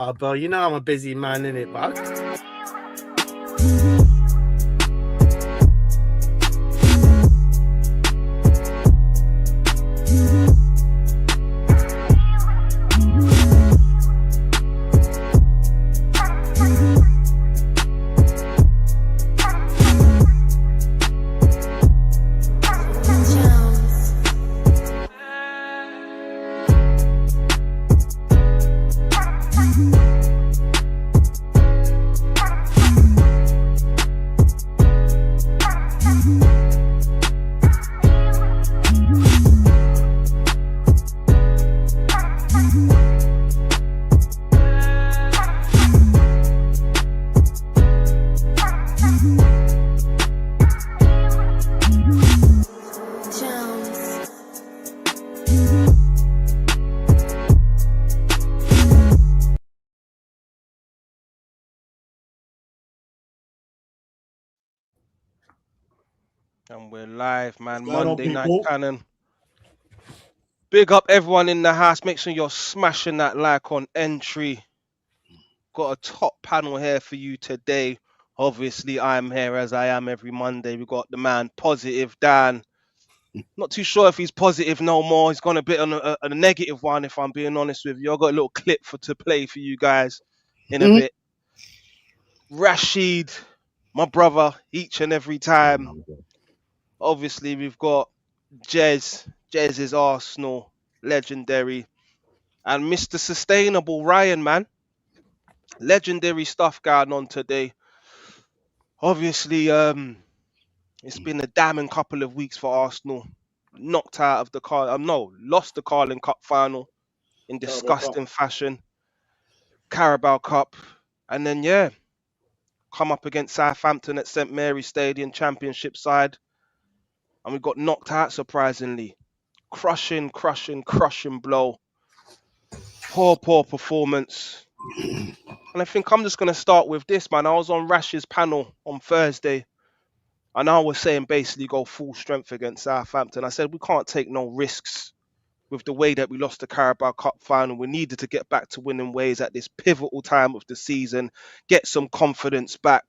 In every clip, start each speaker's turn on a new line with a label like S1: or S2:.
S1: Bro, you know I'm a busy man, innit, but
S2: And we're live, man.
S3: What's going on,
S2: Monday Night
S3: people?
S2: Cannon. Big up everyone in the house. Make sure you're smashing that like on entry. Got a top panel here for you today. Obviously, I'm here as I am every Monday. We got the man Positive Dan. Not too sure if he's positive no more. He's gone a bit on a negative one, if I'm being honest with you. I've got a little clip to play for you guys in a bit. Rashid, my brother, each and every time. Obviously, we've got Jez. Jez is Arsenal, legendary. And Mr. Sustainable Ryan, man. Legendary stuff going on today. Obviously, it's been a damning couple of weeks for Arsenal. Knocked out of the lost the Carling Cup final in disgusting fashion. Carabao Cup. And then, come up against Southampton at St. Mary's Stadium, Championship side. And we got knocked out, surprisingly. Crushing blow. Poor performance. And I think I'm just going to start with this, man. I was on Rash's panel on Thursday, and I was saying basically go full strength against Southampton. I said we can't take no risks with the way that we lost the Carabao Cup final. We needed to get back to winning ways at this pivotal time of the season, get some confidence back.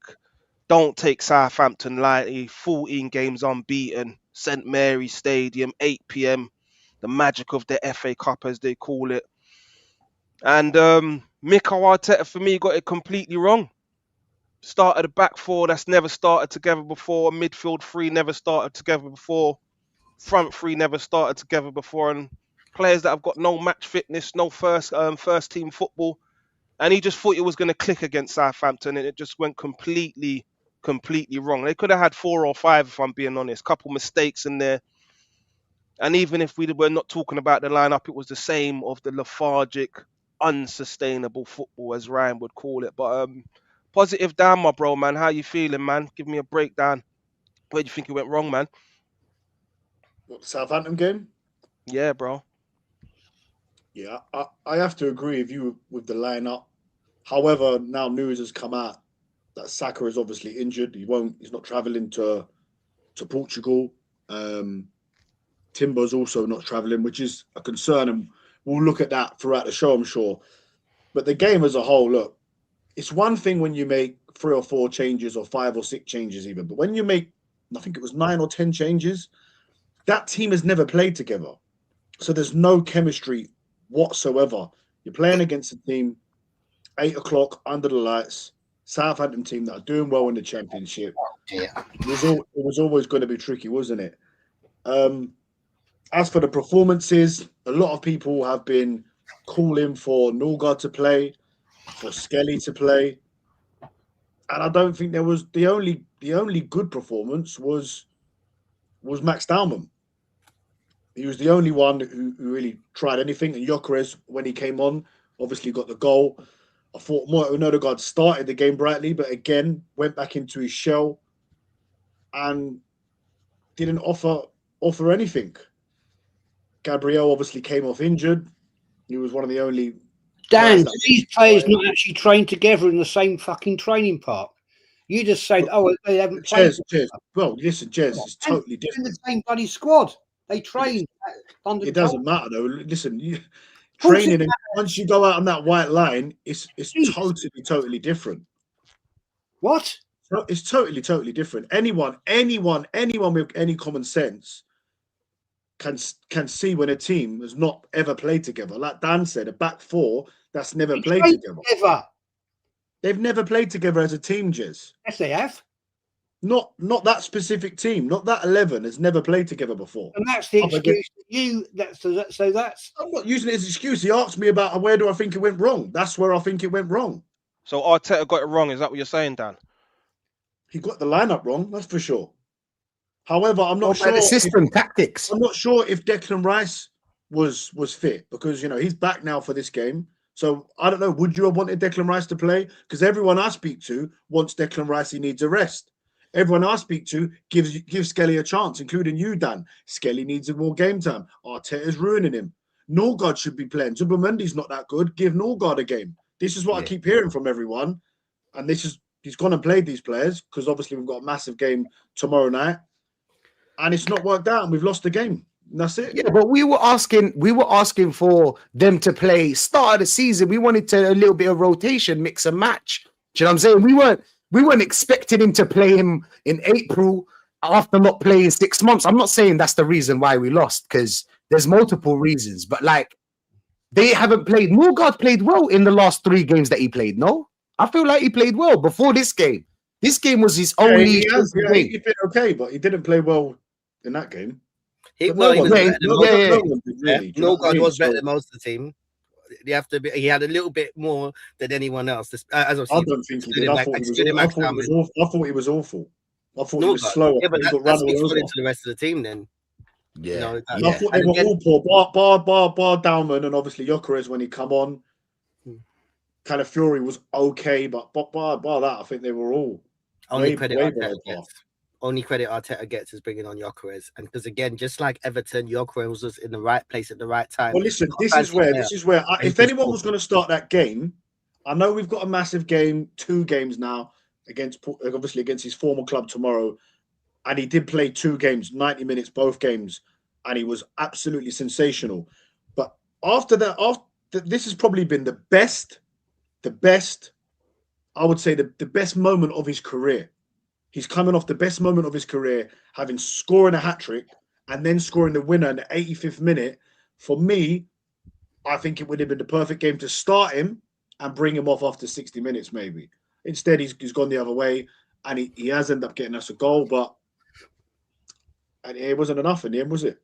S2: Don't take Southampton lightly. 14 games unbeaten. St. Mary's Stadium, 8 p.m. The magic of the FA Cup, as they call it. And Mikel Arteta, for me, got it completely wrong. Started a back four that's never started together before. Midfield three never started together before. Front three never started together before. And players that have got no match fitness, no first team football. And he just thought it was going to click against Southampton, and it just went completely wrong. They could have had 4 or 5, if I'm being honest. Couple mistakes in there. And even if we were not talking about the lineup, it was the same of the lethargic, unsustainable football, as Ryan would call it. But Positive Dan, my bro, man. How you feeling, man? Give me a breakdown. Where do you think it went wrong, man?
S3: What, the Southampton game?
S2: Yeah, bro.
S3: Yeah, I have to agree with you with the lineup. However, now news has come out that Saka is obviously injured. He's not travelling to Portugal. Timber's also not travelling, which is a concern, and we'll look at that throughout the show, I'm sure. But the game as a whole, look, it's one thing when you make 3 or 4 changes or 5 or 6 changes even, but when you make, I think it was 9 or 10 changes, that team has never played together. So there's no chemistry whatsoever. You're playing against a team, 8 o'clock under the lights, Southampton team that are doing well in the Championship. It was always going to be tricky, wasn't it? As for the performances, a lot of people have been calling for Norgard to play, for Skelly to play, and I don't think there was the only good performance was Max Dowman. He was the only one who really tried anything, and Gyökeres, when he came on, obviously got the goal. I thought Martin Odegaard started the game brightly, but again went back into his shell and didn't offer anything. Gabriel obviously came off injured. He was one of the only.
S4: Dan, these players not actually trained together in the same fucking training park. You just said, they haven't played.
S3: Jez. Well, listen, Jez is totally different.
S4: In the same bloody squad. They train.
S3: It doesn't matter though. Listen, training, and once you go out on that white line, it's totally different.
S4: What?
S3: It's totally different. Anyone with any common sense can see when a team has not ever played together. Like Dan said, a back four that's never played together. They've never played together as a team, Jez.
S4: Yes, they have.
S3: Not that specific team. Not that 11 has never played together before.
S4: And that's the excuse. That's.
S3: I'm not using it as an excuse. He asked me about where do I think it went wrong. That's where I think it went wrong.
S2: So Arteta got it wrong. Is that what you're saying, Dan?
S3: He got the lineup wrong. That's for sure. However, I'm not sure
S5: the system tactics.
S3: I'm not sure if Declan Rice was fit because he's back now for this game. So I don't know. Would you have wanted Declan Rice to play? Because everyone I speak to wants Declan Rice. He needs a rest. Everyone I speak to gives Skelly a chance, including you, Dan. Skelly needs more game time. Arteta's ruining him. Norgard should be playing. Zubimendi's not that good. Give Norgard a game. This is what I keep hearing from everyone. And he's gone and played these players because obviously we've got a massive game tomorrow night. And it's not worked out and we've lost the game. And that's it.
S5: Yeah, but we were asking for them to play start of the season. We wanted a little bit of rotation, mix and match. Do you know what I'm saying? We weren't expecting him to play him in April after not playing 6 months. I'm not saying that's the reason why we lost, because there's multiple reasons. But like, they haven't played. Norgard played well in the last 3 games that he played. No, I feel like he played well before this game. This game was his only.
S3: He did okay, but he didn't play well in that game.
S1: Norgard was better than most of the team. He had a little bit more than anyone else.
S3: I don't think he did. I thought he was awful. I thought he was slow.
S1: Yeah, but that speaks into the rest of the team then.
S5: Yeah.
S3: I thought they were all poor, bar Dalman and obviously Gyökeres when he come on. Kind of Fury was okay, but bar that, I think they were all
S1: only credit Arteta gets is bringing on Gyökeres, and because again, just like Everton, Gyökeres was in the right place at the right time.
S3: Well, listen, this is where if anyone was going to start that game, I know we've got a massive game, 2 games now against his former club tomorrow, and he did play 2 games, 90 minutes both games, and he was absolutely sensational. But after that, this has probably been the best, I would say the best moment of his career. He's coming off the best moment of his career, having scoring a hat-trick and then scoring the winner in the 85th minute. For me, I think it would have been the perfect game to start him and bring him off after 60 minutes, maybe. Instead, he's gone the other way, and he has ended up getting us a goal, but it wasn't enough in the end, was it?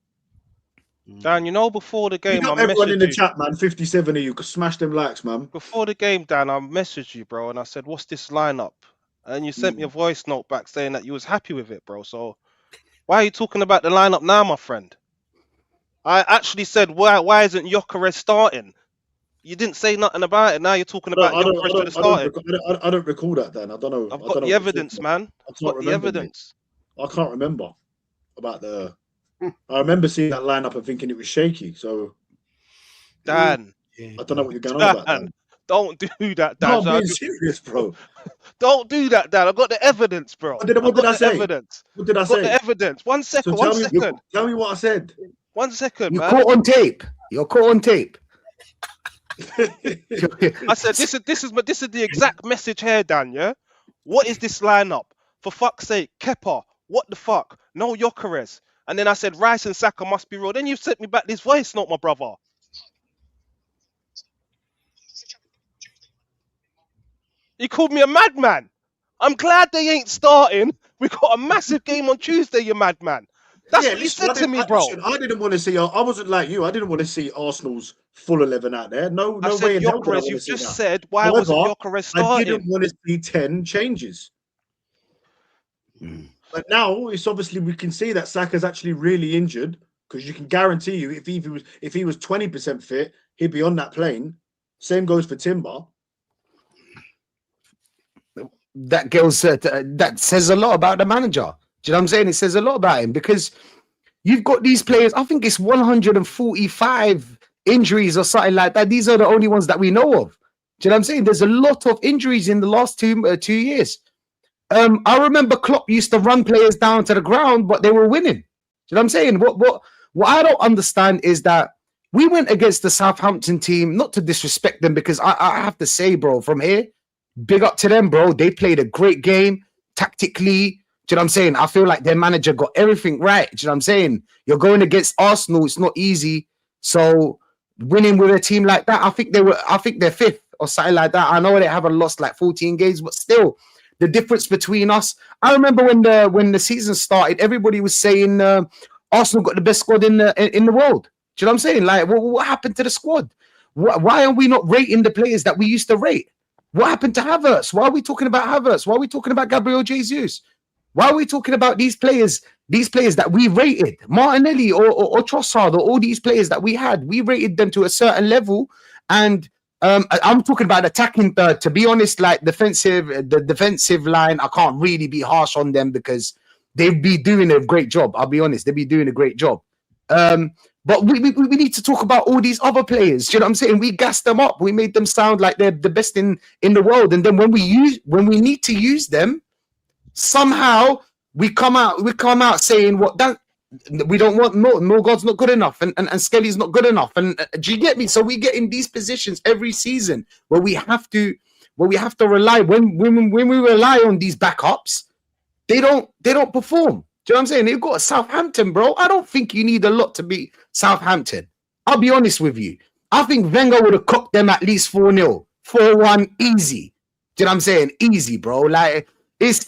S2: Dan, before the game,
S3: everyone in the chat, man. 57 of you could smash them likes, man.
S2: Before the game, Dan, I messaged you, bro, and I said, "What's this lineup?" And you sent me a voice note back saying that you was happy with it, bro. So why are you talking about the lineup now, my friend? I actually said, why isn't Gyökeres starting? You didn't say nothing about it. Now you're talking about Gyökeres should have started.
S3: I don't recall that, Dan. I don't know.
S2: I've got the evidence, man. I've got the evidence.
S3: I can't remember about the. I remember seeing that lineup and thinking it was shaky. So,
S2: Dan,
S3: I don't know what you're going on about. Dan.
S2: Don't do that, Dan.
S3: No, I'm being serious, bro.
S2: Don't do that, Dan. I've got the evidence, bro.
S3: What did I say?
S2: Evidence.
S3: What did I say?
S2: Got the evidence. 1 second.
S3: So
S2: 1 second.
S3: Tell me what I said.
S2: 1 second,
S5: You're
S2: man.
S5: caught on tape. You're caught on tape.
S2: I said this is the exact message here, Dan. Yeah. What is this lineup? For fuck's sake, Kepa. What the fuck? No Gyökeres. And then I said Rice and Saka must be real. Then you sent me back this voice note, my brother. You called me a madman. I'm glad they ain't starting. We got a massive game on Tuesday, you madman. That's what you said to me, bro.
S3: I didn't want to see. I wasn't like you. I didn't want to see Arsenal's full 11 out there. No way in hell.
S2: You've just said why wasn't Gyökeres starting?
S3: I didn't want to see 10 changes. But now it's obviously we can see that Saka's actually really injured, because you can guarantee you if he was 20% fit, he'd be on that plane. Same goes for Timber.
S5: That says a lot about the manager. Do you know what I'm saying? It says a lot about him, because you've got these players. I think it's 145 injuries or something like that. These are the only ones that we know of. Do you know what I'm saying? There's a lot of injuries in the last 2 years. I remember Klopp used to run players down to the ground, but they were winning. Do you know what I'm saying? What I don't understand is that We went against the Southampton team, not to disrespect them, because I have to say, bro, from here, big up to them, bro. They played a great game tactically. Do you know what I'm saying? I feel like their manager got everything right. Do you know what I'm saying? You're going against Arsenal. It's not easy. So winning with a team like that, I think they're fifth or something like that. I know they haven't lost like 14 games, but still, the difference between us. I remember when the season started, everybody was saying Arsenal got the best squad in the world. Do you know what I'm saying? Like, what happened to the squad? Why are we not rating the players that we used to rate? What happened to Havertz? Why are we talking about Havertz? Why are we talking about Gabriel Jesus? Why are we talking about these players that we rated? Martinelli or Trossard or all these players that we had, we rated them to a certain level. And I'm talking about attacking third. To be honest, like the defensive line, I can't really be harsh on them because they'd be doing a great job. I'll be honest, they'd be doing a great job. But we need to talk about all these other players. Do you know what I'm saying? We gassed them up. We made them sound like they're the best in the world. And then when we need to use them, somehow we come out saying what that we don't want. No, God's not good enough, and Skelly's not good enough. And do you get me? So we get in these positions every season where we have to rely when we rely on these backups, they don't perform. Do you know what I'm saying? They've got Southampton, bro. I don't think you need a lot to beat Southampton. I'll be honest with you. I think Wenger would have cooked them at least 4-0, 4-1, easy. Do you know what I'm saying? Easy, bro. Like it's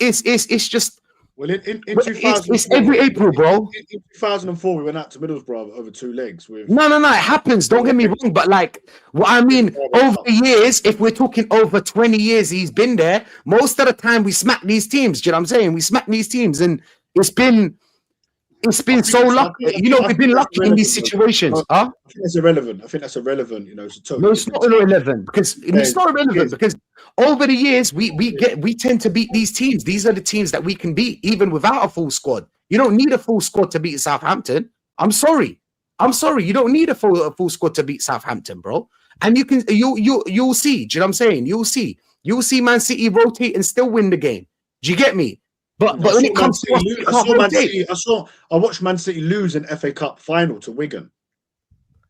S5: just. Well, in 2000, it's every April, bro.
S3: In 2004, we went out to Middlesbrough over 2 legs.
S5: No, it happens. Don't get me wrong, but like, what I mean, over the years, if we're talking over 20 years, he's been there. Most of the time, we smack these teams. Do you know what I'm saying? We smack these teams, and it's been so lucky. You know, we've been lucky in these situations.
S3: I think that's irrelevant. You know,
S5: it's not irrelevant because it's not irrelevant because over the years we tend to beat these teams. These are the teams that we can beat even without a full squad. You don't need a full squad to beat Southampton. I'm sorry. You don't need a full squad to beat Southampton, bro. And you'll see. Do you know what I'm saying? You'll see Man City rotate and still win the game. Do you get me? But when it comes to
S3: I watched Man City lose an FA Cup final to Wigan.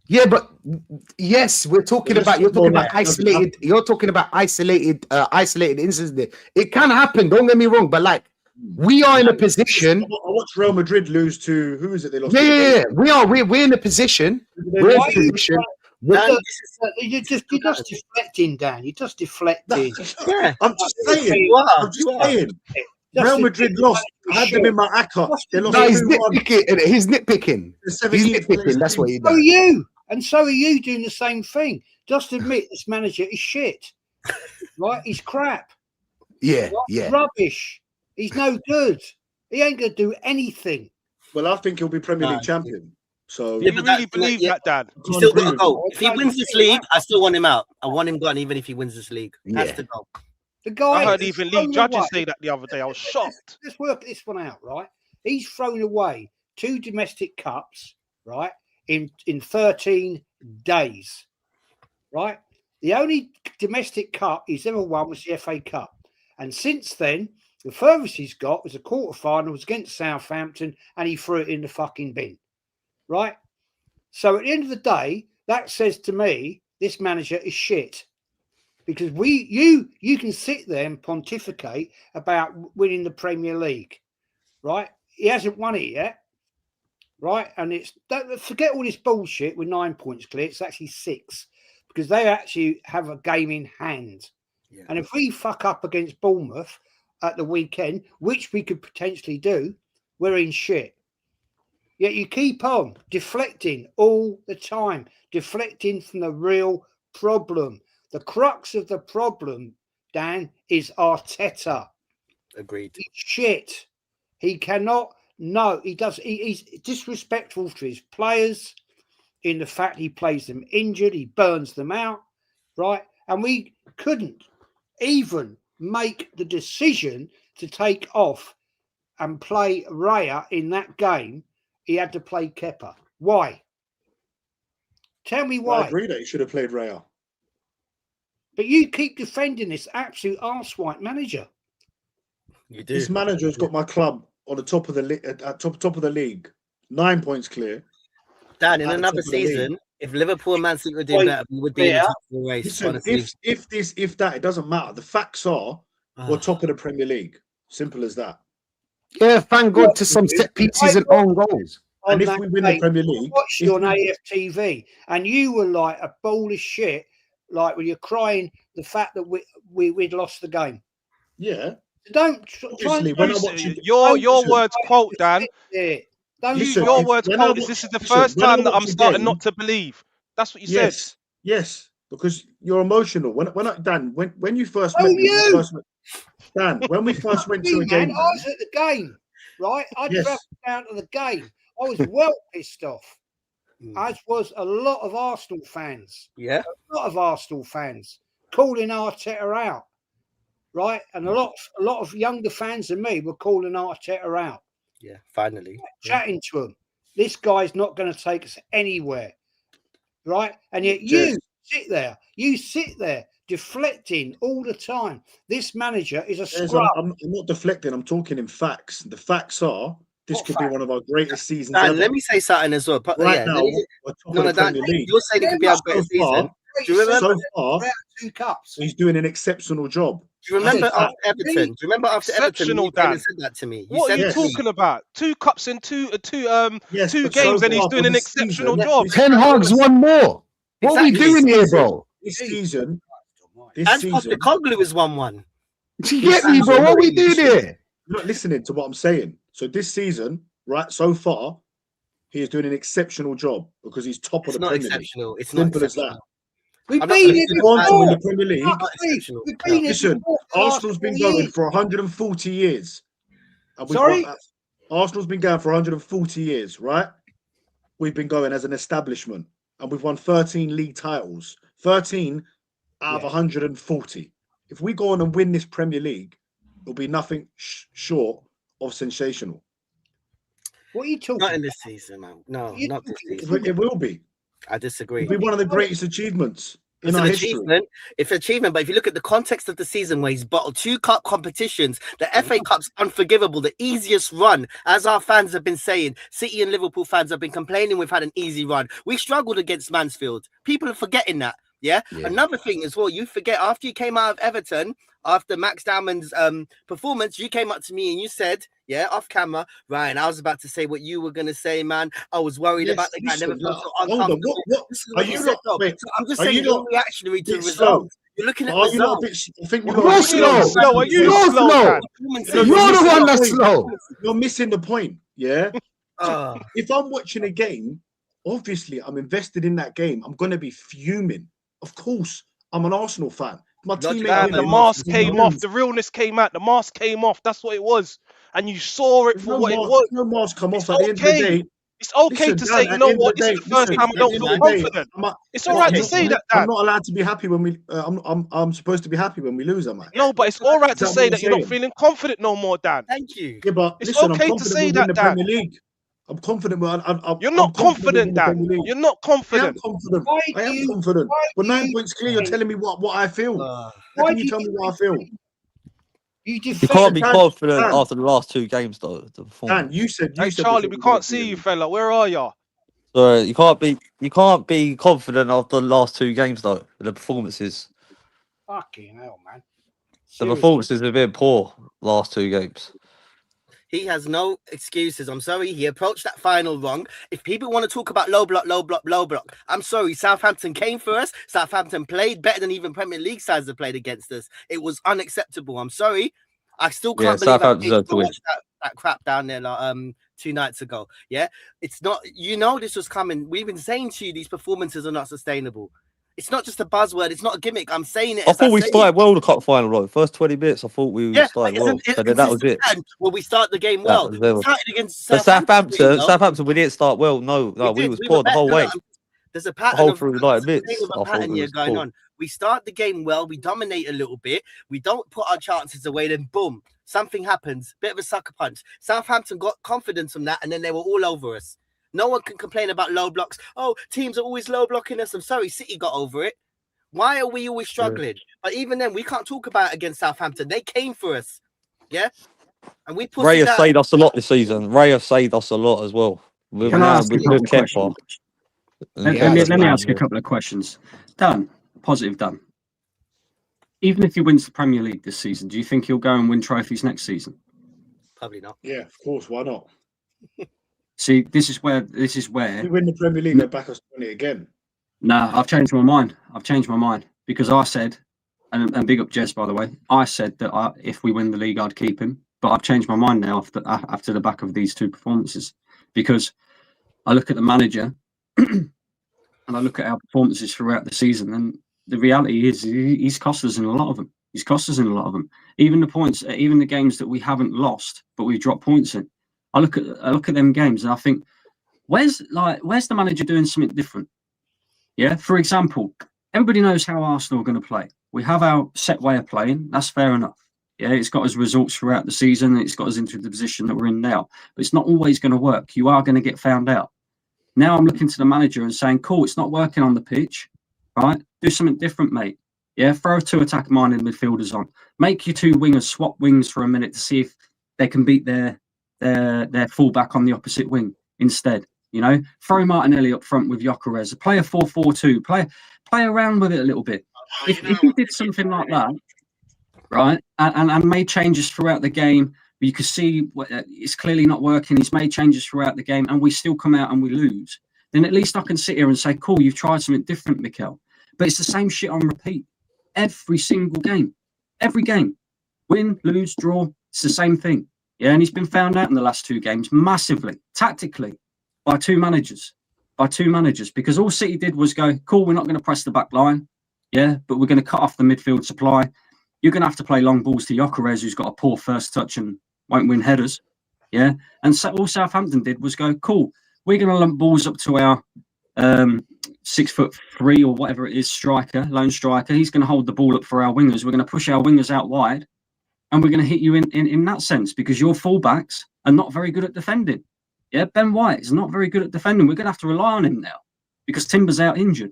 S5: Yeah, but yes, you're talking about isolated incidents. It can happen, don't get me wrong, but like we are in a position.
S3: I watched Real Madrid lose to who is it? They lost.
S5: Yeah. We're in a position. We're in a position.
S4: You're just deflecting, Dan. You're just deflecting.
S3: Yeah, I'm just saying. Real Madrid lost. I had them in my ACCA. They lost.
S5: No, he's nitpicking. That's what he does.
S4: So are you, and so are you doing the same thing. Just admit this manager is shit. Right? He's crap.
S5: Yeah,
S4: right?
S5: yeah.
S4: Rubbish. He's no good. He ain't gonna do anything.
S3: Well, I think he'll be Premier League champion. So
S2: you really believe that, Dan?
S1: He's still got to go. If he wins this league, I still want him out. I want him gone, even if he wins this league. Has to go.
S4: The guy,
S2: I heard even league judges say that the other day. I was shocked.
S4: Let's work this one out, right? He's thrown away 2 domestic cups, right, in 13 days, right? The only domestic cup he's ever won was the FA Cup. And since then, the furthest he's got was a quarterfinals against Southampton, and he threw it in the fucking bin, right? So at the end of the day, that says to me, this manager is shit. Because you can sit there and pontificate about winning the Premier League, right? He hasn't won it yet, right? And forget all this bullshit with 9 points clear. It's actually 6 because they actually have a game in hand. Yeah. And if we fuck up against Bournemouth at the weekend, which we could potentially do, we're in shit. Yet you keep on deflecting all the time, deflecting from the real problem. The crux of the problem, Dan, is Arteta.
S1: Agreed.
S4: He's shit. He cannot. No, he does. He's disrespectful to his players in the fact he plays them injured. He burns them out, right? And we couldn't even make the decision to take off and play Raya in that game. He had to play Kepa. Why? Tell me why.
S3: I agree that he should have played Raya.
S4: But you keep defending this absolute arse-white manager.
S1: You do.
S3: This manager has got my club on the top of the top of the league, 9 points clear.
S1: Dan, in another season, If Liverpool and Man City were doing better, we would be in the top of the race.
S3: Listen,
S1: honestly.
S3: if that, it doesn't matter. The facts are we're top of the Premier League. Simple as that.
S5: Yeah, thank God to some set pieces and own goals.
S3: And if we win the Premier League,
S4: I watched you on AFTV, and you were like a ball of shit, like when you're crying the fact that we'd lost the game.
S3: Yeah.
S4: Don't
S3: obviously when I watch
S2: your words quote, Dan.
S4: Don't
S2: use your words quote. This is the first time that I'm starting not to believe. That's what you said.
S3: Yes, because you're emotional. When you first
S4: met
S3: me, when we first went to a game,
S4: I was at the game, right? I travelled down to the game. I was well pissed off, as was a lot of Arsenal fans.
S1: Yeah,
S4: a lot of Arsenal fans calling Arteta out, right? And a lot of younger fans than me were calling Arteta out.
S1: Yeah, finally
S4: chatting to him. This guy's not going to take us anywhere, right? And yet you sit there deflecting all the time. This manager is a scrub.
S3: I'm not deflecting. I'm talking in facts. The facts are this could be one of our greatest seasons
S1: Dan,
S3: ever.
S1: let me say something as well.
S3: Right now, we're
S1: Dan, you're saying it could be our greatest season. Do you remember?
S3: So far,
S4: 2 cups.
S3: He's doing an exceptional job.
S1: Do you remember after Everton? Do you remember after Everton? You said that to me.
S2: What are you talking about? 2 cups in two games, and he's doing an exceptional job.
S5: Ten Hag's one more. What are we doing here, bro?
S3: This season,
S1: and Postecoglou is 1-1.
S5: Do you get me, bro? What are we doing here?
S3: You're not listening to what I'm saying. So this season, right, so far, he is doing an exceptional job because he's top of the Premier League.
S1: It's
S3: simple as that.
S4: We've been in
S3: the Premier League. Listen, Arsenal's been going for 140 years. Arsenal's been going for 140 years, right? We've been going as an establishment, and we've won 13 league titles. 13 out of 140. If we go on and win this Premier League, it'll be nothing short of sensational.
S4: What are you talking
S1: about? Not in this season, man. No, not this season.
S3: It will be.
S1: I disagree.
S3: It'll be one of the greatest achievements in
S1: It's
S3: our
S1: an
S3: history.
S1: achievement. It's an achievement, but if you look at the context of the season where he's bottled 2 cup competitions, the FA Cup's unforgivable, the easiest run, as our fans have been saying. City and Liverpool fans have been complaining we've had an easy run. We struggled against Mansfield. People are forgetting that. Yeah. Another thing as well, you forget after you came out of Everton, after Max Diamond's performance, you came up to me and you said, off camera, Ryan, I was about to say what you were going to say, man. I was worried about the guy. I never felt so uncomfortable. I'm just saying you're reactionary to results. You're looking at results.
S5: You're slow. You're slow. You're the one that's slow.
S3: You're missing the point. Yeah. If I'm watching a game, obviously I'm invested in that game. I'm going to be fuming. Of course, I'm an Arsenal fan. My teammate.
S2: The mask came off. The realness came out. The mask came off. That's what it was. And you saw it for what it was.
S3: No mask come off at the end of the day.
S2: It's okay to say, you know what, this is the first time I don't feel confident. It's all right to say that, Dan.
S3: I'm not allowed to be happy when we. I'm supposed to be happy when we lose, am I?
S2: No, but it's all right to say that you're not feeling confident no more, Dan.
S1: Thank you.
S3: Yeah, but
S2: it's okay to say that, Dan.
S3: I'm confident.
S2: You're not confident, Dan. You're not confident.
S3: I am confident. But 9 points clear. You're telling me what I feel. How can you tell me what I feel?
S6: You can't be confident after the last 2 games, though.
S3: Dan, you said.
S2: Hey, Charlie, we can't see you, fella. Where are you?
S6: Sorry, you can't be confident after the last 2 games, though. The performances.
S4: Fucking hell, man.
S6: The performances have been poor last 2 games.
S1: He has no excuses. I'm sorry. He approached that final wrong. If people want to talk about low block, I'm sorry. Southampton came for us. Southampton played better than even Premier League sides have played against us. It was unacceptable. I'm sorry. I still can't believe I watched that crap down there 2 nights ago. Yeah, it's not. This was coming. We've been saying to you these performances are not sustainable. It's not just a buzzword. It's not a gimmick. I'm saying it.
S6: I thought we started well the cup final, right? First 20 minutes, I thought we started well. So then that was it.
S1: Well, we start the game well. We started against
S6: Southampton, we didn't start well. No, we was poor the whole way.
S1: There's a pattern.
S6: Whole through 9 minutes.
S1: A pattern here going on. We start the game well. We dominate a little bit. We don't put our chances away. Then boom, something happens. Bit of a sucker punch. Southampton got confidence from that, and then they were all over us. No one can complain about low blocks. Oh, teams are always low blocking us. I'm sorry, City got over it. Why are we always struggling? But even then, we can't talk about it against Southampton. They came for us. Yeah? And we pushed
S6: Ray has saved us a lot this season. Ray has saved us a lot as well. We've been kept for.
S7: Let me ask you a couple of questions. Dan, positive Dan. Even if he wins the Premier League this season, do you think he'll go and win trophies next season?
S1: Probably not.
S3: Yeah, of course. Why not?
S7: See, this is where
S3: We win the Premier League, they'll back us on it again.
S7: No, I've changed my mind. Because I said, and big up Jez, by the way, I said that if we win the league, I'd keep him. But I've changed my mind now after the back of these two performances, because I look at the manager and I look at our performances throughout the season, and the reality is he's cost us in a lot of them. Even the points, even the games that we haven't lost, but we've dropped points in. I look at them games and I think, where's the manager doing something different? Yeah, for example, everybody knows how Arsenal are going to play. We have our set way of playing. That's fair enough. Yeah, it's got us results throughout the season. It's got us into the position that we're in now. But it's not always going to work. You are going to get found out. Now I'm looking to the manager and saying, cool, it's not working on the pitch, right? Do something different, mate. Yeah, throw 2 attack-minded midfielders on. Make your 2 wingers swap wings for a minute to see if they can beat their fullback on the opposite wing instead. You know, throw Martinelli up front with Gyökeres. Play a 4-4-2. Play around with it a little bit. If he did something like that, right, and made changes throughout the game, you could see it's clearly not working. He's made changes throughout the game, and we still come out and we lose. Then at least I can sit here and say, cool, you've tried something different, Mikel. But it's the same shit on repeat. Every single game. Every game. Win, lose, draw. It's the same thing. Yeah, and he's been found out in the last 2 games massively, tactically, by two managers. Because all City did was go, cool, we're not going to press the back line. Yeah, but we're going to cut off the midfield supply. You're going to have to play long balls to Gyökeres, who's got a poor first touch and won't win headers. Yeah, and so all Southampton did was go, cool, we're going to lump balls up to our 6'3" or whatever it is, lone striker. He's going to hold the ball up for our wingers. We're going to push our wingers out wide, and we're going to hit you in that sense, because your fullbacks are not very good at defending. Yeah, Ben White is not very good at defending. We're going to have to rely on him now because Timber's out injured,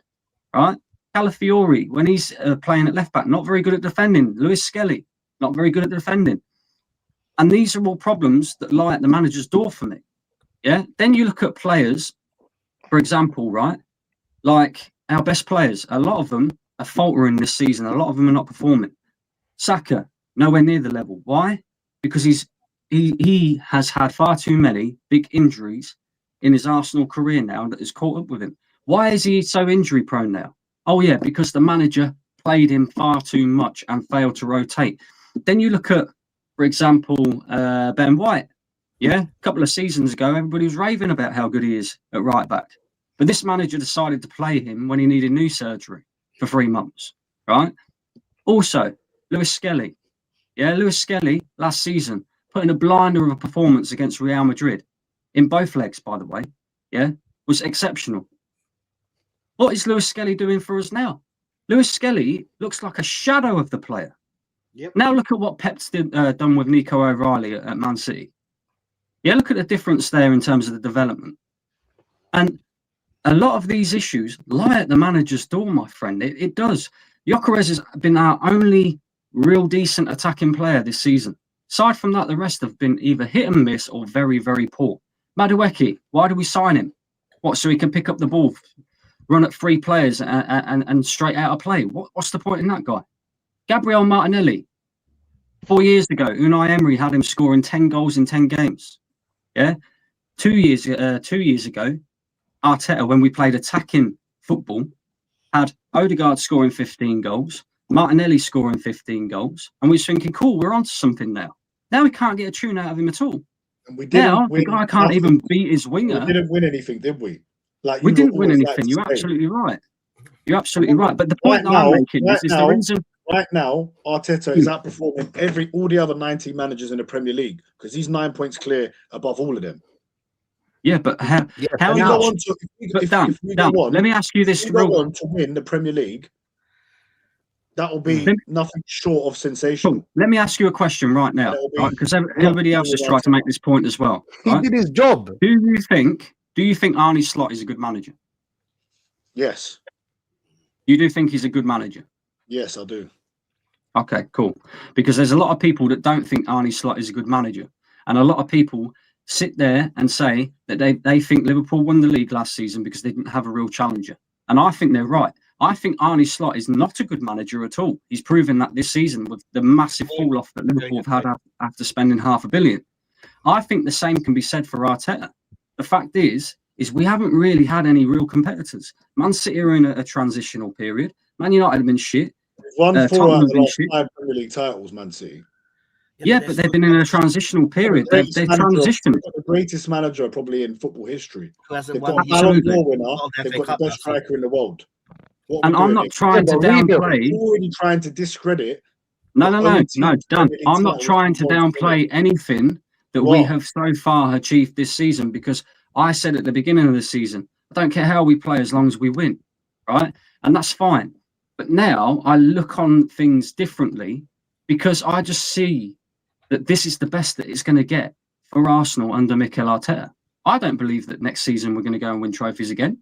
S7: right? Calafiori, when he's playing at left back, not very good at defending. Lewis Skelly, not very good at defending. And these are all problems that lie at the manager's door for me. Yeah. Then you look at players, for example, right? Like our best players, a lot of them are faltering this season. A lot of them are not performing. Saka, nowhere near the level. Why? Because he has had far too many big injuries in his Arsenal career now that has caught up with him. Why is he so injury prone now? Oh, yeah, because the manager played him far too much and failed to rotate. Then you look at, for example, Ben White. Yeah, a couple of seasons ago, everybody was raving about how good he is at right back. But this manager decided to play him when he needed knee surgery for 3 months, right? Also, Lewis Skelly. Yeah, Lewis Skelly last season put in a blinder of a performance against Real Madrid, in both legs, by the way, yeah, was exceptional. What is Lewis Skelly doing for us now? Lewis Skelly looks like a shadow of the player.
S4: Yep.
S7: Now look at what Pep's done with Nico O'Reilly at Man City. Yeah, look at the difference there in terms of the development. And a lot of these issues lie at the manager's door, my friend. It does. Gyökeres has been our only real decent attacking player this season. Aside from that, the rest have been either hit and miss or very, very poor. Madueke, why do we sign him? What, so he can pick up the ball, run at 3 players and straight out of play? What's the point in that guy? Gabriel Martinelli, 4 years ago, Unai Emery had him scoring 10 goals in 10 games. Yeah, 2 years ago, Arteta, when we played attacking football, had Odegaard scoring 15 goals, Martinelli scoring 15 goals, and we was thinking, cool, we're onto something now. Now we can't get a tune out of him at all.
S3: And we didn't
S7: now
S3: win
S7: the guy can't even beat his winger.
S3: We didn't win anything, did we? Like
S7: we didn't win anything. You're absolutely right. You're absolutely right. But the point that I'm making is the reason.
S3: Right now, Arteta is outperforming all the other 90 managers in the Premier League because he's 9 points clear above all of them.
S7: Yeah, but how much? Let me ask you this.
S3: If we go on to win the Premier League, that will be nothing short of sensational.
S7: Cool. Let me ask you a question right now, right? Because everybody else has tried to make this point as well. Right?
S5: He did his job.
S7: Do you think Arne Slot is a good manager?
S3: Yes.
S7: You do think he's a good manager?
S3: Yes, I do.
S7: Okay, cool. Because there's a lot of people that don't think Arne Slot is a good manager, and a lot of people sit there and say that they think Liverpool won the league last season because they didn't have a real challenger. And I think they're right. I think Arne Slot is not a good manager at all. He's proven that this season with the massive fall off that Liverpool have had after spending $500 million. I think the same can be said for Arteta. The fact is we haven't really had any real competitors. Man City are in a transitional period. Man United have been shit.
S3: Won 4 out of
S7: Tottenham
S3: the last
S7: shit.
S3: 5 Premier League titles, Man City.
S7: Yeah, but they've been in a transitional period. They've transitioned.
S3: The greatest manager probably in football history.
S1: Who hasn't
S3: They've
S1: won
S3: got a
S1: the
S3: Ballon
S7: Absolutely.
S3: d'Or winner.
S1: World
S3: They've
S1: FA
S3: got
S1: Cup
S3: the best
S1: last year.
S3: striker in the world. What
S7: And
S3: are we
S7: I'm
S3: doing?
S7: not trying to
S5: Yeah, but
S7: downplay.
S3: We're already trying to discredit.
S7: No, Dan.
S3: Premier
S7: I'm not
S3: League
S7: trying to
S3: titles.
S7: downplay anything that we
S3: What?
S7: have so far achieved this season, because I said at the beginning of the season, I don't care how we play as long as we win, right? And that's fine. But now I look on things differently because I just see that this is the best that it's going to get for Arsenal under Mikel Arteta. I don't believe that next season we're going to go and win trophies again.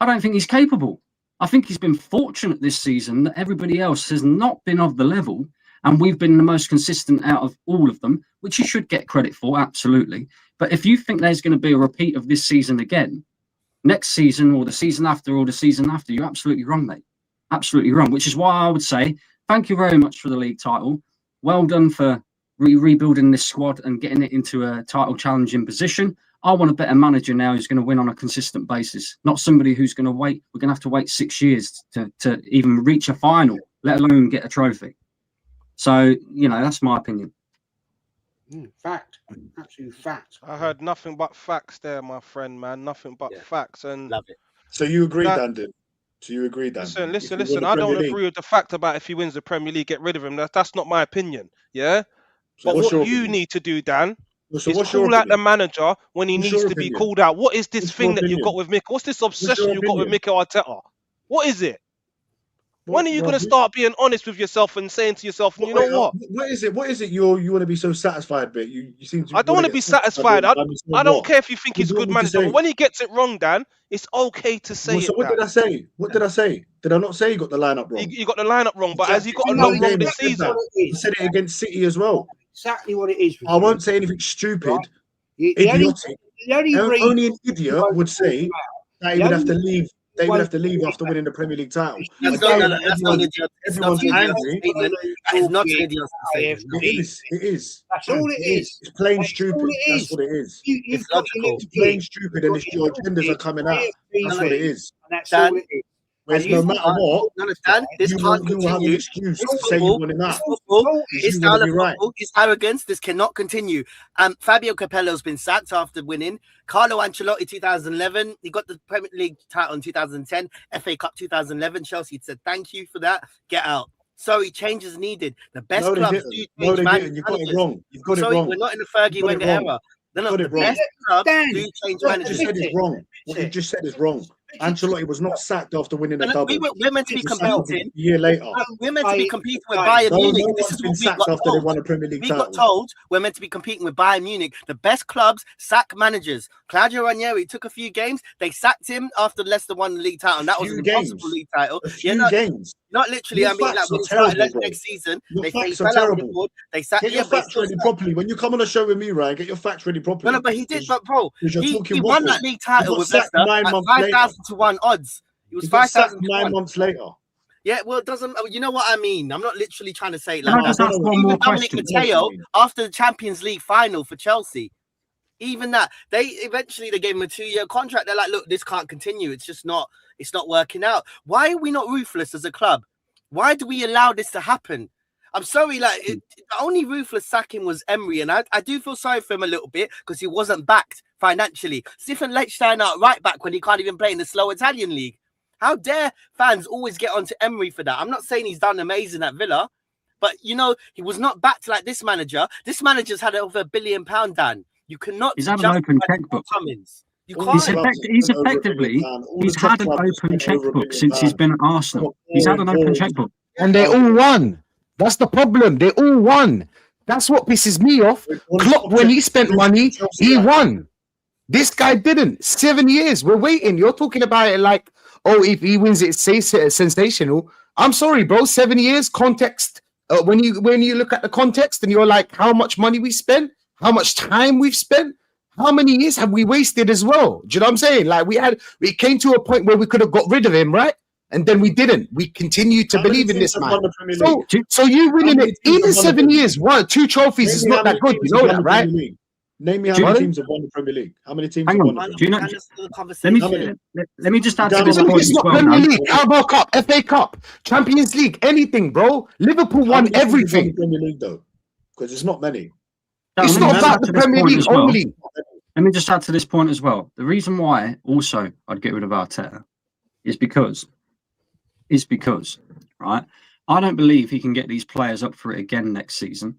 S7: I don't think he's capable. I think he's been fortunate this season that everybody else has not been of the level, and we've been the most consistent out of all of them, which he should get credit for, absolutely. But if you think there's going to be a repeat of this season again, next season or the season after, you're absolutely wrong, mate. Absolutely wrong, which is why I would say thank you very much for the league title. Well done for rebuilding this squad and getting it into a title challenging position. I want a better manager now who's going to win on a consistent basis, not somebody who's going to wait. We're going to have to wait 6 years to even reach a final, let alone get a trophy. So, that's my opinion.
S4: Fact. Absolute fact.
S2: I heard nothing but facts there, my friend, man. Nothing but facts. And
S1: Love it.
S3: So you agree,
S2: That-
S3: Dan? So you agree, Dan?
S2: listen.
S3: If we win
S2: I
S3: the
S2: don't
S3: Premier League-
S2: agree with the fact about if he wins the Premier League, get rid of him. That's not my opinion. Yeah.
S3: So
S2: But
S3: what's
S2: what
S3: your
S2: you
S3: opinion?
S2: need to do, Dan,
S3: So
S2: is
S3: what's your
S2: call out the
S3: opinion?
S2: manager when he
S3: What's
S2: needs
S3: your
S2: to be
S3: opinion?
S2: called out. What is this
S3: What's
S2: thing
S3: your
S2: that you've got
S3: opinion?
S2: with Mikel? What's this
S3: your
S2: obsession you've got with
S3: opinion?
S2: Mikel Arteta? What is it? When are you
S3: Well,
S2: going to start being honest with yourself and saying to yourself, you know what?
S3: What is it? What is it you want to be so satisfied with? You seem to.
S2: I don't want to be satisfied. I don't care if you think he's a
S3: What
S2: good
S3: would you
S2: manager.
S3: say?
S2: But when he gets it wrong, Dan, it's okay to say
S3: Well, so
S2: it,
S3: what
S2: Dan.
S3: did I say? What did I say? Did I not say you got the lineup wrong?
S2: You got the lineup wrong, but has he got a
S3: Exactly.
S2: lot
S3: No
S2: wrong
S3: game
S2: this
S3: I said
S2: season?
S3: that. I said it against City as well.
S4: Exactly what it is.
S3: I won't say anything stupid,
S4: Right. The only
S3: idiotic.
S4: reason
S3: Only an idiot would say that he would have to leave. They would
S4: Why-
S3: have to leave after winning the Premier League title.
S1: That's
S3: Again,
S1: not an idiot. It's not
S3: everyone's
S1: an idiot
S3: angry.
S1: statement. That is not an idiot statement. No.
S3: It is. It is.
S4: That's all it is.
S3: It's plain
S4: That's
S3: stupid.
S4: all it
S3: That's
S4: is.
S3: what it is.
S4: You've
S1: It's
S4: got your
S1: logical.
S4: little
S3: It's plain
S4: gig,
S3: stupid, and it's your agendas are coming out. That's what it is.
S4: and that's
S1: Dan,
S4: all it is.
S3: Whereas
S4: And
S3: no
S4: you-
S3: matter what,
S1: Understand? This
S3: you
S1: can't
S3: will have an
S1: continue.
S3: excuse
S1: This
S3: to say you
S1: football,
S3: want him
S1: this
S3: out.
S1: football,
S3: You
S1: his
S3: wanna
S1: style of
S3: be right.
S1: football, his arrogance, this cannot continue. Fabio Capello's been sacked after winning. Carlo Ancelotti 2011, he got the Premier League title in 2010, FA Cup 2011. Chelsea said thank you for that. Get out. Sorry, change is needed. The best
S3: No, they
S1: clubs
S3: didn't.
S1: do
S3: No,
S1: change
S3: they
S1: managers.
S3: didn't. You got it wrong. You've got it
S1: Sorry,
S3: wrong.
S1: we're not in the Fergie
S3: You got it
S1: Wenger
S3: wrong.
S1: era. No,
S3: Got
S1: the
S3: it wrong.
S1: best clubs
S4: Dan,
S1: do change
S3: What you
S1: managers.
S3: just said is wrong. What you just said is wrong. Ancelotti was not sacked after winning a
S1: And
S3: double.
S1: we're meant to be
S3: He was sacked
S1: competing.
S3: a year later.
S1: We're meant to be competing with
S4: Okay.
S1: Bayern
S3: No
S1: Munich. This
S3: one's
S1: is
S3: been
S1: what we
S3: sacked
S1: got
S3: after they
S1: told.
S3: won a Premier League
S1: We
S3: title.
S1: got told we're meant to be competing with Bayern Munich. The best clubs sack managers. Claudio Ranieri took a few games. They sacked him after Leicester won the league title. And that was
S3: Few
S1: an impossible
S3: games.
S1: league title.
S3: A
S1: Yeah,
S3: few games.
S1: not literally.
S3: Your
S1: I mean, like
S3: facts
S1: when
S3: are
S1: he started
S3: terrible, bro.
S1: next season,
S3: Your
S1: they
S3: facts
S1: fell
S3: are
S1: out with the
S3: terrible.
S1: board. They sacked.
S3: Get
S1: Yeah,
S3: your
S1: but
S3: facts ready properly. When you come on a show with me, Ryan, get your facts ready properly.
S1: no, but he did. But bro,
S3: Because you're
S1: he
S3: talking
S1: won
S3: waffle.
S1: that league title
S3: got
S1: with
S3: sacked
S1: Leicester
S3: 9
S1: at
S3: months
S1: 5,000 to 1 odds. It was
S3: He got sacked
S1: 5,000 to
S3: 9
S1: 1.
S3: months later.
S1: Yeah, well, it doesn't. You know what I mean? I'm not literally trying to say it
S7: Can
S1: like
S7: I just
S1: that.
S7: ask one
S1: Even
S7: more
S1: Dominic
S7: question?
S1: Matteo, after the Champions League final for Chelsea, even that they gave him a 2-year contract. They're like, look, this can't continue. It's just not. It's not working out. Why are we not ruthless as a club? Why do we allow this to happen? I'm sorry, the only ruthless sacking was Emery, and I do feel sorry for him a little bit because he wasn't backed financially. Stephen Lichtsteiner out right back when he can't even play in the slow Italian league. How dare fans always get onto Emery for that? I'm not saying he's done amazing at Villa, but he was not backed like this manager. This manager's had over £1 billion, Dan. You cannot.
S7: He's had an open checkbook.
S1: Cummins. You
S3: All
S1: can't.
S3: the clubs
S7: He's
S3: spent over £1
S7: effectively,
S3: billion. All
S7: he's
S3: the top
S7: had an
S3: clubs
S7: open
S3: spent over £1
S7: checkbook
S3: billion.
S7: since he's been at Arsenal. He's had an open checkbook.
S5: And they all won. That's the problem. They all won. That's what pisses me off. Klopp, when he spent money, he won. This guy didn't. 7 years. We're waiting. You're talking about it like, oh, if he wins, it's sensational. I'm sorry, bro. 7 years context. When you look at the context and you're like, how much money we spent, how much time we've spent, how many years have we wasted as well? Do you know what I'm saying? Like we came to a point where we could have got rid of him, right? And then we didn't. We continued to
S3: How many
S5: believe in
S3: teams
S5: this
S3: have
S5: man.
S3: won the Premier League?
S5: So you winning
S3: many
S5: it
S3: teams
S5: even
S3: have won the
S5: 7
S3: Premier
S5: years, 2 trophies is
S3: Name me
S5: not
S3: how
S5: that
S3: many
S5: good. You
S3: teams
S5: know
S3: have won
S5: that,
S3: the
S5: right?
S3: Premier League. Name me how many teams have won the Premier League. How many teams
S7: Hang
S3: have
S7: on.
S3: won the
S7: Do you know?
S1: And this is the
S7: Let me
S1: conversation.
S3: How many?
S7: let me just add to
S3: Down
S7: this
S3: on
S7: point
S5: It's
S7: as
S5: not
S7: well,
S5: Premier
S7: Dan.
S5: League, Carabao Cup, FA Cup, Champions League, anything, bro. Liverpool
S3: How
S5: won
S3: many teams have won the
S5: everything.
S3: Premier League though? Because it's not many.
S7: Dan,
S5: It's
S7: let me
S5: not
S7: just
S5: about
S7: add
S5: the
S7: to this
S5: Premier
S7: point
S5: League
S7: as well.
S5: only.
S7: Let me just add to this point as well. The reason why also I'd get rid of Arteta is because, right, I don't believe he can get these players up for it again next season.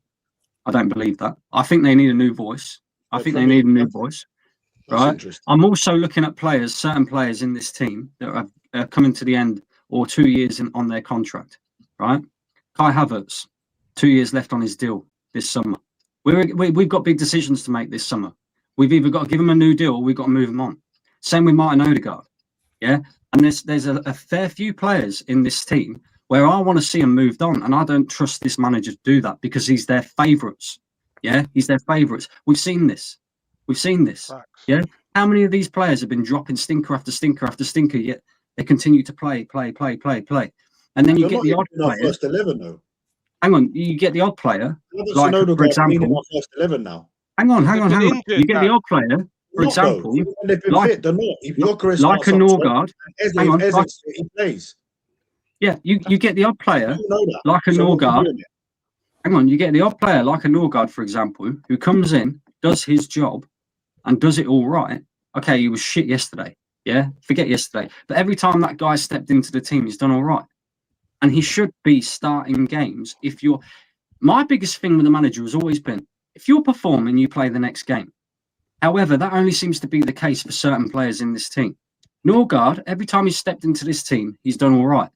S7: I don't believe that. I think they need a new voice. I think they need a new voice,
S3: That's
S7: right?
S3: interesting.
S7: I'm also looking at certain players in this team that are coming to the end or 2 years on their contract, right? Kai Havertz, 2 years left on his deal this summer. We've got big decisions to make this summer. We've either got to give him a new deal or we've got to move him on. Same with Martin Odegaard, yeah? And there's a fair few players in this team where I want to see them moved on, and I don't trust this manager to do that because he's their favourites, yeah? He's their favourites. We've seen this. Yeah? How many of these players have been dropping stinker after stinker after stinker, yet they continue to play? And then you get the odd player.
S3: First 11 though.
S7: Hang on, you get the odd player,
S3: Havertz
S7: like,
S3: and Odegaard
S7: for example.
S3: been in our first 11 now.
S7: Hang on.
S2: They've been injured,
S7: You get the
S2: man.
S7: odd player, for
S3: Not though.
S7: example,
S3: Even when they've been
S7: like-
S3: fit, they're not. If Gyökeres
S7: like
S3: starts
S7: a
S3: up top,
S7: Norgard.
S3: Eze,
S7: Hang on, like-
S3: he plays.
S7: Yeah, you get the odd player,
S3: You know that.
S7: like a
S3: So what are we
S7: Norgard.
S3: doing here?
S7: Hang on, you get the odd player, like a Norgard, for example, who comes in, does his job, and does it all right. Okay, he was shit yesterday. Yeah, forget yesterday. But every time that guy stepped into the team, he's done all right. And he should be starting games. My biggest thing with the manager has always been, if you're performing, you play the next game. However, that only seems to be the case for certain players in this team. Norgard, every time he's stepped into this team, he's done all right.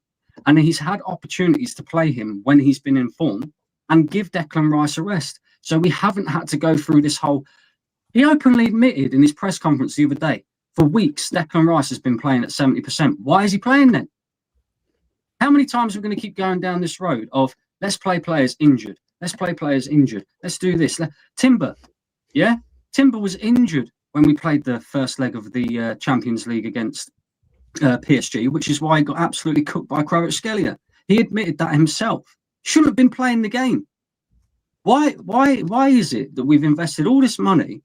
S7: And he's had opportunities to play him when he's been in form and give Declan Rice a rest. So we haven't had to go through this whole... He openly admitted in his press conference the other day, for weeks, Declan Rice has been playing at 70%. Why is he playing then? How many times are we going to keep going down this road of, let's play players injured, let's do this. Timber, yeah? Timber was injured when we played the first leg of the Champions League against PSG, which is why he got absolutely cooked by Kvaratskhelia. He admitted that himself. Shouldn't have been playing the game. Why is it that we've invested all this money,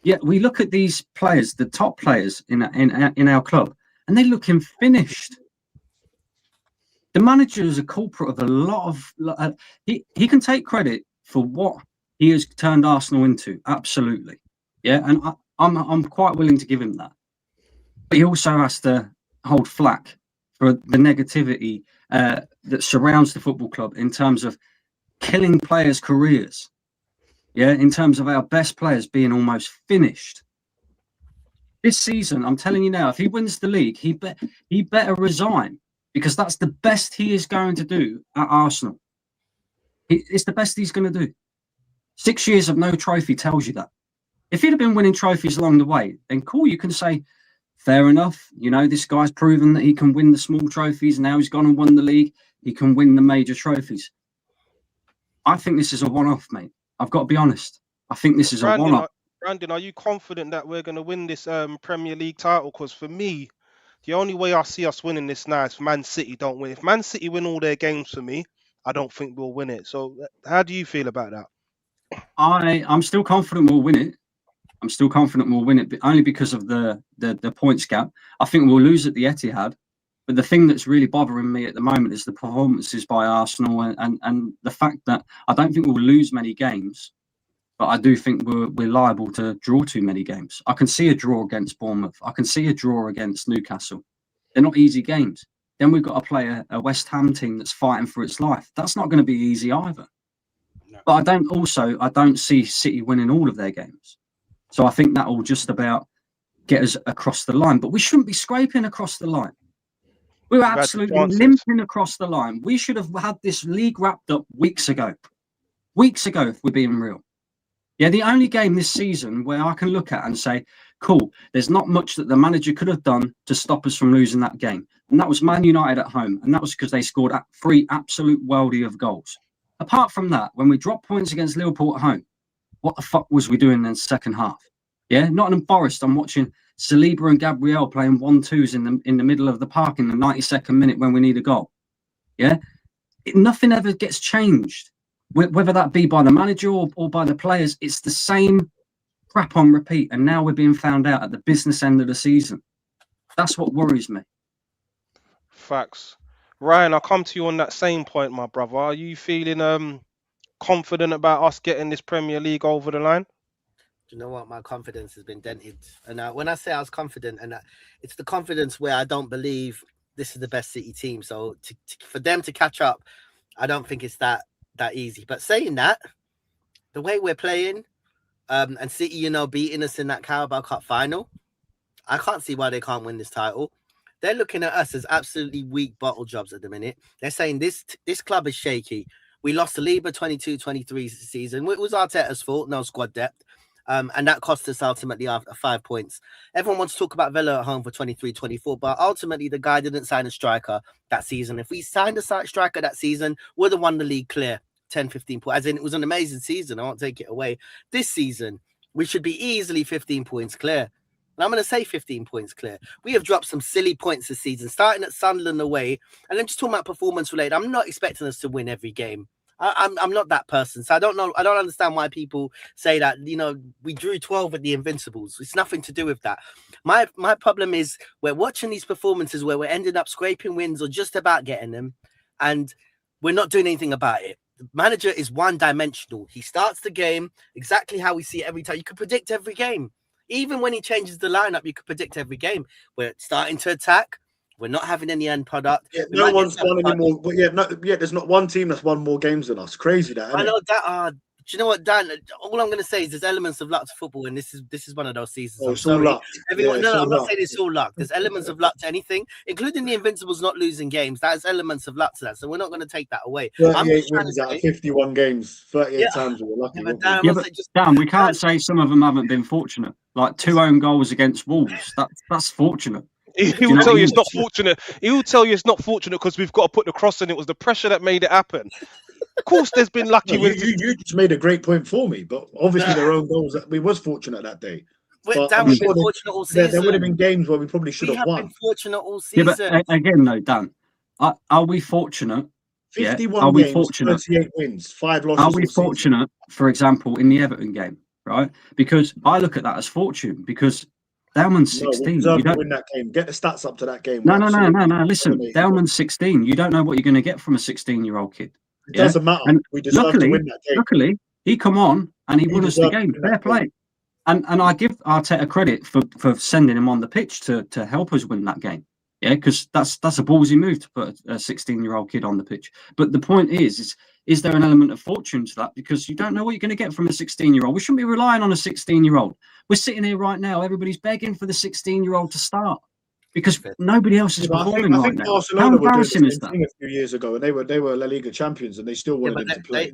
S7: yet we look at these players, the top players in our club, and they're looking finished? The manager is a culprit of a lot of... he can take credit for what he has turned Arsenal into, absolutely. Yeah, and I'm quite willing to give him that. But he also has to hold flack for the negativity that surrounds the football club in terms of killing players' careers. Yeah, in terms of our best players being almost finished. This season, I'm telling you now, if he wins the league, he better resign, because that's the best he is going to do at Arsenal. It's the best he's going to do. 6 years of no trophy tells you that. If he'd have been winning trophies along the way, then cool, you can say, fair enough. You know, this guy's proven that he can win the small trophies. Now he's gone and won the league. He can win the major trophies. I think this is a one-off, mate. I've got to be honest. I think this is a one-off.
S2: Brandon, are you confident that we're going to win this Premier League title? Because for me, the only way I see us winning this now is if Man City don't win. If Man City win all their games for me, I don't think we'll win it. So how do you feel about that?
S7: I'm still confident we'll win it. But only because of the points gap. I think we'll lose at the Etihad. But the thing that's really bothering me at the moment is the performances by Arsenal and the fact that I don't think we'll lose many games, but I do think we're liable to draw too many games. I can see a draw against Bournemouth. I can see a draw against Newcastle. They're not easy games. Then we've got to play a West Ham team that's fighting for its life. That's not going to be easy either. No. But I don't see City winning all of their games. So I think that will just about get us across the line. But we shouldn't be scraping across the line. We were absolutely limping across the line. We should have had this league wrapped up weeks ago. Weeks ago, if we're being real. Yeah, the only game this season where I can look at and say, cool, there's not much that the manager could have done to stop us from losing that game. And that was Man United at home. And that was because they scored 3 absolute worldy of goals. Apart from that, when we dropped points against Liverpool at home, what the fuck was we doing in the second half? Yeah, Nottingham Forest. I'm watching Saliba and Gabriel playing 1-2s in the middle of the park in the 92nd minute when we need a goal. Yeah, nothing ever gets changed, whether that be by the manager or by the players. It's the same crap on repeat, and now we're being found out at the business end of the season. That's what worries me.
S2: Facts. Ryan, I'll come to you on that same point, my brother. Are you feeling confident about us getting this Premier League over the line?
S1: Do you know what? My confidence has been dented. And when I say I was confident, it's the confidence where I don't believe this is the best City team. So for them to catch up, I don't think it's that easy. But saying that, the way we're playing, and City, beating us in that Carabao Cup final, I can't see why they can't win this title. They're looking at us as absolutely weak bottle jobs at the minute. They're saying this club is shaky. We lost to Liga 22-23 season. It was Arteta's fault, no squad depth. And that cost us ultimately after 5 points. Everyone wants to talk about Villa at home for 23-24, but ultimately the guy didn't sign a striker that season. If we signed a striker that season, would have won the league clear, 10-15 points. As in, it was an amazing season. I won't take it away. This season, we should be easily 15 points clear. And I'm going to say 15 points clear. We have dropped some silly points this season, starting at Sunderland away. And then just talking about performance related, I'm not expecting us to win every game. I'm not that person. So I don't know. I don't understand why people say that, we drew 12 at the Invincibles. It's nothing to do with that. My problem is we're watching these performances where we're ending up scraping wins or just about getting them. And we're not doing anything about it. The manager is one-dimensional. He starts the game exactly how we see it every time. You can predict every game. Even when he changes the lineup, you can predict every game. We're starting to attack. We're not having any end product.
S3: Yeah, no one's won anymore. But there's not one team that's won more games than us. Crazy that.
S1: I know that. Do you know what, Dan? All I'm going to say is there's elements of luck to football, and this is one of those seasons.
S3: Oh, it's all luck.
S1: Everyone, I'm not saying it's all luck. There's elements of luck to anything, including the Invincibles not losing games. That is elements of luck to that. So we're not going to take that away.
S3: 38 wins out of 51 games. 38 times we were lucky.
S7: Dan, we can't say some of them haven't been fortunate. Like 2 own goals against Wolves. That's fortunate.
S2: He will tell you it's not fortunate. He will tell you it's not fortunate because we've got to put the cross in. It was the pressure that made it happen. Of course, there's been lucky wins.
S3: You just made a great point for me, but obviously their own goals. We was fortunate that day.
S1: Dan, we've been fortunate all season.
S3: There would have been games where we probably should have won.
S1: Been fortunate all season.
S7: Yeah, but again, though, Dan, are we fortunate?
S3: 51 games, fortunate? 38 wins, 5 losses.
S7: Are we fortunate, for example, in the Everton game, right? Because I look at that as fortune because Dalman's 16.
S3: You don't win that game. Get the stats up to that game.
S7: No. Listen, Dalman's 16. You don't know what you're going to get from a 16-year-old kid.
S3: It doesn't matter. And we deserve to win that game.
S7: Luckily, he come on and he won us the game. Fair play. And I give Arteta credit for sending him on the pitch to help us win that game. Yeah, because that's a ballsy move to put a 16-year-old kid on the pitch. But the point is there an element of fortune to that? Because you don't know what you're going to get from a 16-year-old. We shouldn't be relying on a 16-year-old. We're sitting here right now. Everybody's begging for the 16-year-old to start because nobody else is performing right now.
S3: Barcelona How embarrassing is that? A few years ago, and they were La Liga champions, and they still wanted him to play.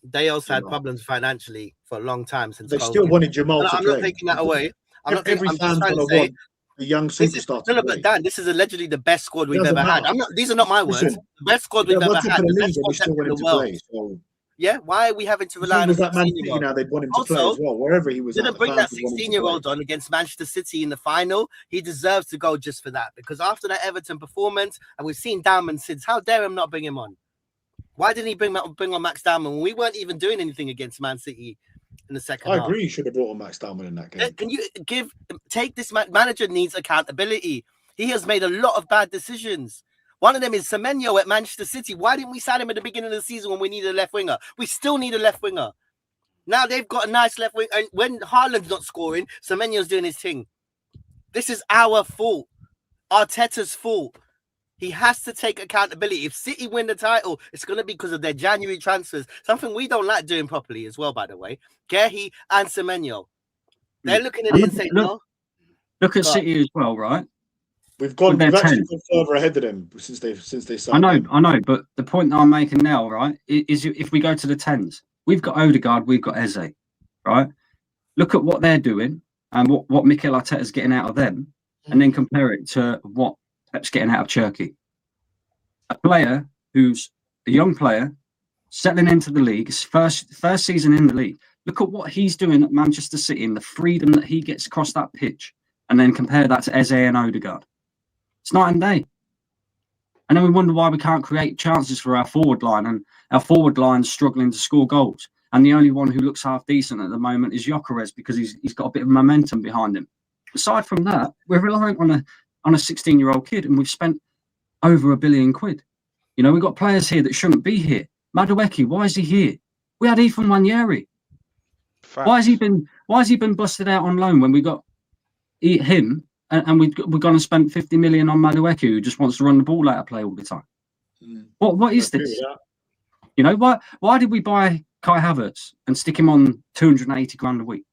S1: They also had problems financially for a long time since
S3: they still wanted Jamal to play.
S1: I'm not taking that away.
S3: Every fan's gonna want a young superstar.
S1: No, but Dan, this is allegedly the best squad we've ever had. These are not my words. The best squad we've ever had. The best squad in the world. Yeah, why are we having to rely on
S3: that Man City now? They'd want him to play as well, wherever he was.
S1: Didn't bring that 16-year-old on against Manchester City in the final. He deserves to go just for that because after that Everton performance, and we've seen Dalman since. How dare him not bring him on? Why didn't he bring on Max Dalman when we weren't even doing anything against Man City in the second half?
S3: I agree. You should have brought on Max Dalman in that game.
S1: Can you take this manager needs accountability? He has made a lot of bad decisions. One of them is Semenyo at Manchester City. Why didn't we sign him at the beginning of the season when we needed a left winger? We still need a left winger. Now they've got a nice left wing. And when Haaland's not scoring, Semenyo's doing his thing. This is our fault. Arteta's fault. He has to take accountability. If City win the title, it's going to be because of their January transfers. Something we don't like doing properly as well, by the way. Gehi and Semenyo. They're looking at it and saying, no.
S7: Look at City as well, right?
S3: We've actually gone further ahead of them since they started.
S7: I know, but the point that I'm making now, right, is if we go to the 10s, we've got Odegaard, we've got Eze, right? Look at what they're doing and what Mikel Arteta's getting out of them, and then compare it to what Pep's getting out of Cherki. A player who's a young player, settling into the league, his first season in the league. Look at what he's doing at Manchester City and the freedom that he gets across that pitch, and then compare that to Eze and Odegaard. It's night and day. And then we wonder why we can't create chances for our forward line, and our forward line's struggling to score goals. And the only one who looks half decent at the moment is Gyökeres, because he's got a bit of momentum behind him. Aside from that, we're reliant on a 16-year-old kid, and we've spent over £1 billion. You know, we've got players here that shouldn't be here. Madueke, why is he here? We had Ethan Nwaneri. Why has he been busted out on loan when we got him, and we've gone and spent 50 million on Madueke, who just wants to run the ball out of play all the time? What is this? You know, why did we buy Kai Havertz and stick him on 280 grand a week?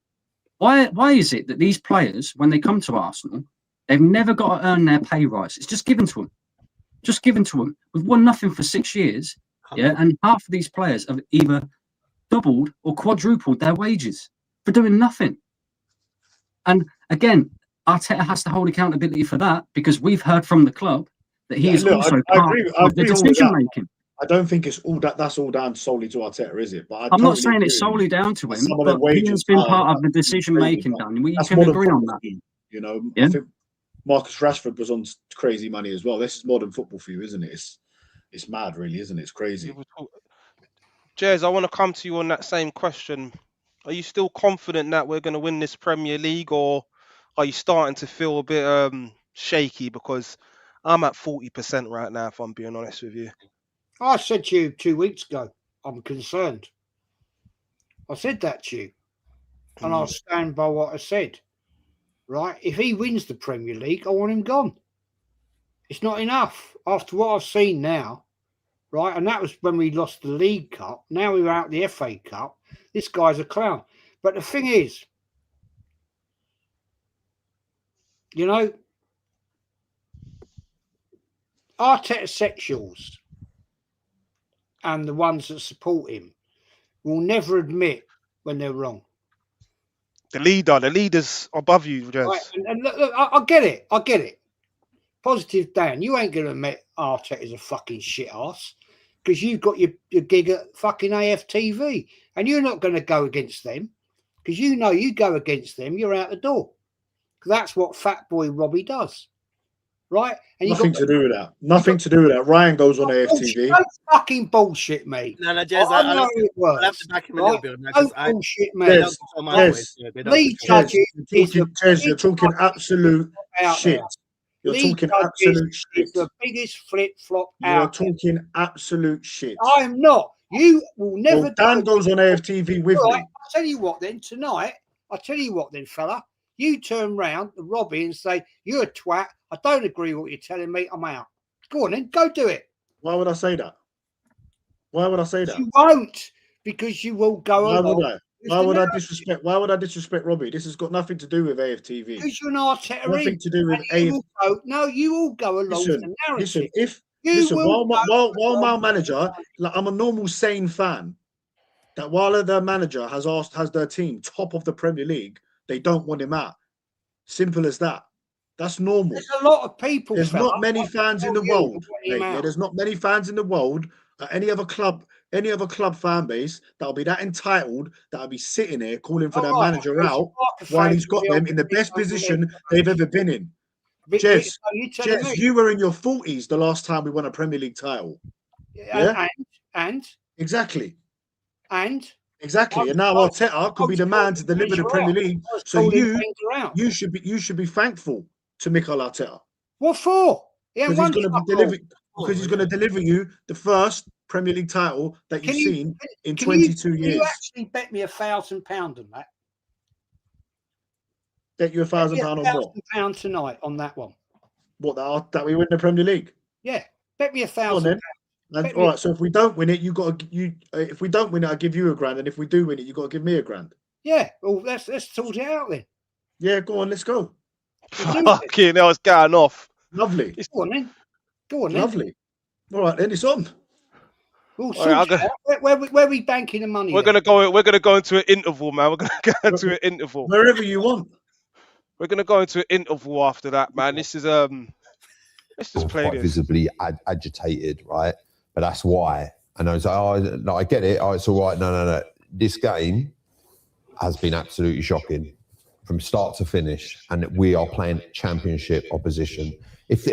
S7: Why is it that these players, when they come to Arsenal, they've never got to earn their pay rise? It's just given to them. Just given to them. We've won nothing for 6 years, yeah, and half of these players have either doubled or quadrupled their wages for doing nothing. And again, Arteta has to hold accountability for that, because we've heard from the club that he is also part of the decision making.
S3: I don't think it's all that's all down solely to Arteta, is it? But
S7: I'm not saying it's solely down to him, but he has been part of the decision making, Dan. We can agree on that.
S3: You know, I think Marcus Rashford was on crazy money as well. This is modern football for you, isn't it? It's mad, really, isn't it? It's crazy.
S2: Jez, I want to come to you on that same question. Are you still confident that we're going to win this Premier League, or are you starting to feel a bit shaky? Because I'm at 40% right now, if I'm being honest with you.
S4: I said to you 2 weeks ago, I'm concerned. I said that to you, and I'll stand by what I said. Right? If he wins the Premier League, I want him gone. It's not enough after what I've seen now. Right? And that was when we lost the League Cup. Now we're out the FA Cup. This guy's a clown. But the thing is, you know, Arteta sexuals and the ones that support him will never admit when they're wrong.
S2: The leader's above you, Jez.
S4: Right? And look, I get it. Positive Dan, you ain't going to admit Arteta's a fucking shit ass, because you've got your gig at fucking AFTV, and you're not going to go against them, because you know you go against them, you're out the door. That's what Fat Boy Robbie does. Right? And
S3: Nothing to do with that. Nothing to do with that. Ryan goes on AFTV.
S4: Don't fucking bullshit, mate.
S1: No, Jez,
S4: I know it works.
S1: I'll have to back him a little bit on that.
S4: Don't bullshit, mate. League judges,
S3: you're talking absolute shit. You're talking absolute shit.
S4: It's the biggest flip-flop
S3: out. You're talking absolute shit.
S4: I am not. You will never.
S3: Well, Dan goes on AFTV with me.
S4: I'll tell you what then, tonight, fella. You turn round to Robbie and say, you're a twat. I don't agree with what you're telling me. I'm out. Go on then. Go do it.
S3: Why would I say that?
S4: You won't, because you will go along.
S3: Why would I disrespect? Why would I disrespect Robbie? This has got nothing to do with AFTV.
S4: Because you're an Arteta.
S3: Nothing to do with AFTV.
S4: No, you all go along with the narrative.
S3: While my manager, like, I'm a normal sane fan, that while their manager has their team top of the Premier League, they don't want him out. Simple as that. That's normal.
S4: There's a lot of people.
S3: There's not many fans in the world. There's not many fans in the world. Any other club fan base that'll be that entitled, that'll be sitting there calling for their manager out while he's got them in the best position they've ever been in. Jez, you were in your 40s the last time we won a Premier League title.
S4: Yeah? And
S3: exactly.
S4: And
S3: now Arteta could be the man to deliver the Premier League. So you should be thankful to Mikel Arteta.
S4: What for?
S3: Because he's going to deliver you the first Premier League title that you've seen in 22 years. Can
S4: you actually bet me £1,000 on that?
S3: Bet you £1,000 on what?
S4: £1,000 tonight on that one.
S3: What, that we win the Premier League?
S4: Yeah, bet me £1,000.
S3: All right, so if we don't win it, if we don't win it, I give you £1,000, and if we do win it, you got to give me £1,000.
S4: Yeah, well, let's sort it out then.
S3: Yeah, go on, let's go.
S2: Fucking hell, it's going off.
S3: Lovely.
S4: Go on then.
S3: Lovely. All right, then it's on.
S4: We'll where are we banking the money?
S2: We're gonna go into an interval, man. We're gonna go into an interval.
S3: Wherever you want.
S2: We're gonna go into an interval after that, man. This is let's just play this.
S8: Visibly agitated, right? But that's why. And I was like, I get it. Oh, it's all right. No. This game, has been absolutely shocking from start to finish, and we are playing championship opposition. If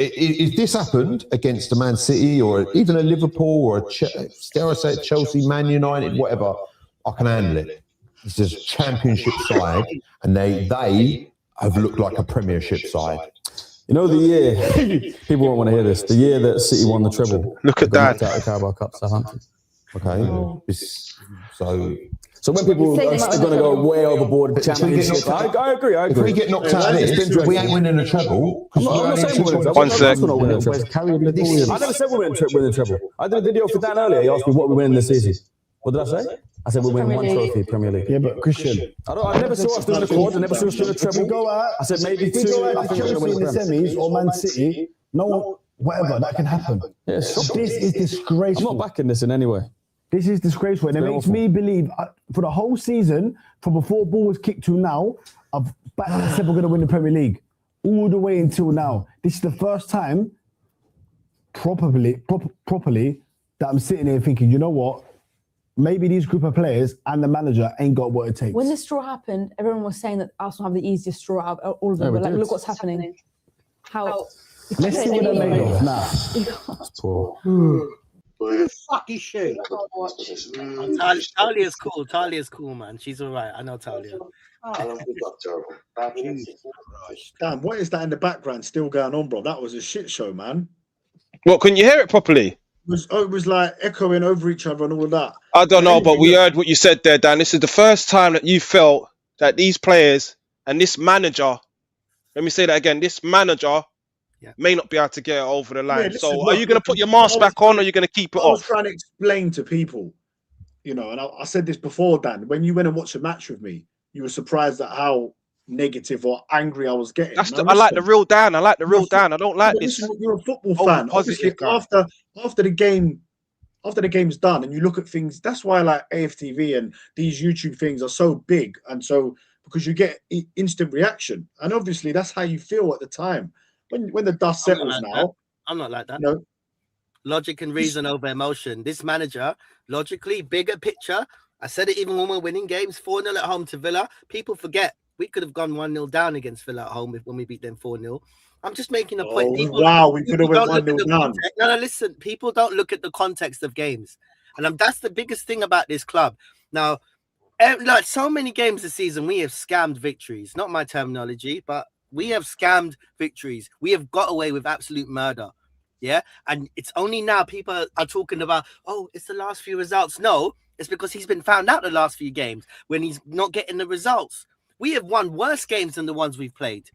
S8: this happened against a Man City or even a Liverpool or dare I say Chelsea, Man United, whatever, I can handle it. This is a championship side, and they have looked like a Premiership side.
S9: You know, the year, people won't want to hear this, the year that City won the treble.
S2: Look at that.
S9: Out of the Carabao Cup, Southampton.
S8: Okay,
S9: So when people are going to go way overboard with championship, I agree.
S8: If we get knocked out of this, we ain't winning a treble.
S9: I'm not saying we're winning a treble.
S2: 1 sec.
S9: I never said we're winning a treble. I did a video for Dan earlier. He asked me what we win this season. What did I say? I said we're winning one trophy, Premier League.
S10: Yeah, but Christian,
S9: I never saw us doing a quad. I never saw us doing a treble. I said maybe
S10: if we
S9: two.
S10: go out
S9: I
S10: to
S9: think we're going
S10: Chelsea
S9: to
S10: in
S9: win
S10: the semis or Man City, no, whatever, that can happen.
S9: Yeah,
S10: This is disgraceful.
S9: I'm not backing this in any way.
S10: This is disgraceful, and it makes me believe for the whole season, from before ball was kicked to now, I've said we're going to win the Premier League all the way until now. This is the first time properly that I'm sitting here thinking, you know what? Maybe these group of players and the manager ain't got what it takes.
S11: When the straw happened, everyone was saying that Arsenal have the easiest straw out of all of them. But like, look what's happening. How?
S10: Let's see what they're made of now.
S9: That's poor.
S4: Fuck is she?
S1: Talia's cool. Talia's cool, man. She's all right. I know Talia.
S3: Damn, what is that in the background still going on, bro? That was a shit show, man.
S2: What, couldn't you hear it properly?
S3: It was like echoing over each other and all of that.
S2: I don't know, but we heard what you said there, Dan. This is the first time that you felt that these players and this manager, let me say that again, this manager may not be able to get it over the line.
S3: Yeah, listen,
S2: so
S3: look,
S2: are you going to put your mask back on, or are you going to keep it
S3: I was
S2: off?
S3: trying to explain to people, you know, and I said this before, Dan, when you went and watched a match with me, you were surprised at how negative or angry I was getting.
S2: I like the real Dan. I like the real Dan. I don't like this.
S3: Listen, you're a football fan. Obviously, after the game's done, and you look at things, that's why like AFTV and these YouTube things are so big, and so because you get instant reaction, and obviously that's how you feel at the time. When the dust settles now,
S1: I'm not like that.
S3: No.
S1: Logic and reason over emotion. This manager, logically, bigger picture. I said it even when we're winning games, 4-0 at home to Villa. People forget we could have gone 1-0 down against Villa at home when we beat them 4-0. I'm just making a point.
S3: We could have went 1-0 down.
S1: No, listen. People don't look at the context of games, and that's the biggest thing about this club. Now, like so many games this season, we have scammed victories. Not my terminology, but we have scammed victories. We have got away with absolute murder. Yeah. And it's only now people are talking about, oh, it's the last few results. No, it's because he's been found out the last few games when he's not getting the results. We have won worse games than the ones we've played.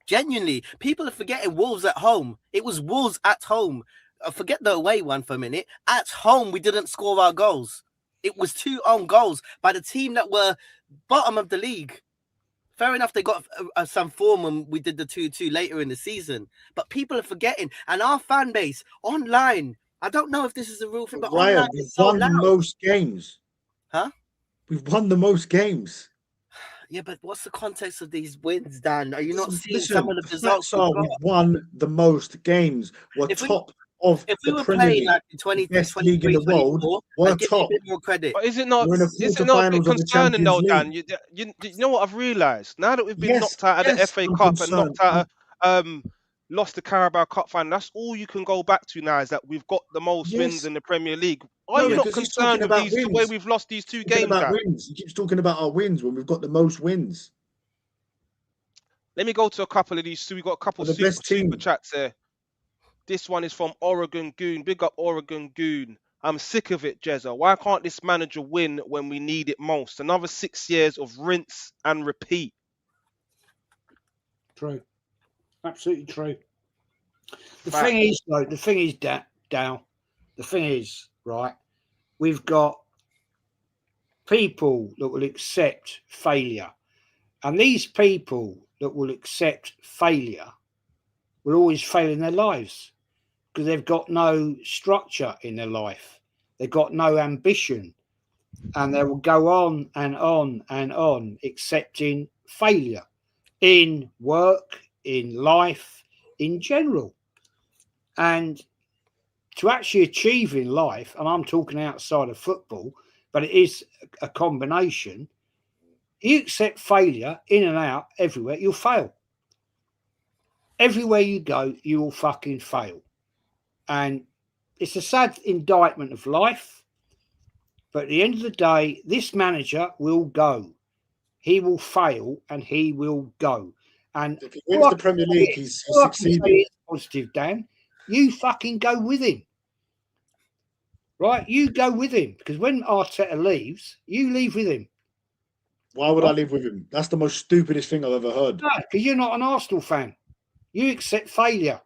S1: Genuinely, people are forgetting Wolves at home. It was Wolves at home. Forget the away one for a minute. At home, we didn't score our goals. It was 2 own goals by the team that were bottom of the league. Fair enough, they got some form when we did the 2-2 later in the season. But people are forgetting. And our fan base online, I don't know if this is a real thing, but
S3: Ryan,
S1: online
S3: we've
S1: is so
S3: won
S1: loud.
S3: the most games.
S1: Huh?
S3: We've won the most games.
S1: Yeah, but what's the context of these wins, Dan? Are you not seeing some of the results?
S3: We've won the most games. We're top of
S1: if we
S3: the
S1: were
S3: Premier
S1: playing
S3: League,
S1: like in 20,
S3: best league in the world. We're
S1: I'd give you
S3: top.
S1: a bit more credit.
S2: But is it not a bit concerning though, Dan? You know what I've realised? Now that we've been knocked out of the FA Cup and knocked out lost the Carabao Cup final, that's all you can go back to now is that we've got the most wins in the Premier League. Are you not concerned with the way we've lost these 2 games?
S3: He keeps talking about our wins when we've got the most wins.
S2: Let me go to a couple of these. So we've got a couple of super chats here. This one is from Oregon Goon. Big up Oregon Goon. I'm sick of it, Jezza. Why can't this manager win when we need it most? Another 6 years of rinse and repeat.
S4: True. Absolutely true. The thing is, though, Dow, the thing is, right, we've got people that will accept failure. And these people that will accept failure will always fail in their lives because they've got no structure in their life. They've got no ambition. And they will go on and on and on accepting failure in work, in life, in general. And to actually achieve in life, and I'm talking outside of football, but it is a combination, You accept failure in and out everywhere, you'll fail. Everywhere you go, you will fucking fail. And it's a sad indictment of life. But at the end of the day, this manager will go. He will fail and he will go. And
S3: if he wins the Premier League, he's succeeding.
S4: Positive, Dan. You fucking go with him. Right? You go with him. Because when Arteta leaves, you leave with him.
S3: Why would I live with him? That's the most stupidest thing I've ever heard.
S4: No, because you're not an Arsenal fan. You accept failure.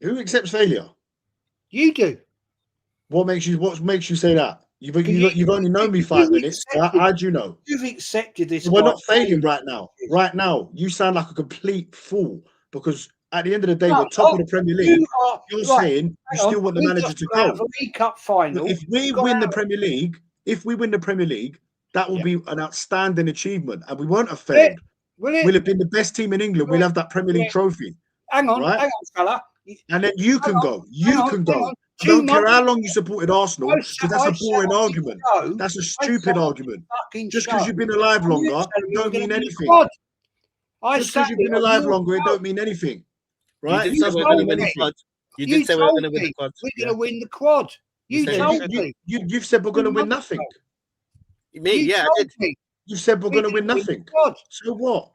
S3: Who accepts failure?
S4: You do.
S3: What makes you say that? You've only known me 5 minutes. How do you know?
S4: You've accepted this.
S3: We're not failing right now. Right now, you sound like a complete fool because at the end of the day, we're top of the Premier League. You're saying you still want the manager to go.
S4: The League Cup final.
S3: If we win the Premier League, that will be an outstanding achievement, and we won't have failed. We'll have been the best team in England. We'll have that Premier League trophy.
S4: Hang on,
S3: right?
S4: fella.
S3: And then you can go. You can go. I don't care how long you supported Arsenal, because that's a boring argument. That's a stupid argument. Just because you've been alive longer, don't mean anything. Just because you've been alive longer, it don't mean anything. Right?
S1: You did say we're going to win the quad. You did say we're going to win the quad.
S4: We're going to win the quad. You told me.
S3: You've said we're going to win nothing.
S1: Me, yeah, I did.
S3: You said we're going to win nothing. So what?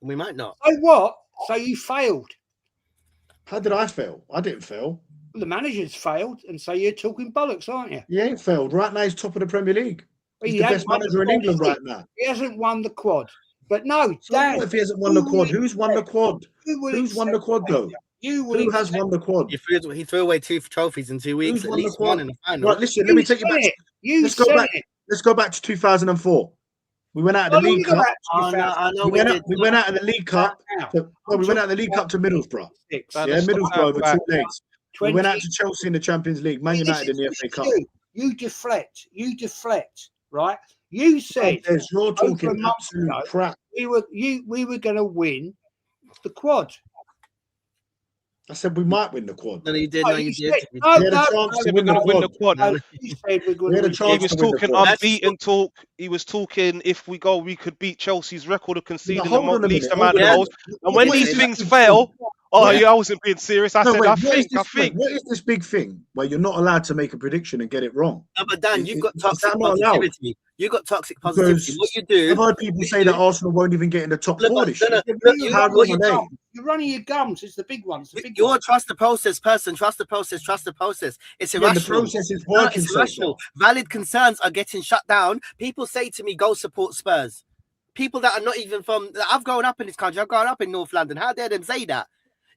S1: We might not.
S4: So what? So you failed.
S3: How did I fail? I didn't fail.
S4: Well, the manager's failed, and so you're talking bollocks, aren't you?
S3: He ain't failed. Right now, he's top of the Premier League. He's the best manager in England right now.
S4: He hasn't won the quad. But no,
S3: so Dan, what if he hasn't won the quad? Who's won the quad? Who's won the quad, though? Who has won the quad?
S1: He threw away 2 trophies in 2 weeks.
S3: Who's
S1: at
S3: won
S1: least
S3: the quad?
S1: One in the final.
S3: Right, listen, let me take you back. Let's go back to 2004. We went out of the League Cup. We went out of the League Cup. We went out of the League Cup to Middlesbrough. Middlesbrough over 2 legs. We went out to Chelsea in the Champions League, Man United in the FA Cup.
S4: You deflect, right? You said
S3: you're talking absolute crap.
S4: We were going to win the quad.
S3: I said we might win the quad.
S1: No, you did. No, you did.
S3: We had a chance to win the quad.
S4: You said we're going to win the
S2: quad. He was talking unbeaten talk. He was talking if we go, we could beat Chelsea's record of conceding the least amount of goals. And when these things fail, I wasn't being serious. I said, I think.
S3: What is this big thing where you're not allowed to make a prediction and get it wrong?
S1: No, but Dan, you've got toxic positivity. You've got toxic positivity. What you do?
S3: I've heard people say that Arsenal won't even get in the top 4 this year.
S4: You're running your gums. It's the big ones.
S1: You're a trust the process person. Trust the process. Trust the process. It's irrational.
S3: The process is working.
S1: It's irrational. Valid concerns are getting shut down. People say to me, "Go support Spurs." People that are not even from. I've grown up in this country. I've grown up in North London. How dare them say that?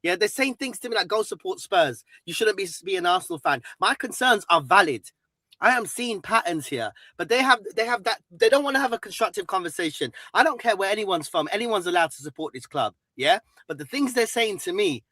S1: Yeah, they're saying things to me like, "Go support Spurs." You shouldn't be an Arsenal fan. My concerns are valid. I am seeing patterns here, but they have that. They don't want to have a constructive conversation. I don't care where anyone's from. Anyone's allowed to support this club. Yeah, but the things they're saying to me,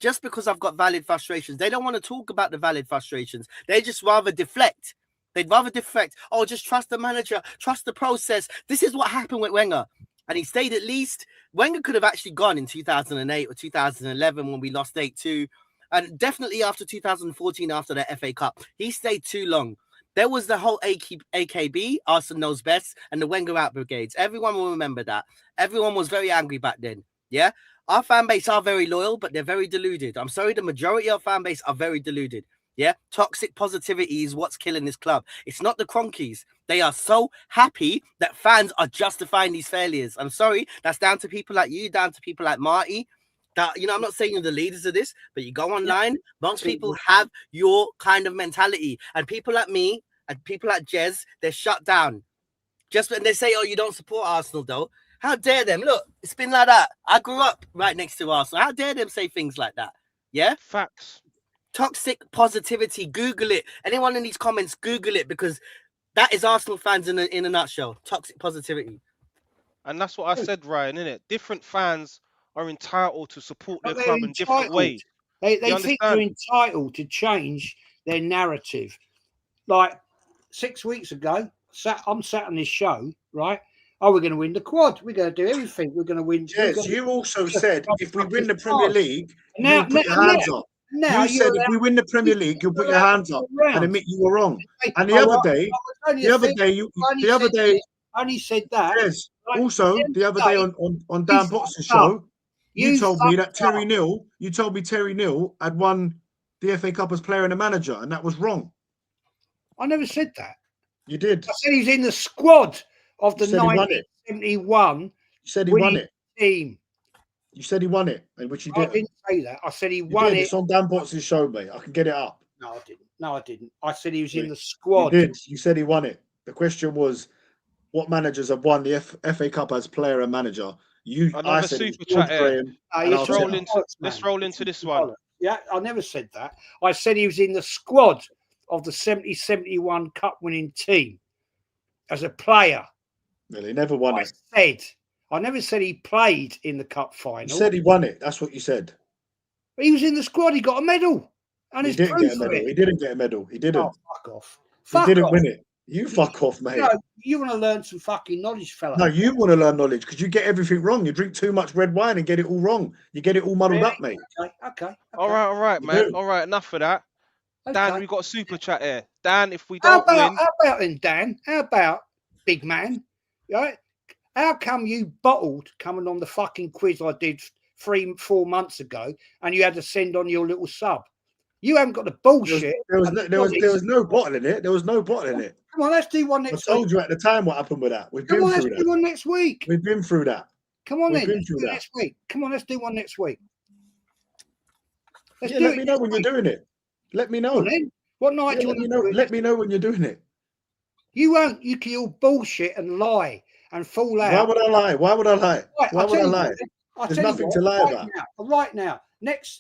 S1: just because I've got valid frustrations, they don't want to talk about the valid frustrations. They just rather deflect. They'd rather deflect. Oh, just trust the manager, trust the process. This is what happened with Wenger. And he stayed at least. Wenger could have actually gone in 2008 or 2011 when we lost 8-2. And definitely after 2014, after the FA Cup. He stayed too long. There was the whole AKB, Arsenal knows best, and the Wenger out brigades. Everyone will remember that. Everyone was very angry back then. Yeah? Our fan base are very loyal, but they're very deluded. I'm sorry, the majority of fan base are very deluded. Yeah? Toxic positivity is what's killing this club. It's not the Cronkies. They are so happy that fans are justifying these failures. I'm sorry. That's down to people like you, down to people like Marty. That, I'm not saying you're the leaders of this, but you go online, most people have your kind of mentality. And people like me and people like Jez, they're shut down. Just when they say, oh, you don't support Arsenal, though. How dare them? Look, it's been like that. I grew up right next to Arsenal. How dare them say things like that? Yeah?
S2: Facts.
S1: Toxic positivity. Google it. Anyone in these comments, Google it, because that is Arsenal fans in a nutshell. Toxic positivity.
S2: And that's what I said, Ryan, innit? Different fans are entitled to support their club in different ways.
S4: They think they're entitled to change their narrative. Like 6 weeks ago, I'm sat on this show, right? Oh, we're going to win the quad. We're going to do everything. We're going to win.
S3: Yes, you also said if we win the Premier League, you'll put your hands up. You said if we win the Premier League, you'll put your hands up and admit you were wrong. And the other day,
S4: only said that.
S3: Yes.
S4: Like,
S3: Also, the other day on Dan Box's show, you told me that Terry Neal, Terry Neal had won the FA Cup as player and a manager, and that was wrong.
S4: I never said that.
S3: You did.
S4: I said he's in the squad of the
S3: You said he won it.
S4: 1971
S3: You said he won it.
S4: team.
S3: You said he won it, and which he
S4: I
S3: didn't.
S4: didn't say that. I said he
S3: You
S4: won
S3: did.
S4: it.
S3: It's on Dan Box's show, mate. I can get it up.
S4: No, I didn't. No, I didn't. I said he was in the squad.
S3: You did. You said he won it. The question was, what managers have won the FA Cup as player and manager?
S2: Another super chat here. Let's roll into this one.
S4: Yeah, I never said that. I said he was in the squad of the 70-71 cup winning team as a player.
S3: Well, he never won it.
S4: I never said he played in the cup final.
S3: You said he won it. That's what you said.
S4: But he was in the squad. He got a medal. And
S3: he didn't get a medal. He didn't get a medal. He didn't.
S4: Oh, fuck off.
S3: He didn't win it. You fuck off, mate.
S4: No, you want to learn some fucking knowledge, fella.
S3: No, you want to learn knowledge because you get everything wrong. You drink too much red wine and get it all wrong. You get it all muddled up, mate.
S4: Okay.
S2: All right, man. All right, enough of that.
S4: Okay.
S2: Dan, we got a super chat here. Dan, if we don't win...
S4: How about then, Dan? How about, big man? Right? How come you bottled coming on the fucking quiz I did 3-4 months ago and you had to send on your little sub? You haven't got the bullshit.
S3: There was no bottle in it. There was no bottle in it.
S4: Come on, let's do one next week.
S3: I told you at the time what happened with that. We've been
S4: through that.
S3: Let's
S4: do one next week.
S3: We've been through that.
S4: Come on, then. Let's do next week. Come on, let's do one next week.
S3: Let me know when you're doing it. Let me know.
S4: What night do you want to do it?
S3: Let me know when you're doing it.
S4: You won't. You can all bullshit and lie and fall out.
S3: Why would I lie? Why would I lie? Why would I lie? There's nothing to lie about.
S4: Right now,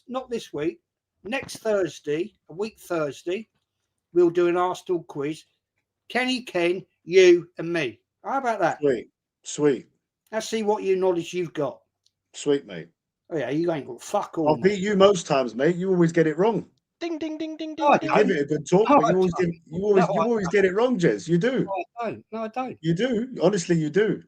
S4: not this week, next Thursday, a week Thursday, we'll do an Arsenal quiz. Kenny, Ken, you and me. How about that?
S3: Sweet.
S4: Let's see what knowledge you've got.
S3: Sweet, mate.
S4: Oh yeah, you ain't got fuck all.
S3: I'll beat you most times, mate. You always get it wrong.
S2: Ding, ding, ding, ding, ding.
S3: You give it a good talk, but you always get it wrong, Jez. You do.
S4: No, I don't.
S3: You do. Honestly, you do.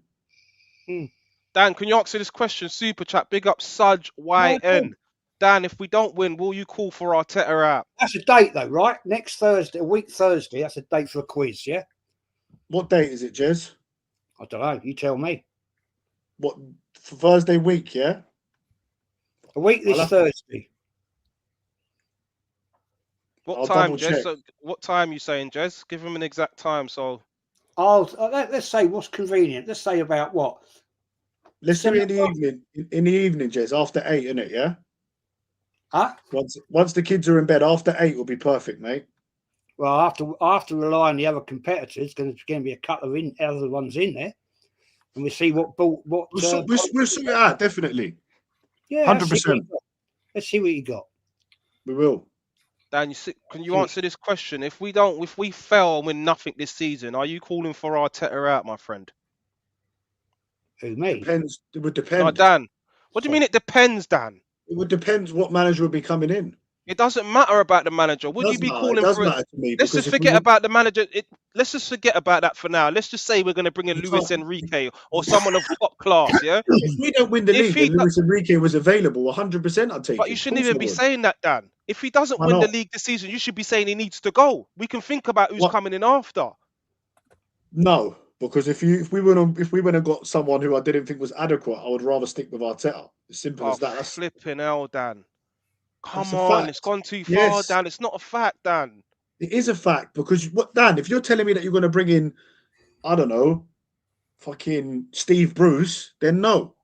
S2: Dan, can you answer this question? Super chat. Big up Sudge YN. Dan, if we don't win, will you call for Arteta out?
S4: That's a date, though, right? Next Thursday, a week Thursday. That's a date for a quiz, yeah?
S3: What date is it, Jez?
S4: I don't know. You tell me.
S3: What, for Thursday week, yeah?
S4: A week this Thursday.
S2: What time, Jez? So, what time are you saying, Jez? Give him an exact time, so...
S4: let's say what's convenient. Let's say about what?
S3: Let's do it in the evening. In the evening, Jez, after 8, innit, yeah?
S4: Huh?
S3: Once the kids are in bed, after 8 will be perfect, mate.
S4: Well, after rely on the other competitors, there's going to be a couple of other ones in there, and we see what. We'll sort
S3: it out, definitely.
S4: Yeah,
S3: 100%.
S4: Let's see what you got.
S3: We will.
S2: Dan, can you answer this question? If we fail and win nothing this season, are you calling for Arteta out, my friend?
S4: Who, me?
S3: Depends. It would depend.
S2: No, Dan. What do you mean it depends, Dan?
S3: It would depend what manager would be coming in.
S2: It doesn't matter about the manager. Would you be calling for it? Let's just forget about the manager. Let's just forget about that for now. Let's just say we're going to bring in Luis Enrique or someone of top class, yeah?
S3: If we don't win the league and Luis Enrique was available, 100% I'd take it.
S2: But you shouldn't even be saying that, Dan. If he doesn't win the league this season, you should be saying he needs to go. We can think about who's coming in after.
S3: No, because if we went and got someone who I didn't think was adequate, I would rather stick with Arteta. As simple as that. That's
S2: flipping hell, Dan. Come on, it's gone too far, Dan. It's not a fact, Dan.
S3: It is a fact because Dan, if you're telling me that you're going to bring in, I don't know, fucking Steve Bruce, then no.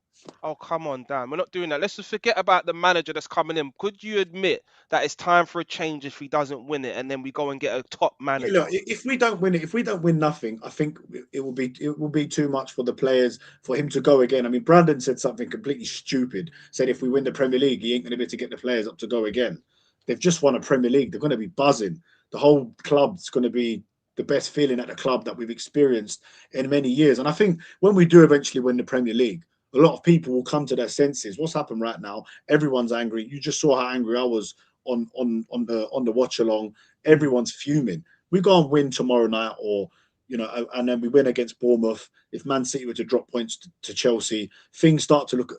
S2: Oh, come on, Dan. We're not doing that. Let's just forget about the manager that's coming in. Could you admit that it's time for a change if he doesn't win it, and then we go and get a top manager?
S3: Look, if we don't win it, if we don't win nothing, I think it will be too much for the players for him to go again. I mean, Brandon said something completely stupid. Said if we win the Premier League, he ain't going to be able to get the players up to go again. They've just won a Premier League. They're going to be buzzing. The whole club's going to be the best feeling at the club that we've experienced in many years. And I think when we do eventually win the Premier League, a lot of people will come to their senses. What's happened right now? Everyone's angry. You just saw how angry I was on the watch along. Everyone's fuming. We go and win tomorrow night, or and then we win against Bournemouth. If Man City were to drop points to Chelsea, things start to look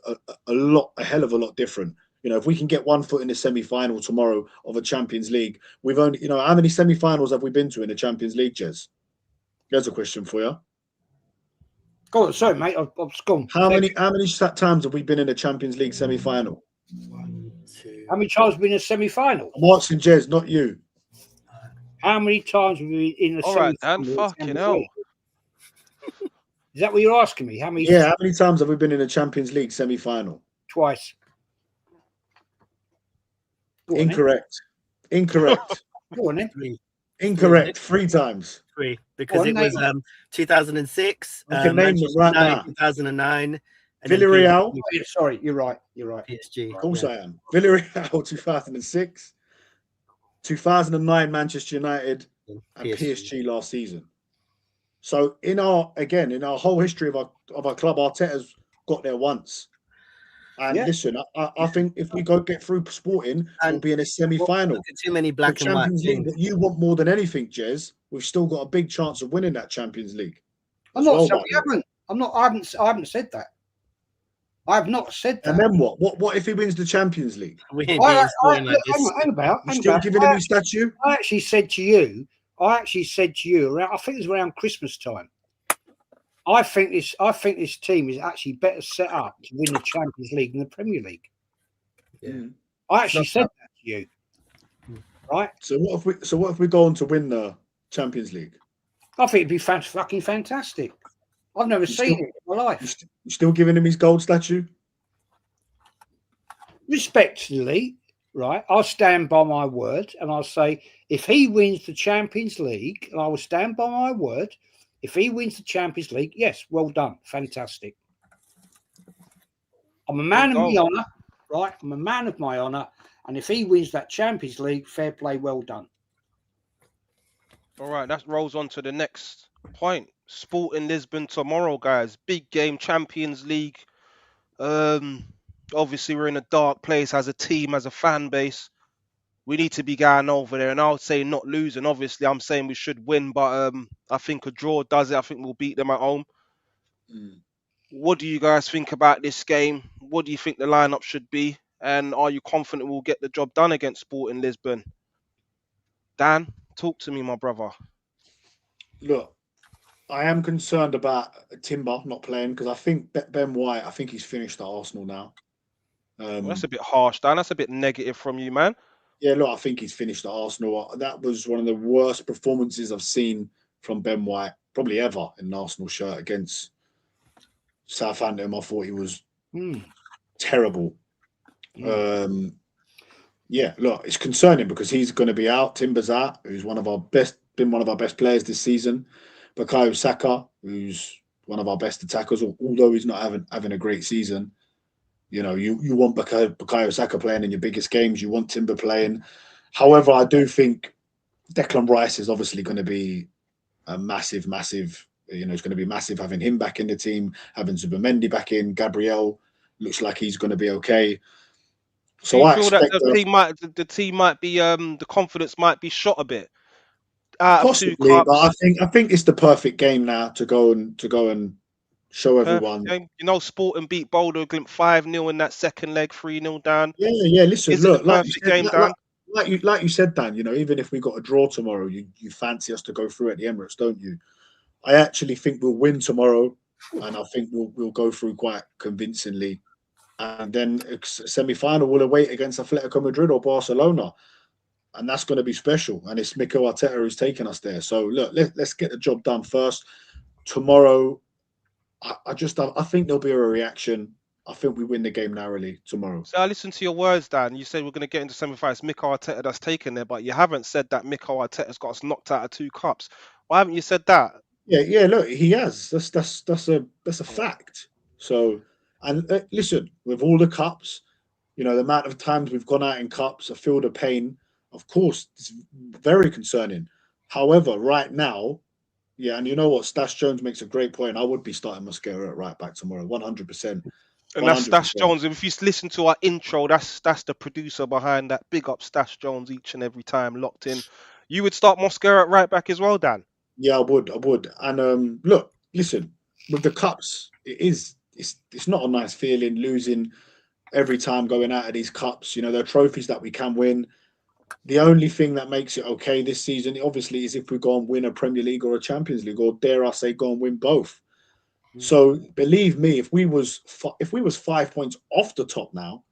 S3: a hell of a lot different. If we can get one foot in the semi-final tomorrow of a Champions League, we've only how many semi-finals have we been to in the Champions League, Jez? There's a question for you.
S4: Go on, sorry, mate. I've gone.
S3: How many times have we been in a Champions League semi-final?
S1: 1, 2.
S4: How many times have we been in a semi-final?
S3: I'm asking Jez, not you.
S4: How many times have we been in a
S2: All right,
S4: semi-final?
S2: Dan. Fucking hell.
S4: Is that what you're asking me? How many?
S3: Yeah, how many times have we been in a Champions League semi-final?
S4: Twice. Go on,
S3: Incorrect. Incorrect.
S4: Go on, then.
S1: 3.
S3: Incorrect. 3 times.
S1: 3. Because it
S4: Go on,
S1: was 2006,
S3: I can name them right now.
S1: 2009. And
S3: Villarreal.
S4: Sorry, you're right. You're right.
S1: PSG.
S3: Of course I am. Villarreal 2006, 2009 Manchester United, and PSG last season. So in our whole history of our club, Arteta's got there once. And listen, I think if we go get through Sporting, we'll be in a semi-final.
S1: Too many black and white
S3: Champions League that you want more than anything, Jez. We've still got a big chance of winning that Champions League.
S4: I'm not saying we haven't. I haven't said that. I have not said that.
S3: And then what? What if he wins the Champions League?
S1: We ain't being scoring like this.
S3: You still giving him his statue?
S4: I actually said to you around, I think it was around Christmas time. I think this team is actually better set up to win the Champions League than the Premier League.
S1: Yeah.
S4: I actually said that to you. Right?
S3: So what if we go on to win the Champions League?
S4: I think it'd be fucking fantastic. I've never seen it in my life.
S3: You still giving him his gold statue?
S4: Respectfully, right? I'll stand by my word and I'll say if he wins the Champions League, and I will stand by my word, if he wins the Champions League, yes, well done. Fantastic. I'm a man of my honour, right? I'm a man of my honour. And if he wins that Champions League, fair play, well done.
S2: All right, that rolls on to the next point. Sporting Lisbon tomorrow, guys. Big game, Champions League. Obviously, we're in a dark place as a team, as a fan base. We need to be going over there, and I would say not losing. Obviously, I'm saying we should win, but I think a draw does it. I think we'll beat them at home. What do you guys think about this game? What do you think the lineup should be? And are you confident we'll get the job done against Sporting Lisbon? Dan, talk to me, my brother.
S3: Look, I am concerned about Timber not playing because I think Ben White, I think he's finished at Arsenal now.
S2: Well, that's a bit harsh, Dan. That's a bit negative from you, man.
S3: Yeah, look, I think he's finished at Arsenal. That was one of the worst performances I've seen from Ben White, probably ever, in an Arsenal shirt against Southampton. I thought he was terrible. Yeah, look, it's concerning because he's going to be out. Timber's out, who's been one of our best players this season. Bukayo Saka, who's one of our best attackers, although he's not having a great season. You know, you want Bukayo Saka playing in your biggest games. You want Timber playing. However, I do think Declan Rice is obviously going to be a massive. You know, it's going to be massive having him back in the team, having Zubimendi back in. Gabriel looks like he's going to be okay. So I feel that
S2: the team might be the confidence might be shot a bit.
S3: Possibly, but I think it's the perfect game now to go and show everyone.
S2: You know, Sporting beat Boulder Glimt 5-0 in that second leg, 3-0 down.
S3: Yeah. Listen, look,
S2: like
S3: you said, Dan. You know, even if we got a draw tomorrow, you fancy us to go through at the Emirates, don't you? I actually think we'll win tomorrow, and I think we'll go through quite convincingly. And then a semi-final will await against Atletico Madrid or Barcelona. And that's going to be special. And it's Mikel Arteta who's taking us there. So, look, let's get the job done first. Tomorrow, I think there'll be a reaction. I think we win the game narrowly tomorrow.
S2: So I listened to your words, Dan. You said we're going to get into semi-finals. Mikel Arteta that's taken there, but you haven't said that Mikel Arteta's got us knocked out of 2 cups. Why haven't you said that?
S3: Yeah. Look, he has. That's a fact. So, and listen, with all the cups, you know, the amount of times we've gone out in cups, I feel the pain. Of course, it's very concerning. However, right now, yeah, and you know what? Stash Jones makes a great point. I would be starting Mosquera at right back tomorrow, 100%.
S2: And that's Stash Jones. If you listen to our intro, that's the producer behind that. Big up Stash Jones each and every time, locked in. You would start Mosquera at right back as well, Dan?
S3: Yeah, I would. And look, listen, with the cups, it's not a nice feeling losing every time going out of these cups. You know, there are trophies that we can win. The only thing that makes it okay this season, obviously, is if we go and win a Premier League or a Champions League, or dare I say, go and win both. So believe me, if we was 5 points off the top now,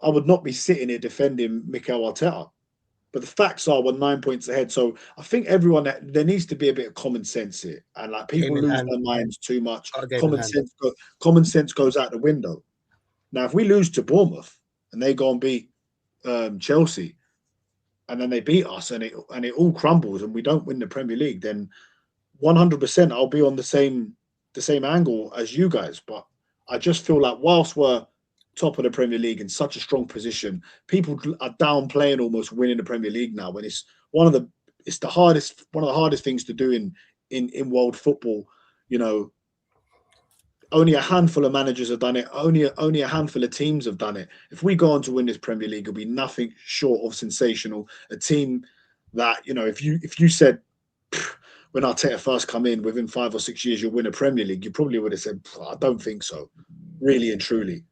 S3: I would not be sitting here defending Mikel Arteta. But the facts are we're 9 points ahead. So I think there needs to be a bit of common sense here, and like people lose their minds too much. Common sense goes out the window. Now, if we lose to Bournemouth and they go and beat Chelsea, and then they beat us, and it all crumbles, and we don't win the Premier League, then 100% I'll be on the same angle as you guys. But I just feel like whilst we're top of the Premier League in such a strong position, people are downplaying almost winning the Premier League now, when it's one of the hardest things to do in world football. You know, only a handful of managers have done it. Only a handful of teams have done it. If we go on to win this Premier League, it'll be nothing short of sensational. A team that, you know, if you said when Arteta first come in, within 5 or 6 years you'll win a Premier League, you probably would have said, I don't think so, really and truly.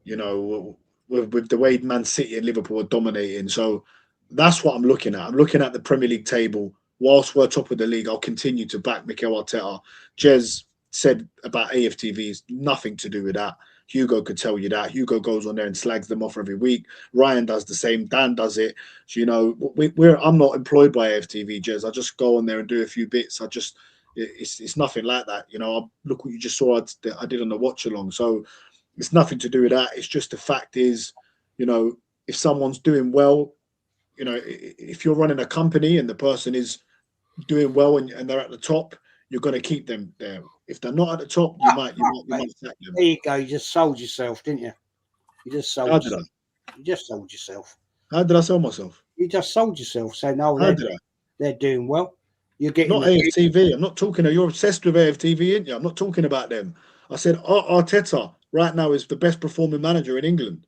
S3: You know, with the way Man City and Liverpool are dominating. So that's what I'm looking at. I'm looking at the Premier League table. Whilst we're top of the league, I'll continue to back Mikel Arteta. Jez said about AFTVs, nothing to do with that. Hugo could tell you that. Hugo goes on there and slags them off every week. Ryan does the same. Dan does it. So, you know, I'm not employed by AFTV, Jez. I just go on there and do a few bits. It's nothing like that. You know, look what you just saw I did on the watch along. So it's nothing to do with that. It's just the fact is, you know, if someone's doing well, you know, if you're running a company and the person is doing well and they're at the top, you're going to keep them there. If they're not at the top, you might sack them.
S4: There you go. You just sold yourself, didn't you? You just sold yourself. You just sold yourself.
S3: How did I sell myself?
S4: You just sold yourself. So no, they're doing well. You're getting
S3: not AFTV. I'm not talking. You're obsessed with AFTV, aren't you? I'm not talking about them. I said Arteta right now is the best performing manager in England.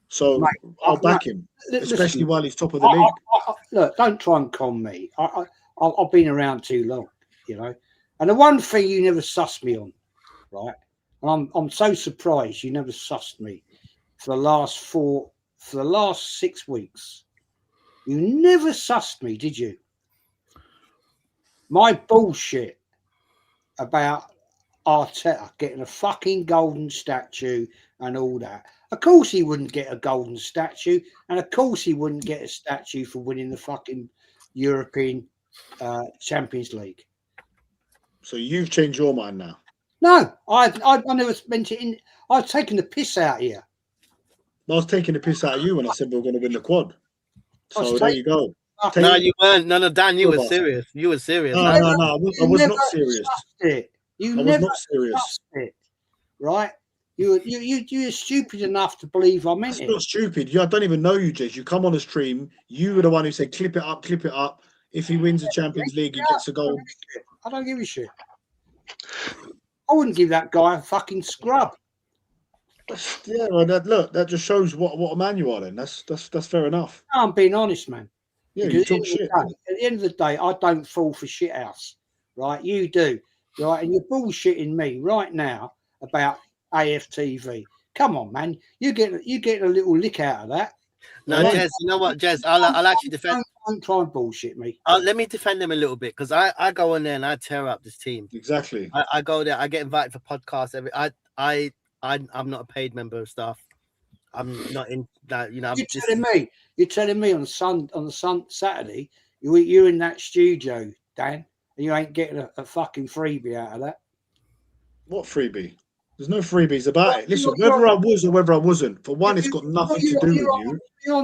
S3: So mate, I'll back him, especially while he's top of the league.
S4: Look, don't try and con me. I've been around too long, you know. And the one thing you never sussed me on, right? And I'm so surprised you never sussed me for the last 6 weeks. You never sussed me, did you? My bullshit about Arteta getting a fucking golden statue and all that. Of course he wouldn't get a golden statue, and of course he wouldn't get a statue for winning the fucking European Champions League.
S3: So you've changed your mind now?
S4: No, I never meant it in. I've taken the piss out of you.
S3: I was taking the piss out of you when I said we were going to win the quad. So there you go.
S1: No, you weren't. No, Dan, you were serious. You were serious.
S3: No, I was not serious. I was not serious.
S4: Right? You're stupid enough to believe I meant it.
S3: It's not stupid. I don't even know you, Jez. You come on a stream. You were the one who said, clip it up, clip it up. If he wins the Champions League, he gets a goal.
S4: I don't give a shit. I wouldn't give that guy a fucking scrub.
S3: Yeah, well, that just shows what a man you are then. That's fair enough.
S4: No, I'm being honest, man.
S3: Yeah, you talk shit.
S4: At the end of the day, I don't fall for shit house, right? You do, right? And you're bullshitting me right now about AFTV. Come on, man. You get a little lick out of that.
S1: No, right? Jez, you know what, Jez? I'll actually defend.
S4: Don't try and bullshit me.
S1: Let me defend them a little bit, because I go on there and I tear up this team.
S3: Exactly.
S1: I go there. I get invited for podcasts. I'm not a paid member of staff. I'm not in that. You know,
S4: You're telling me on Saturday you're in that studio, Dan, and you ain't getting a fucking freebie out of that.
S3: What freebie? There's no freebies about it. Listen, whether I was or whether I wasn't, for one, it's got nothing to do with you.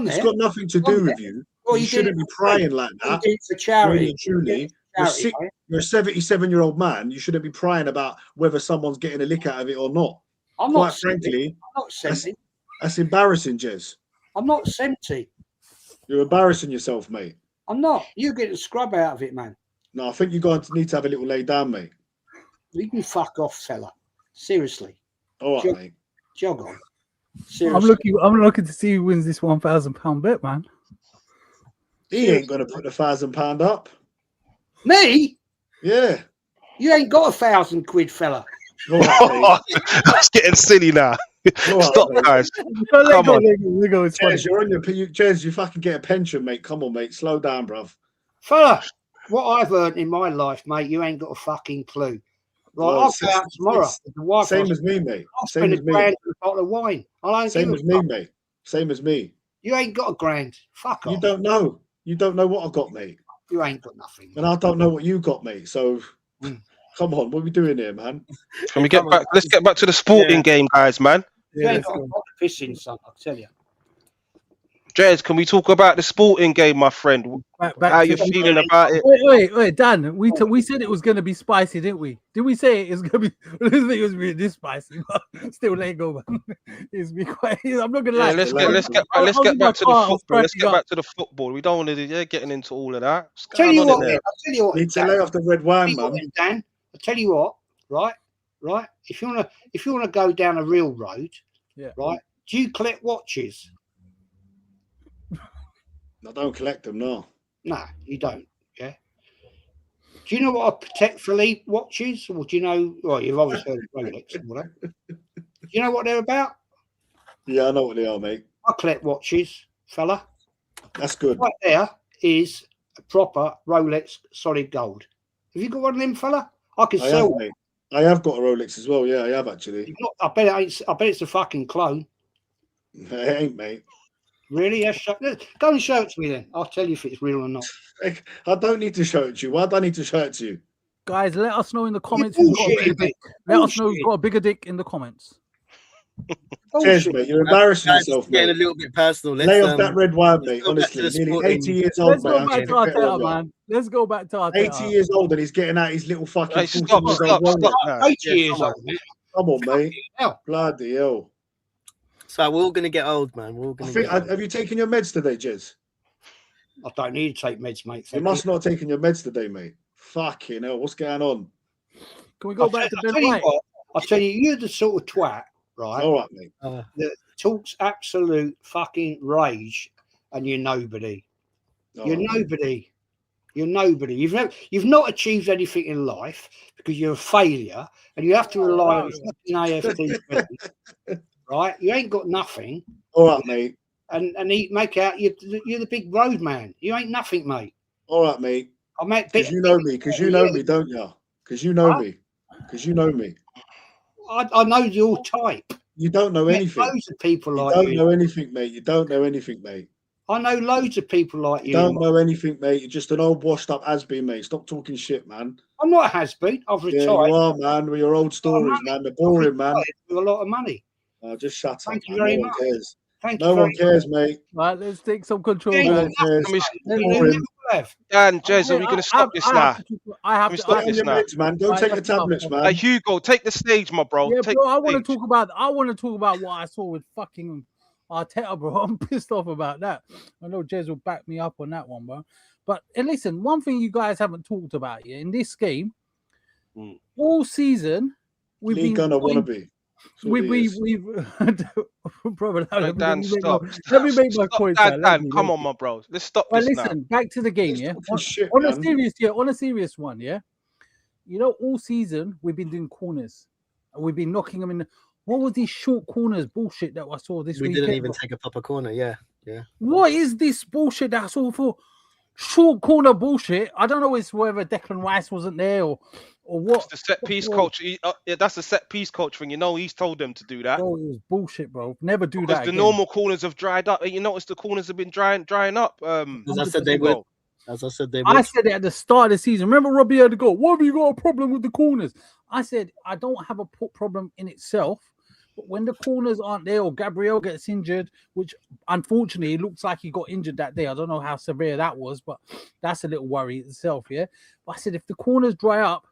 S3: It's got nothing to do with you. You shouldn't be prying like that.
S4: For charity.
S3: Truly, you're a 77-year-old man. You shouldn't be prying about whether someone's getting a lick out of it or not. Quite frankly, that's embarrassing, Jez.
S4: I'm not empty.
S3: You're embarrassing yourself, mate.
S4: I'm not. You get a scrub out of it, man.
S3: No, I think you're need to have a little lay down, mate.
S4: You can fuck off, fella. Seriously.
S3: All right, mate.
S4: Jog on. Seriously.
S12: I'm looking to see who wins this £1,000 bet, man.
S3: He ain't gonna put the £1,000 up.
S4: Me?
S3: Yeah.
S4: You ain't got £1,000, fella.
S2: That's getting silly now. Stop, guys. Come on.
S3: Jez, you're on your Jez, you fucking get a pension, mate. Come on, mate. Slow down, bruv.
S4: Fella, what I've learned in my life, mate, you ain't got a fucking clue. Right,
S3: Well,
S4: I'll go out tomorrow. with the wife.
S3: Same as me, mate.
S4: I'll
S3: Same
S4: spend
S3: as
S4: a
S3: me.
S4: grand on a bottle of wine.
S3: Same as me, mate. Same as me.
S4: You ain't got a grand. Fuck off.
S3: You don't know. You don't know what I got, mate.
S4: You ain't got nothing.
S3: And I don't know what you got, mate. So, come on, what are we doing here, man?
S2: Can we get back? Let's get back to the sporting game, guys, man.
S4: You ain't got a pot of pissing, son, I'll tell you.
S2: Jez, can we talk about the sporting game, my friend? How you feeling about it?
S12: Wait, Dan. We said it was going to be spicy, didn't we? Did we say it's going to be? I didn't think it was really this spicy, but still let it go, man. It's be quite. I'm not going to lie.
S2: Let's get back to the football. Let's get back to the football. We don't want to get into all of that.
S4: I'll tell you what.
S3: Need to lay off the red wine, man.
S4: Dan, I'll tell you what. Right. If you wanna go down a real road, right? Do you collect watches?
S3: I don't collect them, no.
S4: No, you don't. Yeah. Do you know what a Patek Philippe watch is? Or do you know? Well, you've obviously heard of Rolex and all that. Do you know what they're about?
S3: Yeah, I know what they are, mate.
S4: I collect watches, fella.
S3: That's good.
S4: Right there is a proper Rolex solid gold. Have you got one of them, fella? I can sell one.
S3: Mate. I have got a Rolex as well. Yeah, I have actually.
S4: I bet it ain't. I bet it's a fucking clone.
S3: It ain't, mate.
S4: Really? Yeah, go and show it to me then. I'll tell you if it's real or not.
S3: I don't need to show it to you. Why do I need to show it to you?
S12: Guys, let us know in the comments who's got a bigger dick. Let us know who's got a bigger dick in the comments.
S3: Cheers, mate. You're embarrassing yourself, mate.
S1: Getting a little bit personal.
S3: Lay off that red wine, mate. Honestly, nearly 80 years old,
S12: Let's go back to Arteta, man. Let's go back to Arteta.
S3: 80 years old and he's getting out his little fucking.
S2: Stop.
S4: 80 years old, mate.
S3: Come on, mate. Bloody hell.
S1: So we're all gonna get old, man. We're all gonna get old.
S3: Have you taken your meds today, Jez?
S4: I don't need to take meds, mate.
S3: You must not have taken your meds today, mate. Fucking hell, what's going on?
S12: Can we go back to Ben White?
S4: I'll tell you, you're the sort of twat, right?
S3: All right, mate.
S4: That talks absolute fucking rage, and you're nobody. You're nobody. You're nobody. You've not achieved anything in life because you're a failure, and you have to rely on fucking AFTV. Right, you ain't got nothing.
S3: All right, mate.
S4: And he make out you're the big road man. You ain't nothing, mate.
S3: All right, mate.
S4: I met
S3: because you know me, don't you? Because you know me. Because you know me.
S4: I know your type.
S3: You don't know anything.
S4: Loads of people like
S3: you.
S4: You
S3: Don't know anything, mate. You don't know anything, mate.
S4: I know loads of people like you.
S3: Don't know anything, mate. You're just an old washed up has-been, mate. Stop talking shit, man.
S4: I'm not a has-been. I've retired.
S3: Yeah, you are, man. With your old stories, man. They're boring, man.
S4: With a lot of money.
S3: Just shut up.
S4: Thank you very much.
S3: Cares.
S4: No
S3: one cares, mate.
S12: Right, let's take some control.
S3: No one cares.
S2: Dan, Jez, are we going to stop this now?
S12: I have to
S3: stop this now, man. Go take the tablets, man.
S2: Hey, Hugo, take the stage, my bro.
S12: Yeah,
S2: take
S12: bro. I want to talk about what I saw with fucking Arteta, bro. I'm pissed off about that. I know Jez will back me up on that one, bro. But and listen, one thing you guys haven't talked about yet in this game, all season we've been
S3: gonna wanna be.
S12: We've probably
S2: Dan, stop.
S12: Let me make my point.
S2: Dan, come on, my bro. Let's stop this now.
S12: Listen, back to the game, yeah. On a serious one, yeah. You know, all season we've been doing corners. We've been knocking them in. What was these short corners bullshit that I saw this week?
S1: We didn't even take a proper corner, yeah.
S12: What is this bullshit that I saw for short corner bullshit? I don't know it's whether Declan Rice wasn't there or what.
S2: It's the set piece coach. That's the set piece coach thing. You know, he's told them to do that.
S12: Oh, it was bullshit, bro. Never do
S2: because
S12: that.
S2: The normal corners have dried up. You notice the corners have been drying up.
S1: As I said they would. I said
S12: it at the start of the season. Remember, Robbie had to go, "What have you got a problem with the corners?" I said, I don't have a problem in itself. But when the corners aren't there or Gabriel gets injured, which unfortunately it looks like he got injured that day. I don't know how severe that was, but that's a little worry itself, yeah. But I said, if the corners dry up,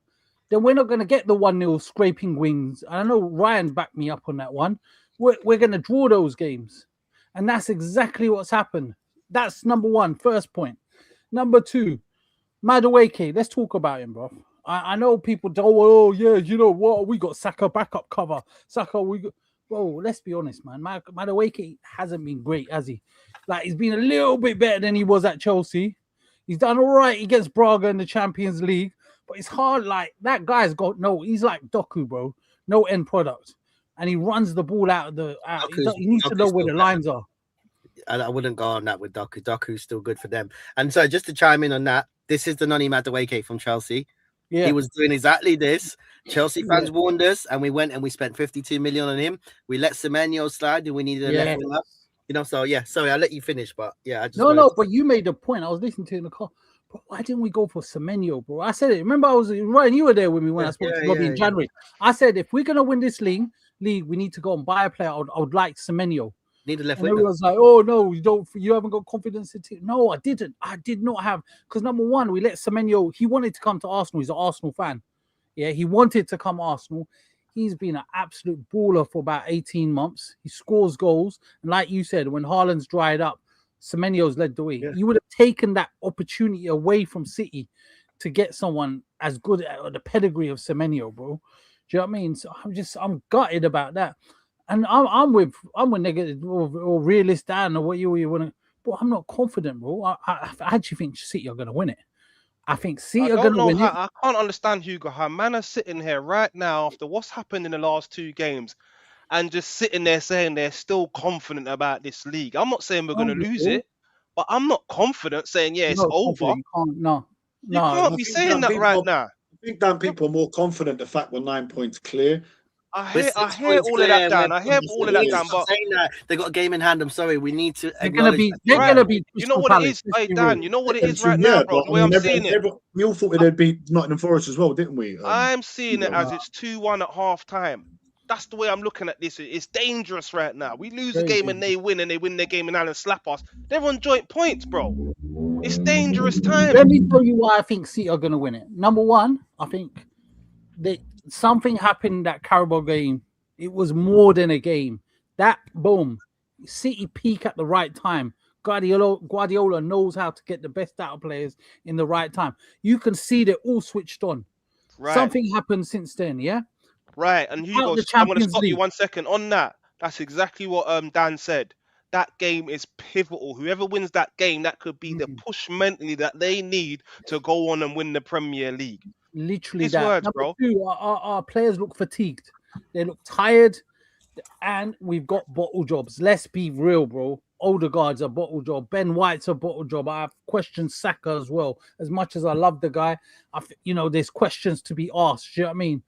S12: then we're not going to get the 1-0 scraping wings. I know Ryan backed me up on that one. We're going to draw those games. And that's exactly what's happened. That's number one, first point. Number two, Madueke. Let's talk about him, bro. I know people don't, oh, yeah, you know what? We got Saka backup cover. Saka, bro, let's be honest, man. Madueke hasn't been great, has he? Like, he's been a little bit better than he was at Chelsea. He's done all right against Braga in the Champions League, but it's hard. Like, that guy's he's like Doku, bro. No end product. And he runs the ball out. He needs to know where the lines are.
S1: I wouldn't go on that with Doku. Doku's still good for them. And so just to chime in on that, This is the Noni Madueke from Chelsea.
S12: Yeah.
S1: He was doing exactly this. Chelsea fans warned us, and we went and we spent 52 million on him. We let Semenyo slide, and we needed a left wing up. You know, so yeah. Sorry, I'll let you finish, but yeah, I just
S12: but you made the point. I was listening to it in the car. But why didn't we go for Semenyo, bro? I said it. Remember, I was Ryan. You were there with me when I spoke to Bobby in January. I said if we're gonna win this league, we need to go and buy a player. I would like Semenyo.
S1: Need a left
S12: winger.
S1: winger.
S12: Everyone's like, oh no, you haven't got confidence in it. No, I didn't. I did not have, because number one, we let Semenyo. He wanted to come to Arsenal. He's an Arsenal fan. Yeah, he wanted to come to Arsenal. He's been an absolute baller for about 18 months. He scores goals. And like you said, when Haaland's dried up, Semenyo's led the way. Yeah. You would have taken that opportunity away from City to get someone as good at the pedigree of Semenyo, bro. Do you know what I mean? So I'm gutted about that. And I'm with negative or realist Dan or what you want to, but I'm not confident, bro. I actually think City are going to win it. I think City are going to win it.
S2: I can't understand, Hugo, how man are sitting here right now after what's happened in the last 2 games and just sitting there saying they're still confident about this league. I'm not saying we're going to lose it, but I'm not confident saying, it's over.
S12: You
S2: can't be saying that right now.
S3: I think that people are more confident the fact we're 9 points clear.
S2: I hear all of that, Dan. I hear all of that, Dan. But
S1: saying that they got a game in hand. I'm sorry, we need to.
S12: They're gonna be.
S2: You know what it is, Dan. You know what it is right now, bro. The way I'm seeing it.
S3: We all thought they'd beat Nottingham Forest as well, didn't we?
S2: I'm seeing it as it's 2-1 at half time. That's the way I'm looking at this. It's dangerous right now. We lose a game and they win their game and Allen slap us. They're on joint points, bro. It's dangerous time.
S12: Let me tell you why I think City are gonna win it. Number one, I think something happened in that Carabao game. It was more than a game. That boom, City peak at the right time. Guardiola knows how to get the best out of players in the right time. You can see they're all switched on. Right. Something happened since then, yeah?
S2: Right. And Hugo, I'm going to stop you 1 second on that. That's exactly what Dan said. That game is pivotal. Whoever wins that game, that could be the push mentally that they need to go on and win the Premier League.
S12: Literally that. Words, Number two, our players look fatigued. They look tired, and we've got bottle jobs. Let's be real, bro. Odegaard's a bottle job. Ben White's a bottle job. I have questioned Saka as well. As much as I love the guy, there's questions to be asked. Do you know what I mean?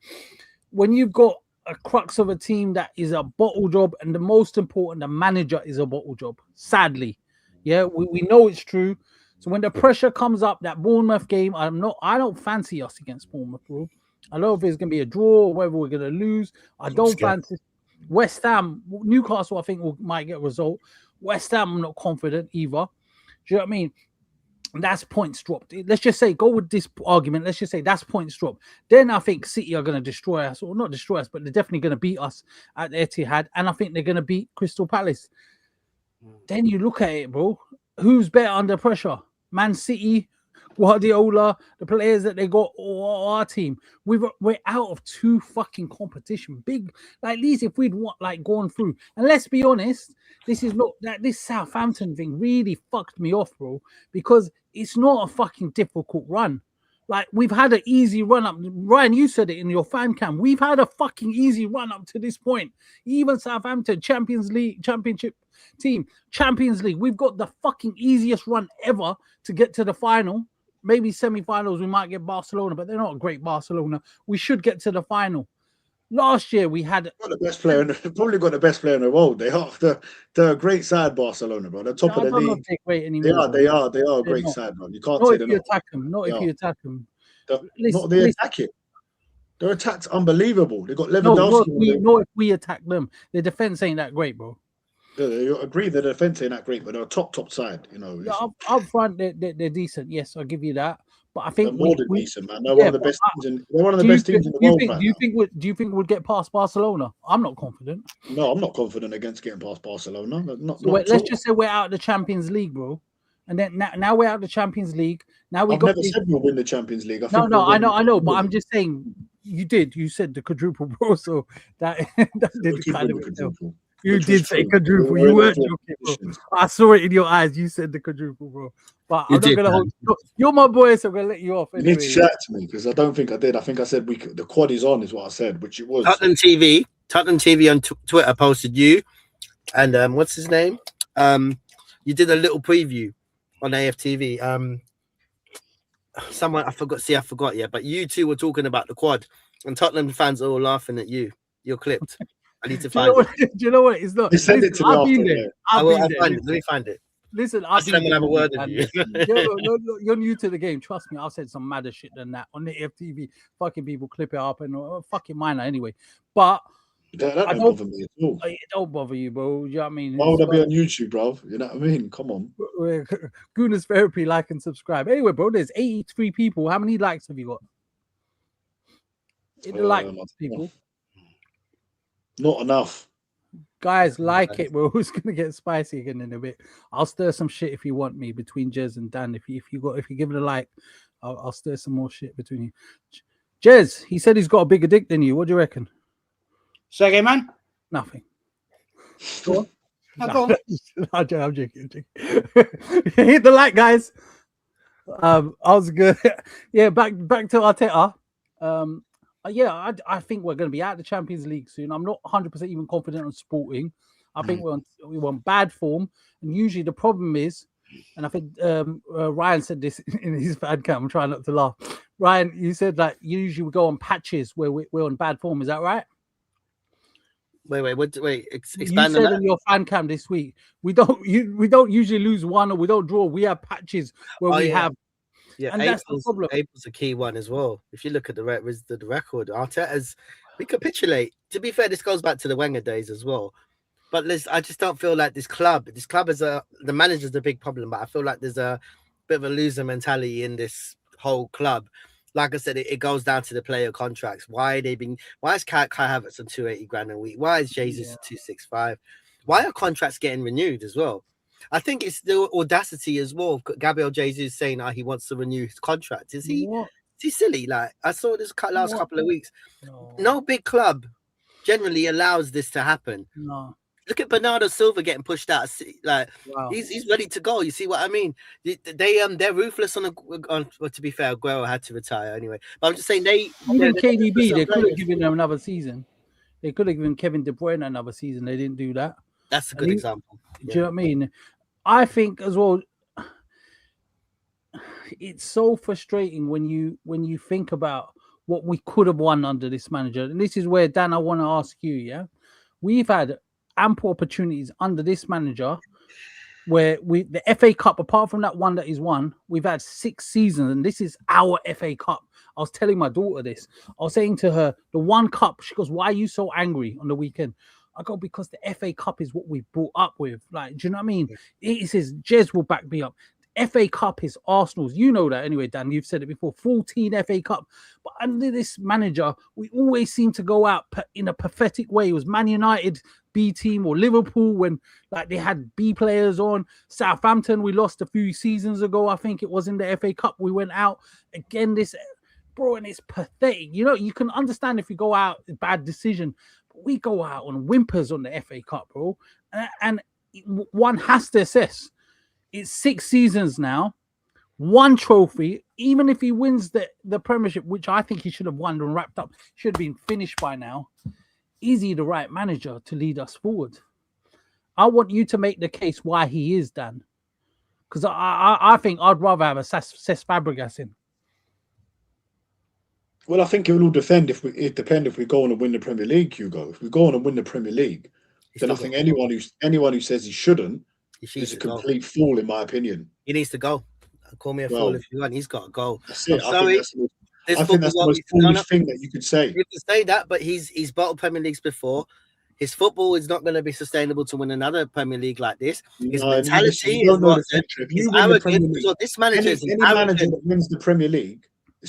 S12: When you've got a crux of a team that is a bottle job, and the most important, the manager is a bottle job. Sadly, yeah, we know it's true. So when the pressure comes up, that Bournemouth game, I don't fancy us against Bournemouth, bro. I don't know if it's going to be a draw or whether we're going to lose. I don't fancy West Ham. Newcastle, I think, might get a result. West Ham, I'm not confident either. Do you know what I mean? That's points dropped. Let's just say, go with this argument. Let's just say that's points dropped. Then I think City are going to destroy us, or not destroy us, but they're definitely going to beat us at Etihad. And I think they're going to beat Crystal Palace. Then you look at it, bro. Who's better under pressure? Man City, Guardiola, the players that they got, or our team. We're out of 2 fucking competition. Big, like these, if we'd gone through. And let's be honest, this Southampton thing really fucked me off, bro, because it's not a fucking difficult run. Like, we've had an easy run up. Ryan, you said it in your fan cam. We've had a fucking easy run up to this point. Even Southampton, Championship team, Champions League. We've got the fucking easiest run ever to get to the final. Maybe semi-finals, we might get Barcelona, but they're not a great Barcelona. We should get to the final. Last year, we had
S3: the best player. Probably got the best player in the world. They are. They're a great side, Barcelona, bro. They're top of the league. They are a great side, bro. You can't say they're not.
S12: If you attack them.
S3: They attack it. Their attack's unbelievable. They got Lewandowski.
S12: Not if we attack them. Their defense ain't that great, bro.
S3: Yeah, you agree the defense ain't that great, but they're a top side.
S12: Up front, they're decent. Yes, I'll give you that. But I think
S3: they're more than decent, man. They're one of the best teams. They're one of the best teams in the world.
S12: Do you think we'd get past Barcelona? I'm not confident.
S3: No, I'm not confident against getting past Barcelona.
S12: Let's just say we're out of the Champions League, bro. And then now we're out of the Champions League. Now
S3: I've never said we'll win the Champions League.
S12: I know, but I'm just saying you did. You said the quadruple, bro. So that did kind of quadruple. You did say quadruple. You weren't joking, bro. I saw it in your eyes. You said the quadruple, bro. But I'm not gonna hold. You're my boy, so I'm gonna let you off.
S3: Anyway. You need to shout to me because I don't think I did. I think I said the quad is on, is what I said, which it was.
S1: Tottenham TV on Twitter posted you, and what's his name? You did a little preview on AFTV. someone I forgot. See, I forgot. Yeah, but you two were talking about the quad, and Tottenham fans are all laughing at you. You're clipped. I need to find it.
S12: Do you know what? It's not.
S3: They send it to me
S12: I've been
S3: after,
S12: there.
S3: yeah.
S12: I've
S1: I'll
S12: been there.
S1: find it. Let me find it.
S12: Listen,
S1: I
S12: I've
S1: said I'm
S12: been
S1: gonna have a word with
S12: man.
S1: you.
S12: You're new to the game. Trust me, I've said some madder shit than that on the FTV. Fucking people clip it up and fucking minor anyway. But
S3: That don't bother me at all.
S12: it don't bother you, bro. You know what I mean?
S3: Why would I be on YouTube, bro? You know what I mean? Come on.
S12: Goonerz Therapy, like and subscribe. Anyway, bro, there's 83 people. How many likes have you got? Hit the like, people.
S3: Not enough.
S12: Guys, like it, bro. It's gonna get spicy again in a bit. I'll stir some shit if you want me between Jez and Dan. If you give it a like, I'll stir some more shit between you. Jez, he said he's got a bigger dick than you. What do you reckon?
S4: Say again, man.
S12: Nothing.
S4: Go on. Go on.
S12: I'm joking. Hit the like, guys. I was good. Yeah, back to Arteta. Yeah, I think we're going to be out of the Champions League soon. I'm not 100% even confident on Sporting. I think we're on bad form, and usually the problem is, and I think Ryan said this in his fan cam. I'm trying not to laugh. Ryan, you said that usually we go on patches where we're on bad form. Is that right?
S1: Wait. Expand
S12: you
S1: on
S12: said
S1: that.
S12: in your fan cam this week we don't usually lose one or we don't draw. We have patches where we have.
S1: Yeah,
S12: and that's the problem.
S1: April's a key one as well. If you look at the record, Arteta's we capitulate. To be fair, this goes back to the Wenger days as well. But I just don't feel like this club is the manager's the big problem. But I feel like there's a bit of a loser mentality in this whole club. Like I said, it goes down to the player contracts. Why is Kai Havertz on 280 grand a week? Why is Jesus 265? Why are contracts getting renewed as well? I think it's the audacity as well. Gabriel Jesus saying he wants to renew his contract. Is he silly? Like I saw this last couple of weeks. No big club generally allows this to happen.
S12: No.
S1: Look at Bernardo Silva getting pushed out. Like he's ready to go. You see what I mean? They're ruthless on. Well, to be fair, Aguero had to retire anyway. But I'm just saying
S12: even KDB they could have given him another season. They could have given Kevin De Bruyne another season. They didn't do that.
S1: That's a good example.
S12: Do you know what I mean? I think as well, it's so frustrating when you think about what we could have won under this manager. And this is where, Dan, I want to ask you, yeah? We've had ample opportunities under this manager where the FA Cup, apart from that one that he's won, we've had 6 seasons, and this is our FA Cup. I was telling my daughter this. I was saying to her, the one cup, she goes, why are you so angry on the weekend? I go, because the FA Cup is what we brought up with. Like, do you know what I mean? He says, Jez will back me up. FA Cup is Arsenal's. You know that anyway, Dan. You've said it before. 14 FA Cup. But under this manager, we always seem to go out in a pathetic way. It was Man United B team or Liverpool when like they had B players on. Southampton, we lost a few seasons ago. I think it was in the FA Cup. We went out again this, bro, and it's pathetic. You know, you can understand if you go out, bad decision. But we go out on whimpers on the FA Cup, bro. And one has to assess. It's 6 seasons now, 1 trophy. Even if he wins the Premiership, which I think he should have won and wrapped up, should have been finished by now. Is he the right manager to lead us forward? I want you to make the case why he is, Dan. Because I think I'd rather have a Cesc Fabregas in.
S3: Well, I think it will all depend if we go on and win the Premier League, Hugo. If we go on and win the Premier League, then I think anyone who says he shouldn't is a complete fool, in my opinion.
S1: He needs to go. Call me a fool if you want. He's got to go.
S3: That's it.
S1: Sorry.
S3: I think that's the most foolish thing that you could say.
S1: You can say that, but he's bottled Premier Leagues before. His football is not going to be sustainable to win another Premier League like this. His mentality is what his arrogance. This manager is
S3: any manager that wins the Premier League.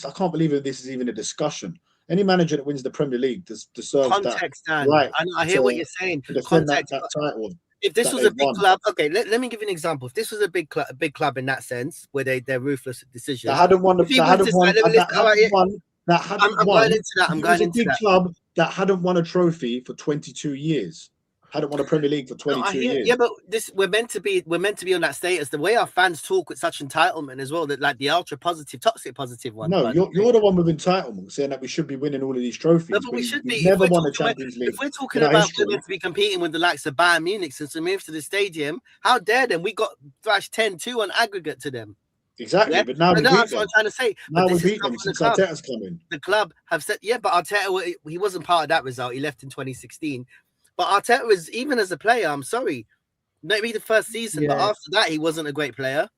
S3: I can't believe that this is even a discussion. Any manager that wins the Premier League deserves
S1: context,
S3: that.
S1: Dan.
S3: Right.
S1: I hear what you're saying. Context.
S3: That title.
S1: If this was a big club, okay, let me give you an example. If this was a big club in that sense, where they're ruthless decisions,
S3: that hadn't won. I'm going into that. I'm going into that. Club that hadn't won a trophy for 22 years. Hadn't won a Premier League for 22 years.
S1: Yeah, but we're meant to be on that status. The way our fans talk with such entitlement as well, that like the ultra positive, toxic positive one.
S3: No, you're the one with entitlement, saying that we should be winning all of these trophies.
S1: No, but we should be.
S3: Never won a Champions League.
S1: If we're talking about we're meant to be competing with the likes of Bayern Munich since we moved to the stadium, how dare them? We got thrashed 10-2 on aggregate to them.
S3: Exactly,
S1: Yeah,
S3: but now we
S1: that's
S3: beat
S1: what
S3: them.
S1: I'm trying to say.
S3: Now
S1: But
S3: we
S1: this is
S3: beat
S1: not
S3: them
S1: for the
S3: since
S1: club.
S3: Arteta's come in.
S1: The club have said, yeah, but Arteta, he wasn't part of that result. He left in 2016. But Arteta was, even as a player, I'm sorry, maybe the first season, but
S12: Yeah.
S1: after that, he wasn't a great player.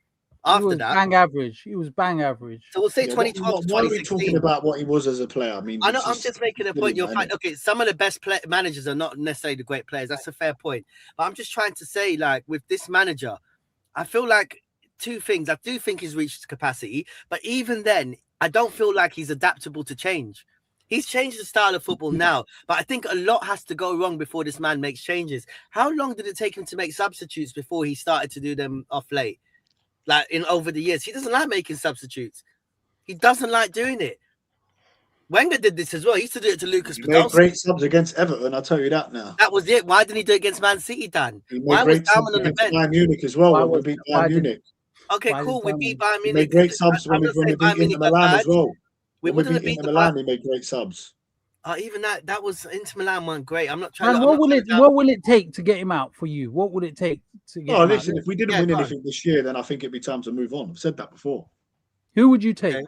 S12: He
S1: After
S12: was
S1: that,
S12: bang average. He was bang average.
S1: so we'll say
S3: Yeah,
S1: 2012 to
S3: why are we
S1: 2016.
S3: talking about what he was as a player? I mean,
S1: I know,
S3: it's
S1: I'm just making a
S3: silly,
S1: point. You're
S3: man,
S1: fine.
S3: innit?
S1: Okay, some of the best managers are not necessarily the great players. That's a fair point. But I'm just trying to say, like, with this manager, I feel like two things. I do think he's reached capacity, but even then, I don't feel like he's adaptable to change. He's changed the style of football now, but I think a lot has to go wrong before this man makes changes. How long did it take him to make substitutes before he started to do them off late? Like in over the years, he doesn't like making substitutes. He doesn't like doing it. Wenger did this as well. He used to do it to Lucas
S3: He made
S1: Podolski.
S3: great subs against Everton, I'll tell you that now.
S1: That was it. Why didn't he do it against Man City, Dan?
S3: He made
S1: Why was
S3: great subs
S1: Dalman on the
S3: against
S1: bench?
S3: Bayern Munich as well
S12: Why
S3: when we
S12: was-
S3: beat
S12: why
S3: Bayern
S12: did-
S3: Munich.
S1: Okay,
S12: Why
S1: cool.
S12: is
S1: We
S12: Dalman-
S1: beat Bayern
S3: He
S1: Munich.
S3: made great subs
S1: I'm
S3: when we
S1: not saying
S3: beat
S1: Bayern Munich
S3: Inter
S1: are
S3: Milan
S1: bad.
S3: as well.
S1: We
S3: When we
S1: wouldn't
S3: beat
S1: have beat
S3: Inter
S1: the
S3: Milan, he made great subs.
S1: even that was Inter Milan weren't great. I'm not trying.
S12: Man,
S1: I'm not trying to-
S12: what will it take to get him out for you? What would it take to get
S3: Oh,
S12: him
S3: listen,
S12: out?
S3: if we didn't
S1: Yeah,
S3: win
S1: go on.
S3: anything this year, then I think it'd be time to move on. I've said that before.
S12: Who would you take?
S1: Okay.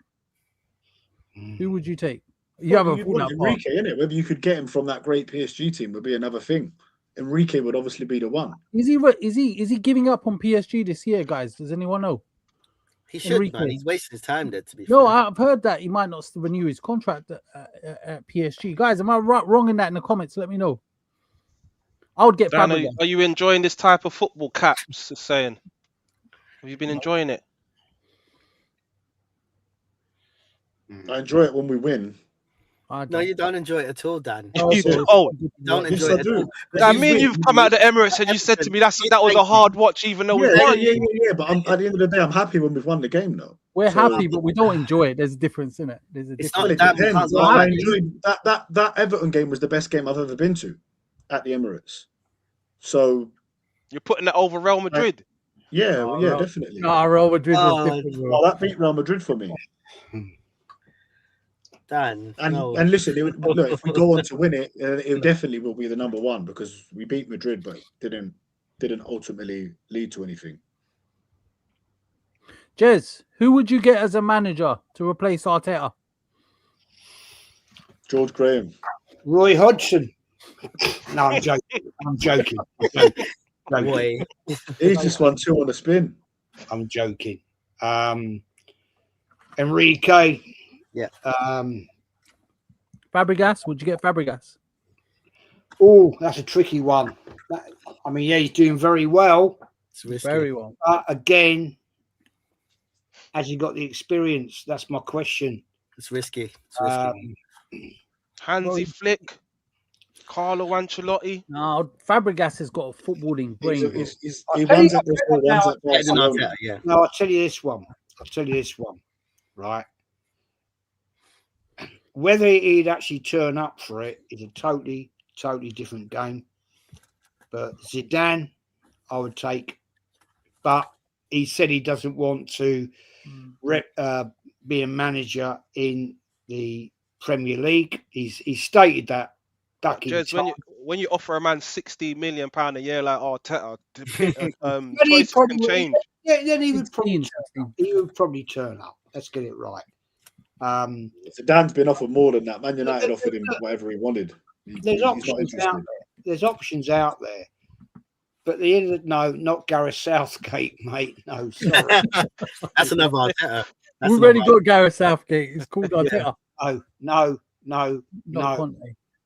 S12: Who would you take? You have a
S3: You'd
S12: full
S3: want
S12: out part.
S3: Enrique, innit? Whether you could get him from that great PSG team would be another thing. Enrique would obviously be the one.
S12: Is he giving up on PSG this year, guys? Does anyone know?
S1: He should,
S12: Enrique.
S1: man. He's wasting his time there. To be
S12: No,
S1: fair.
S12: I've heard that he might not renew his contract at PSG. Guys, am I wrong in that in the comments? Let me know. I would get
S2: Dan,
S12: Fabregas.
S2: are you enjoying this type of football, Caps? Is saying, have you been enjoying it?
S3: I enjoy it when we win.
S1: No, you don't enjoy it at all, Dan.
S12: Oh,
S2: You
S12: so-
S2: don't.
S1: You don't
S3: Yes,
S1: enjoy
S3: I
S1: it at
S3: do.
S1: all.
S2: I
S3: He's
S2: mean,
S3: win-
S2: you've come out of the Emirates and you said to me that was a hard watch, even though we
S3: Yeah,
S2: won.
S3: yeah. But at the end of the day, I'm happy when we've won the game, though.
S12: We're
S3: So-
S12: happy, but we don't enjoy it. There's a difference in it. There's a
S1: It's
S12: difference.
S1: not
S3: Well, it
S1: Dan, we can't
S3: depends.
S1: go
S3: I
S1: happy.
S3: enjoyed that Everton game was the best game I've ever been to at the Emirates. So
S2: You're putting that over Real Madrid.
S3: yeah,
S12: Oh,
S3: yeah,
S12: no.
S3: definitely.
S12: No, Real Madrid was
S1: Oh,
S12: different, bro.
S3: Well, that beat Real Madrid for me.
S1: Dan,
S3: And
S1: no.
S3: and listen, look, if we go on to win it, it definitely will be the number one because we beat Madrid, but didn't ultimately lead to anything.
S12: Jez, who would you get as a manager to replace Arteta?
S3: George Graham.
S4: Roy Hodgson. No, I'm joking. I'm joking.
S1: Boy.
S3: He's just won 2 on the spin.
S4: I'm joking. Enrique.
S1: Yeah.
S12: Fabregas? Would you get Fabregas?
S4: Oh, that's a tricky one. I mean, yeah, he's doing very well.
S1: It's risky.
S12: Very well.
S4: Again, has he got the experience? That's my question.
S1: It's risky. It's risky.
S2: Hansi Flick, Carlo Ancelotti.
S12: No, Fabregas has got a footballing brain. bro.
S3: He runs at Bristol, runs at
S1: Better than
S3: Barcelona.
S1: Arteta, yeah.
S4: No, I'll tell you this one. Right. Whether he'd actually turn up for it is a totally different game. But Zidane, I would take. But he said he doesn't want to be a manager in the Premier League. He's stated that back in
S2: Jez,
S4: time.
S2: when you offer a man £60 million a year like Arteta,
S4: Then he
S2: choices can
S4: probably-
S2: change.
S4: Yeah, then he would probably
S12: 16.
S4: he would probably turn up. Let's get it right.
S3: Zidane's been offered more than that. Man United offered him whatever he wanted.
S4: There's
S3: He's not
S4: options
S3: interested.
S4: out there. There's options out there. But at the end of the no, not Gareth Southgate, mate. No, sorry.
S1: That's another Arteta. That's
S12: We've already
S1: another-
S12: got Gareth Southgate. It's called Arteta.
S4: no.
S12: Not
S4: No.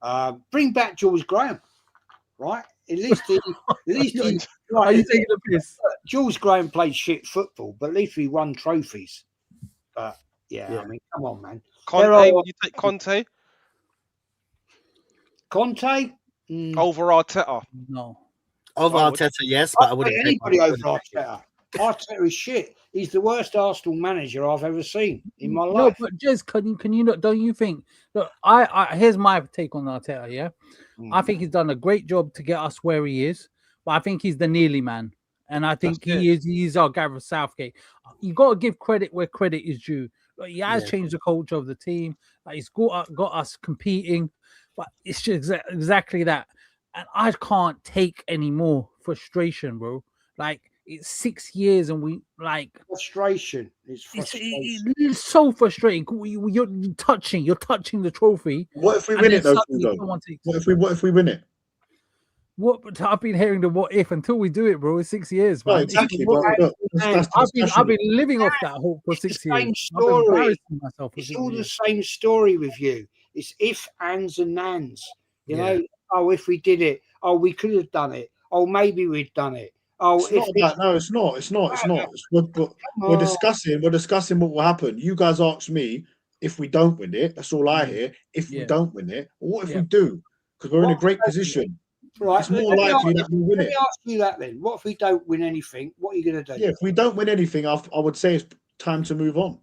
S12: Conte.
S4: Bring back Jules Graham, right? At least he
S12: Are
S4: right,
S12: you taking the piss?
S4: Jules Graham played shit football, but at least he won trophies. But yeah. I mean, come on, man.
S2: Conte,
S4: There are-
S2: would you take Conte
S4: Conte?
S2: over Arteta?
S12: No.
S1: Over
S2: I would.
S1: Arteta, yes, but I
S4: I'd
S1: wouldn't
S4: take
S1: take
S4: anybody
S1: him.
S4: over Arteta. Arteta is shit. He's the worst Arsenal manager I've ever seen in my
S12: No,
S4: life.
S12: but Jez, can you not? Don't you think? Look, I here's my take on Arteta. Yeah, I think he's done a great job to get us where he is, but I think he's the nearly man, and I think
S2: That's
S12: he's our Gareth Southgate. You got to give credit where credit is due. Like, he has
S1: Yeah.
S12: changed the culture of the team. Like, he's got us competing, but it's just exactly that. And I can't take any more frustration, bro. Like, it's 6 years, and we like
S4: frustration. It's
S12: it's so frustrating. You're touching the trophy.
S3: What if we
S12: and
S3: win
S12: then
S3: it though?
S12: suddenly
S3: Hugo?
S12: someone takes
S3: What if we win it?
S12: What? But I've been hearing the what if until we do it, bro. It's 6 years,
S3: Right,
S12: man.
S3: exactly. But look, that's the
S12: I've
S3: discussion.
S12: been living off that hope for 6 years.
S4: Same
S12: I've
S4: story.
S12: been embarrassing myself.
S4: It's all the same story with you. It's if, ands, and nans. You
S1: Yeah.
S4: know, oh, if we did it, oh, we could have done it. Oh, maybe we'd done it. Oh,
S3: It's not about, no, it's not. We're discussing what will happen. You guys asked me if we don't win it. That's all I hear. If we don't win it, or what if we do? Because we're in a great position.
S4: Right.
S3: It's more likely that we win
S4: Let
S3: it.
S4: me ask you that then. What if we don't win anything? What are you going to do?
S3: Yeah, if we don't win anything, I would say it's time to move on.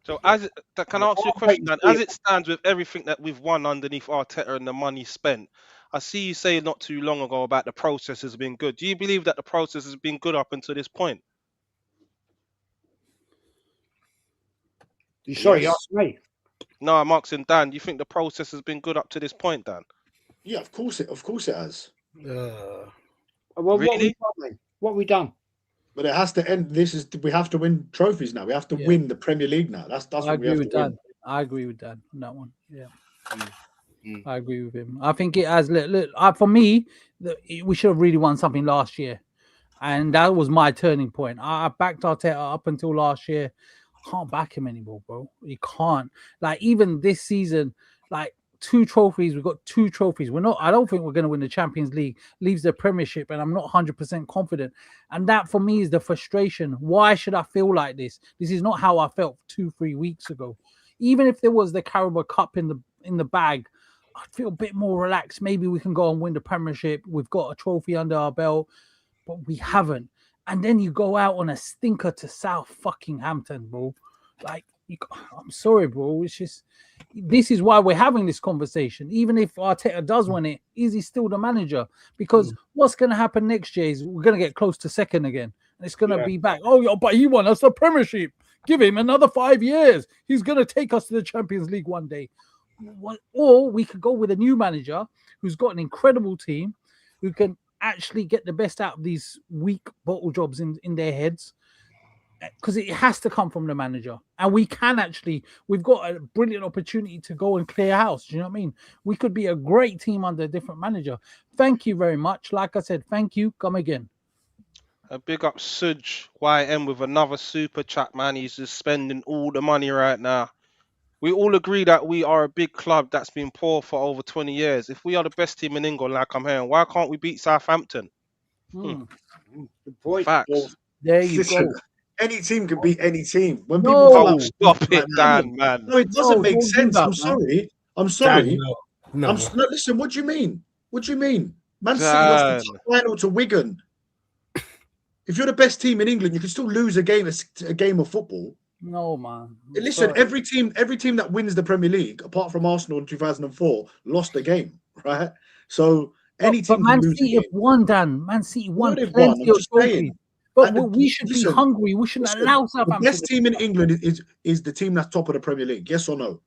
S2: So can I ask you a question, Dan? As it stands with everything that we've won underneath Arteta and the money spent, I see you say not too long ago about the process has been good. Do you believe that the process has been good up until this point?
S4: Sorry, you asked me.
S2: No, I'm asking Dan. Do you think the process has been good up to this point, Dan?
S3: Yeah, of course it has.
S4: Well,
S2: Really?
S4: What have we done?
S3: But it has to end. We have to win trophies now. We have to win the Premier League now. That's
S12: I
S3: what we
S12: agree
S3: have
S12: with
S3: to win.
S12: Dan. I agree with Dan on that one. Yeah. I agree with him. I think it has. Look, for me, we should have really won something last year, and that was my turning point. I backed Arteta up until last year. I can't back him anymore, bro. You can't. Like even this season, like 2 trophies. We've got 2 trophies. I don't think we're going to win the Champions League. Leaves the Premiership, and I'm not 100% confident. And that for me is the frustration. Why should I feel like this? This is not how I felt 2-3 weeks ago. Even if there was the Carabao Cup in the bag, I'd feel a bit more relaxed. Maybe we can go and win the Premiership. We've got a trophy under our belt, but we haven't. And then you go out on a stinker to Southampton, bro. Like, I'm sorry, bro. It's just, this is why we're having this conversation. Even if Arteta does win it, is he still the manager? Because what's going to happen next year is we're going to get close to second again. And it's going to be back. Oh, yeah, but he won us the Premiership. Give him another 5 years. He's going to take us to the Champions League one day. Or we could go with a new manager who's got an incredible team, who can actually get the best out of these weak bottle jobs in their heads, because it has to come from the manager. And we've got a brilliant opportunity to go and clear house. Do you know what I mean? We could be a great team under a different manager. Thank you very much. Like I said, thank you. Come again.
S2: A big up Suj YM with another super chat, man. He's just spending all the money right now. We all agree that we are a big club that's been poor for over 20 years. If we are the best team in England, like I'm hearing, why can't we beat Southampton?
S4: Good point.
S2: Facts.
S3: Well,
S12: there you go.
S3: Any team can beat any team. When
S2: No, stop it, Dan, man.
S3: No, it doesn't make sense. I'm sorry.
S1: Dan, no.
S3: Listen, what do you mean? What do you mean? Man City lost the final to Wigan. If you're the best team in England, you can still lose a game of football.
S12: No, man.
S3: Listen, every team that wins the Premier League, apart from Arsenal in 2004, lost a game, right? So any team.
S12: But Man City have won, Dan. Man City won
S3: they've
S12: plenty
S3: won,
S12: of trophies. But we should be hungry. We shouldn't allow Southampton.
S3: The best team in England is the team that's top of the Premier League. Yes or no?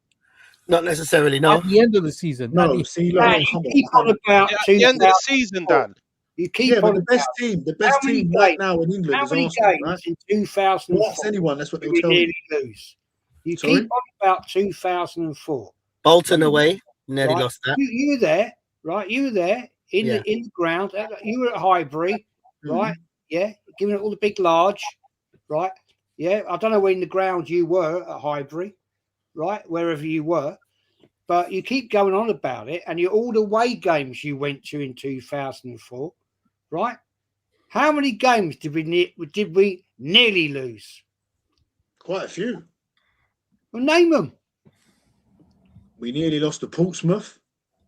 S1: Not necessarily. No.
S12: At the end of the season.
S3: No. See, look,
S4: Dan, you keep on about
S2: At the end of the season, Dan.
S4: You keep
S3: but
S4: on
S3: the best team right now in England
S4: how
S3: is
S4: many
S3: Arsenal,
S4: games
S3: right?
S4: in 2004?
S3: Ask anyone. That's what they'll
S4: we
S3: tell you.
S4: nearly lose. You
S3: Sorry?
S4: keep on about 2004.
S1: Bolton away, nearly
S4: Right?
S1: lost that.
S4: You were there, right? You were there in the ground. You were at Highbury, right? Yeah, giving it all the big large, right? Yeah, I don't know where in the ground you were at Highbury, right? Wherever you were, but you keep going on about it, and all the away games you went to in 2004, right? How many games did we nearly lose?
S3: Quite a few.
S4: Well, name them.
S3: We nearly lost to Portsmouth.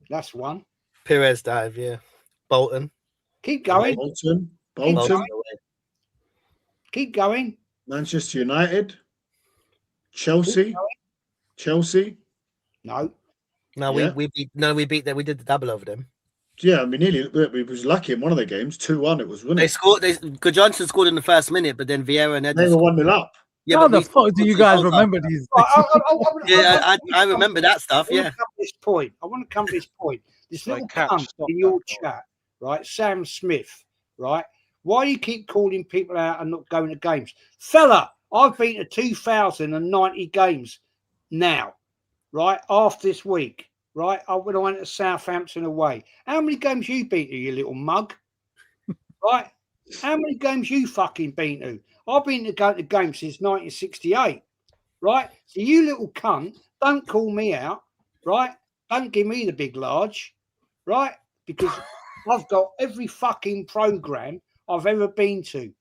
S4: That's one.
S1: Perez dive, yeah. Bolton.
S4: Keep going.
S3: Bolton.
S4: Keep going.
S3: Manchester United. Chelsea.
S4: No.
S1: No, we beat them. We did the double over them.
S3: Yeah, I mean, we was lucky in one of the games. 2-1 it was, wasn't
S1: They
S3: it?
S1: scored. Good Johnson scored in the first minute, but then Vieira and
S3: They were 1-0 up.
S1: Yeah,
S12: How
S1: but
S12: the fuck do you guys remember these?
S1: I remember that stuff. Yeah.
S4: I want to come to this point. This little cunt in your chat, right? Sam Smith, right? Why do you keep calling people out and not going to games? Fella, I've been to 2,090 games now, right? After this week, right? When I went to Southampton away. How many games you been to, you little mug? Right? How many games you fucking been to? I've been to go to games since 1968, right? So you little cunt, don't call me out, right? Don't give me the big large, right? Because I've got every fucking program I've ever been to,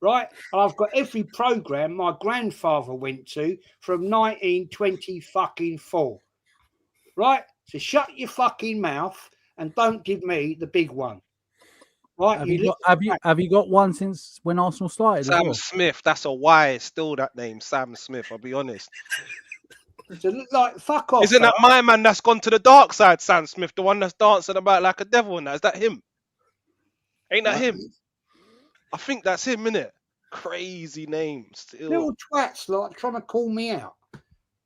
S4: right? And I've got every program my grandfather went to from 1924, right? So shut your fucking mouth and don't give me the big one, right?
S12: Have you got one since when Arsenal started?
S2: Sam
S12: as well?
S2: Smith, that's a why. Still that name, Sam Smith. I'll be honest.
S4: So like, fuck off.
S2: Isn't that my man that's gone to the dark side, Sam Smith, the one that's dancing about like a devil and that? Is that him? Ain't that him? I think that's him, innit? Crazy name still.
S4: Little twats like trying to call me out,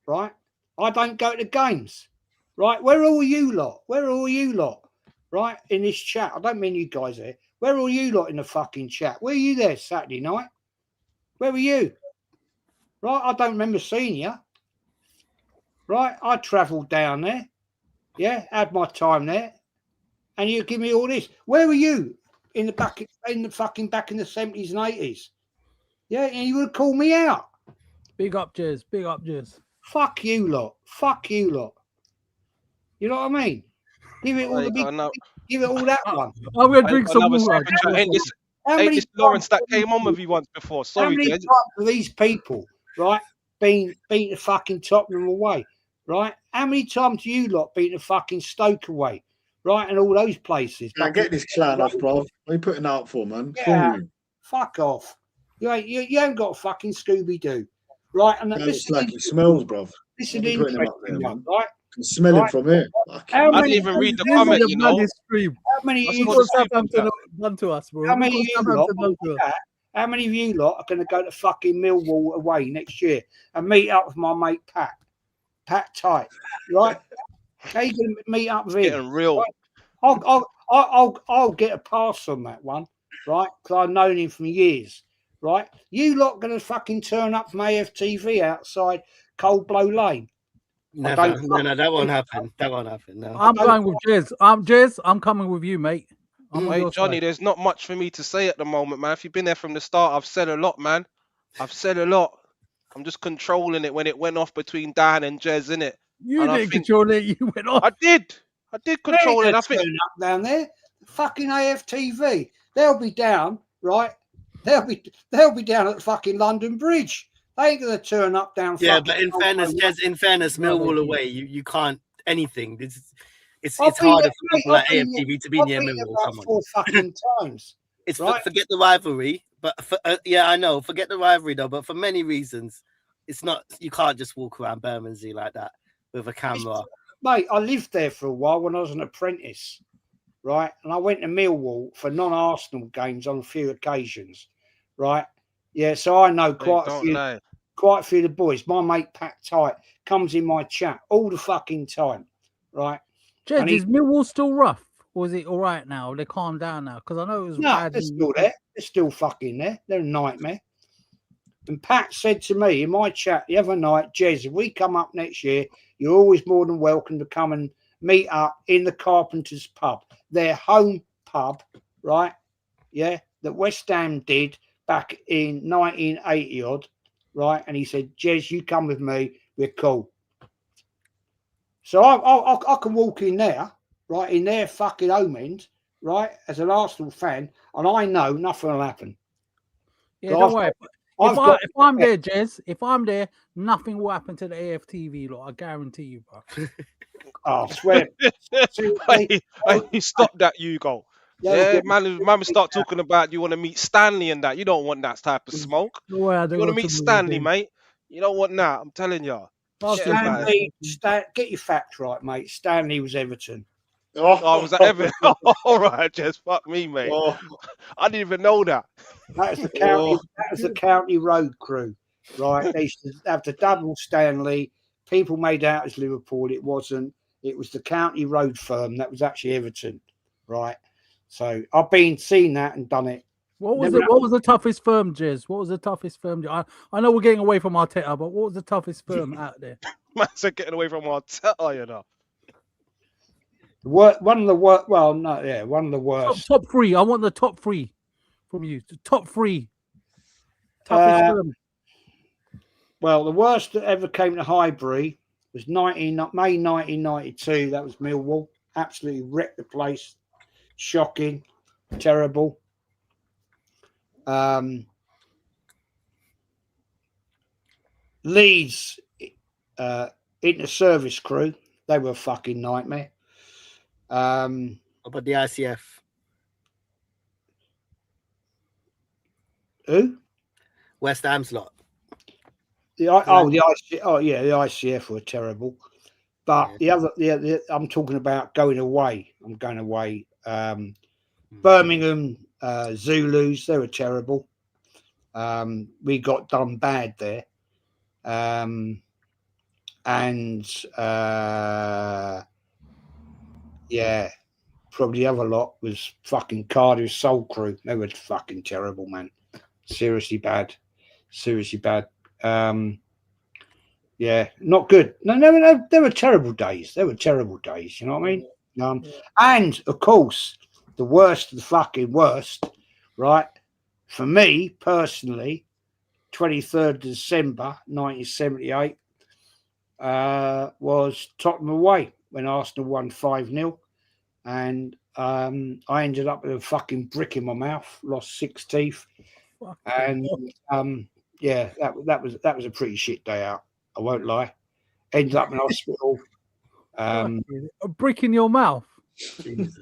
S4: right? I don't go to games, right? Where are all you lot? Where are all you lot, right? In this chat. I don't mean you guys there. Where are all you lot in the fucking chat? Where are you there Saturday night? Where were you? Right? I don't remember seeing you. Right? I travelled down there. Yeah, had my time there. And you give me all this. Where were you in the fucking back in the 70s and 80s? Yeah, and you would call me out.
S12: Big up, Jez. Big up, Jez.
S4: Fuck you lot. Fuck you lot. You know what I mean? Give it all the big. Give it all that one.
S12: I'm gonna drink some water.
S2: Ain't this Lawrence that came on with you once before? Sorry,
S4: how many times have these people, right, been the fucking Tottenham away, right? How many times do you lot beat the fucking Stoke away, right, and all those places?
S3: Now get this clown off, bro. What are you putting out for, man?
S4: Yeah, fuck off. You haven't got a fucking Scooby Doo, right? And
S3: it's like he smells, bro.
S4: This is interesting, right?
S3: I can smell it from here.
S2: I didn't even read the comment, you know.
S4: How many of you
S12: done to us, bro?
S4: How many of you lot are going to go to fucking Millwall away next year and meet up with my mate Pat Tight, right? How you going to meet up with him?
S2: Getting real.
S4: Right? I'll get a pass on that one, right? Because I've known him for years, right? You lot going to fucking turn up from AFTV outside Cold Blow Lane?
S1: Never. No, that won't happen. That won't happen. No.
S12: I'm going with Jez. Jez, I'm coming with you, mate.
S2: Wait, Johnny, there's not much for me to say at the moment, man. If you've been there from the start, I've said a lot, man. I've said a lot. I'm just controlling it when it went off between Dan and Jez, innit?
S12: You didn't control it. You went off.
S2: I did control it. I think
S4: up down there, fucking AFTV. They'll be down, right? They'll be down at the fucking London Bridge. They ain't gonna turn up down.
S1: Yeah, but in fairness, Millwall away, you can't anything. It's harder for people like AFTV to be near Millwall. Come on.
S4: 4 fucking times.
S1: It's right? Forget the rivalry, but yeah, I know. Forget the rivalry though, but for many reasons, it's not. You can't just walk around Bermondsey like that with a camera.
S4: Mate, I lived there for a while when I was an apprentice, right? And I went to Millwall for non-Arsenal games on a few occasions, right? Yeah, so I know quite a few of the boys. My mate Pat Tight comes in my chat all the fucking time, right?
S12: Jed, is Millwall still rough, or is it all right now? They calmed down now because I know it was bad.
S4: They're still there. They're still fucking there. They're a nightmare. And Pat said to me in my chat the other night, Jez, if we come up next year, you're always more than welcome to come and meet up in the Carpenters pub, their home pub, right? Yeah, that West Ham did back in 1980 odd, right? And he said, Jez, you come with me, we're cool. So I can walk in there, right, in their fucking home end, right, as an Arsenal fan, and I know nothing will happen.
S12: Yeah, don't worry. If I'm there, Jez, if I'm there, nothing will happen to the AFTV lot. I guarantee you, bro.
S4: I swear.
S2: Stop that, Hugo. Yeah, man, start talking about you want to meet Stanley and that. You don't want that type of smoke. You want to meet Stanley, mate. You don't want that. I'm telling you.
S4: Stanley, get your facts right, mate. Stanley was Everton.
S2: Oh, was that Everton? All right, just fuck me, mate. I didn't even know that.
S4: That was the county. That was the County Road crew, right? They used to have the double Stanley. People made out as Liverpool. It wasn't. It was the County Road firm that was actually Everton, right? So I've seen that and done it
S12: What was it? What was the toughest firm, Jez? What was the toughest firm? I know we're getting away from Arteta, but what was the toughest firm out there?
S2: Man said getting away from Arteta, you know.
S4: One of the worst. Well, no, yeah, one of the worst.
S12: Top three. I want the top three from you. The top three. Toughest firm.
S4: Well, the worst that ever came to Highbury was May 1992. That was Millwall. Absolutely wrecked the place. Shocking. Terrible. Leeds inter-service crew. They were a fucking nightmare.
S1: What about the ICF?
S4: Who?
S1: West Ham's lot.
S4: The ICF were terrible. But I'm talking about going away. I'm going away. Birmingham Zulus, they were terrible. We got done bad there. And probably the other lot was fucking Cardiff Soul Crew. They were fucking terrible, man. Seriously bad. Not good. No, they were terrible days. You know what I mean? And of course, the worst of the fucking worst, right? For me personally, 23rd December 1978 was Tottenham away when Arsenal won 5-0, and I ended up with a fucking brick in my mouth, lost 6 teeth, and that was a pretty shit day out. I won't lie. Ended up in hospital.
S12: A brick in your mouth?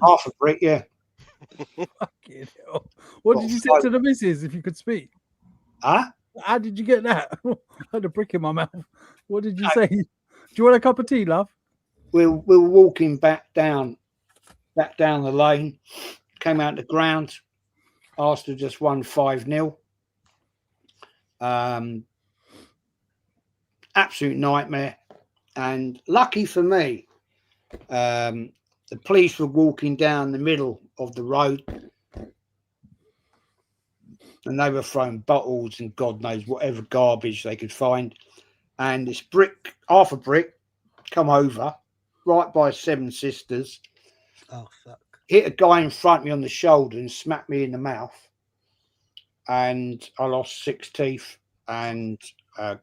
S4: Half a brick, yeah.
S12: Fucking hell. What did you say to the missus, if you could speak?
S4: Huh?
S12: How did you get that? I had a brick in my mouth. What did you say? Do you want a cup of tea, love?
S4: We were walking back down the lane, came out the ground. Arsenal just won 5-0. Absolute nightmare. And lucky for me, the police were walking down the middle of the road, and they were throwing bottles and God knows whatever garbage they could find. And this brick, half a brick, come over right by Seven Sisters.
S1: Oh, fuck.
S4: Hit a guy in front of me on the shoulder and smacked me in the mouth. And I lost 6 teeth and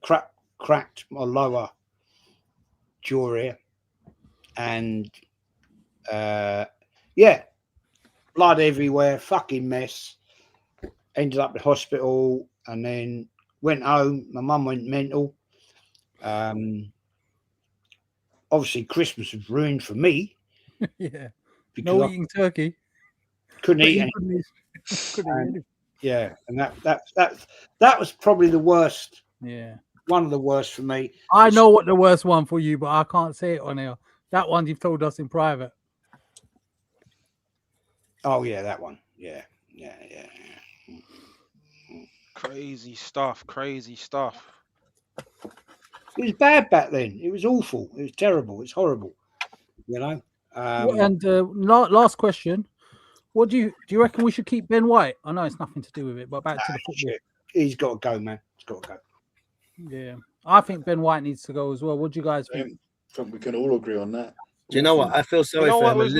S4: cracked my lower jaw here. And blood everywhere, fucking mess. Ended up in hospital and then went home. My mum went mental. Obviously, Christmas was ruined for me.
S12: Yeah. No eating turkey.
S4: Couldn't eat anything. Yeah, and that was probably the worst.
S12: Yeah.
S4: One of the worst for me.
S12: I know what the worst one for you, but I can't say it on here. That one you've told us in private.
S4: Oh yeah, that one. Yeah.
S2: Crazy stuff.
S4: It was bad back then. It was awful. It was terrible. It's horrible. You know.
S12: And last question: what do you reckon we should keep Ben White? I know it's nothing to do with it, but back to the football.
S4: Shit. He's got to go, man. He's got to go.
S12: Yeah, I think Ben White needs to go as well. What do you guys think?
S3: I think we can all agree on that.
S1: Do you know what? I feel sorry for him.
S2: With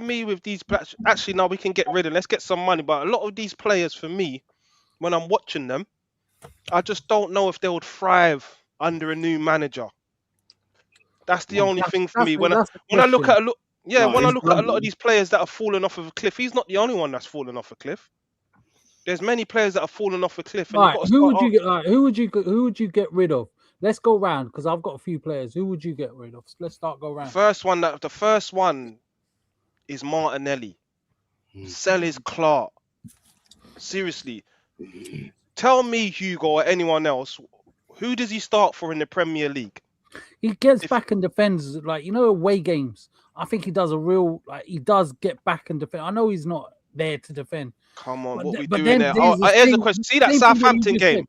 S2: me with these actually now we can get rid of. Let's get some money. But a lot of these players, for me, when I'm watching them, I just don't know if they would thrive under a new manager. That's the only thing for me. When I look at a lot of these players that have fallen off of a cliff, he's not the only one that's fallen off a cliff. There's many players that have fallen off a cliff. And
S12: right, who would you get rid of? Let's go round because I've got a few players. Who would you get rid of? Let's go round.
S2: The first one is Martinelli. Sell his Clark. Seriously. Tell me, Hugo, or anyone else, who does he start for in the Premier League?
S12: He gets back and defends, away games. I think he does he does get back and defend. I know he's not there to defend.
S2: Come on, what we doing there? Here's a question. See that Southampton game?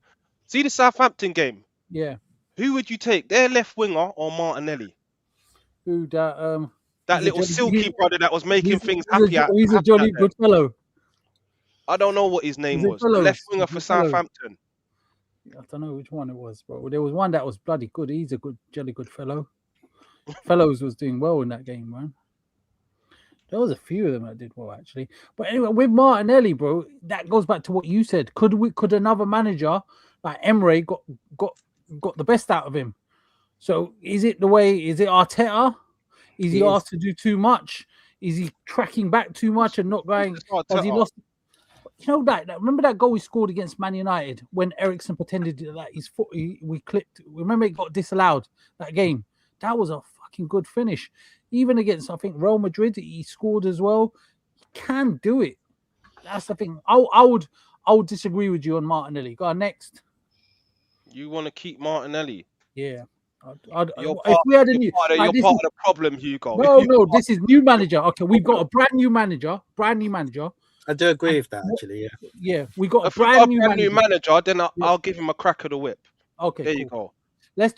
S2: See the Southampton game?
S12: Yeah.
S2: Who would you take? Their left winger or Martinelli?
S12: Who
S2: that little silky brother that was making things happy.
S12: He's a jolly good fellow.
S2: I don't know what his name was. The
S12: Fellows?
S2: left winger
S12: Was
S2: for
S12: it Fellows?
S2: Southampton.
S12: I don't know which one it was, bro. There was one that was bloody good. He's a good, jelly good fellow. Fellows was doing well in that game, man. There was a few of them that did well, actually. But anyway, with Martinelli, bro, that goes back to what you said. Could another manager like Emery got the best out of him? So is it Arteta? Is he asked to do too much? Is he tracking back too much and not going? Has he lost? You know that remember that goal he scored against Man United when Eriksen pretended that his foot we clipped. Remember it got disallowed that game. That was a fucking good finish. Even against I think Real Madrid, he scored as well. He can do it. That's the thing. I would disagree with you on Martinelli. Go on next.
S2: You want to keep Martinelli?
S12: Yeah.
S2: You're part of the problem, Hugo.
S12: No, this is new manager. Okay, we've got a brand new manager.
S1: I do agree with that, actually. Yeah.
S12: Yeah, we got
S2: If we got a brand new manager, then I'll give him a crack of the whip.
S12: Okay,
S2: there you go.
S12: Let's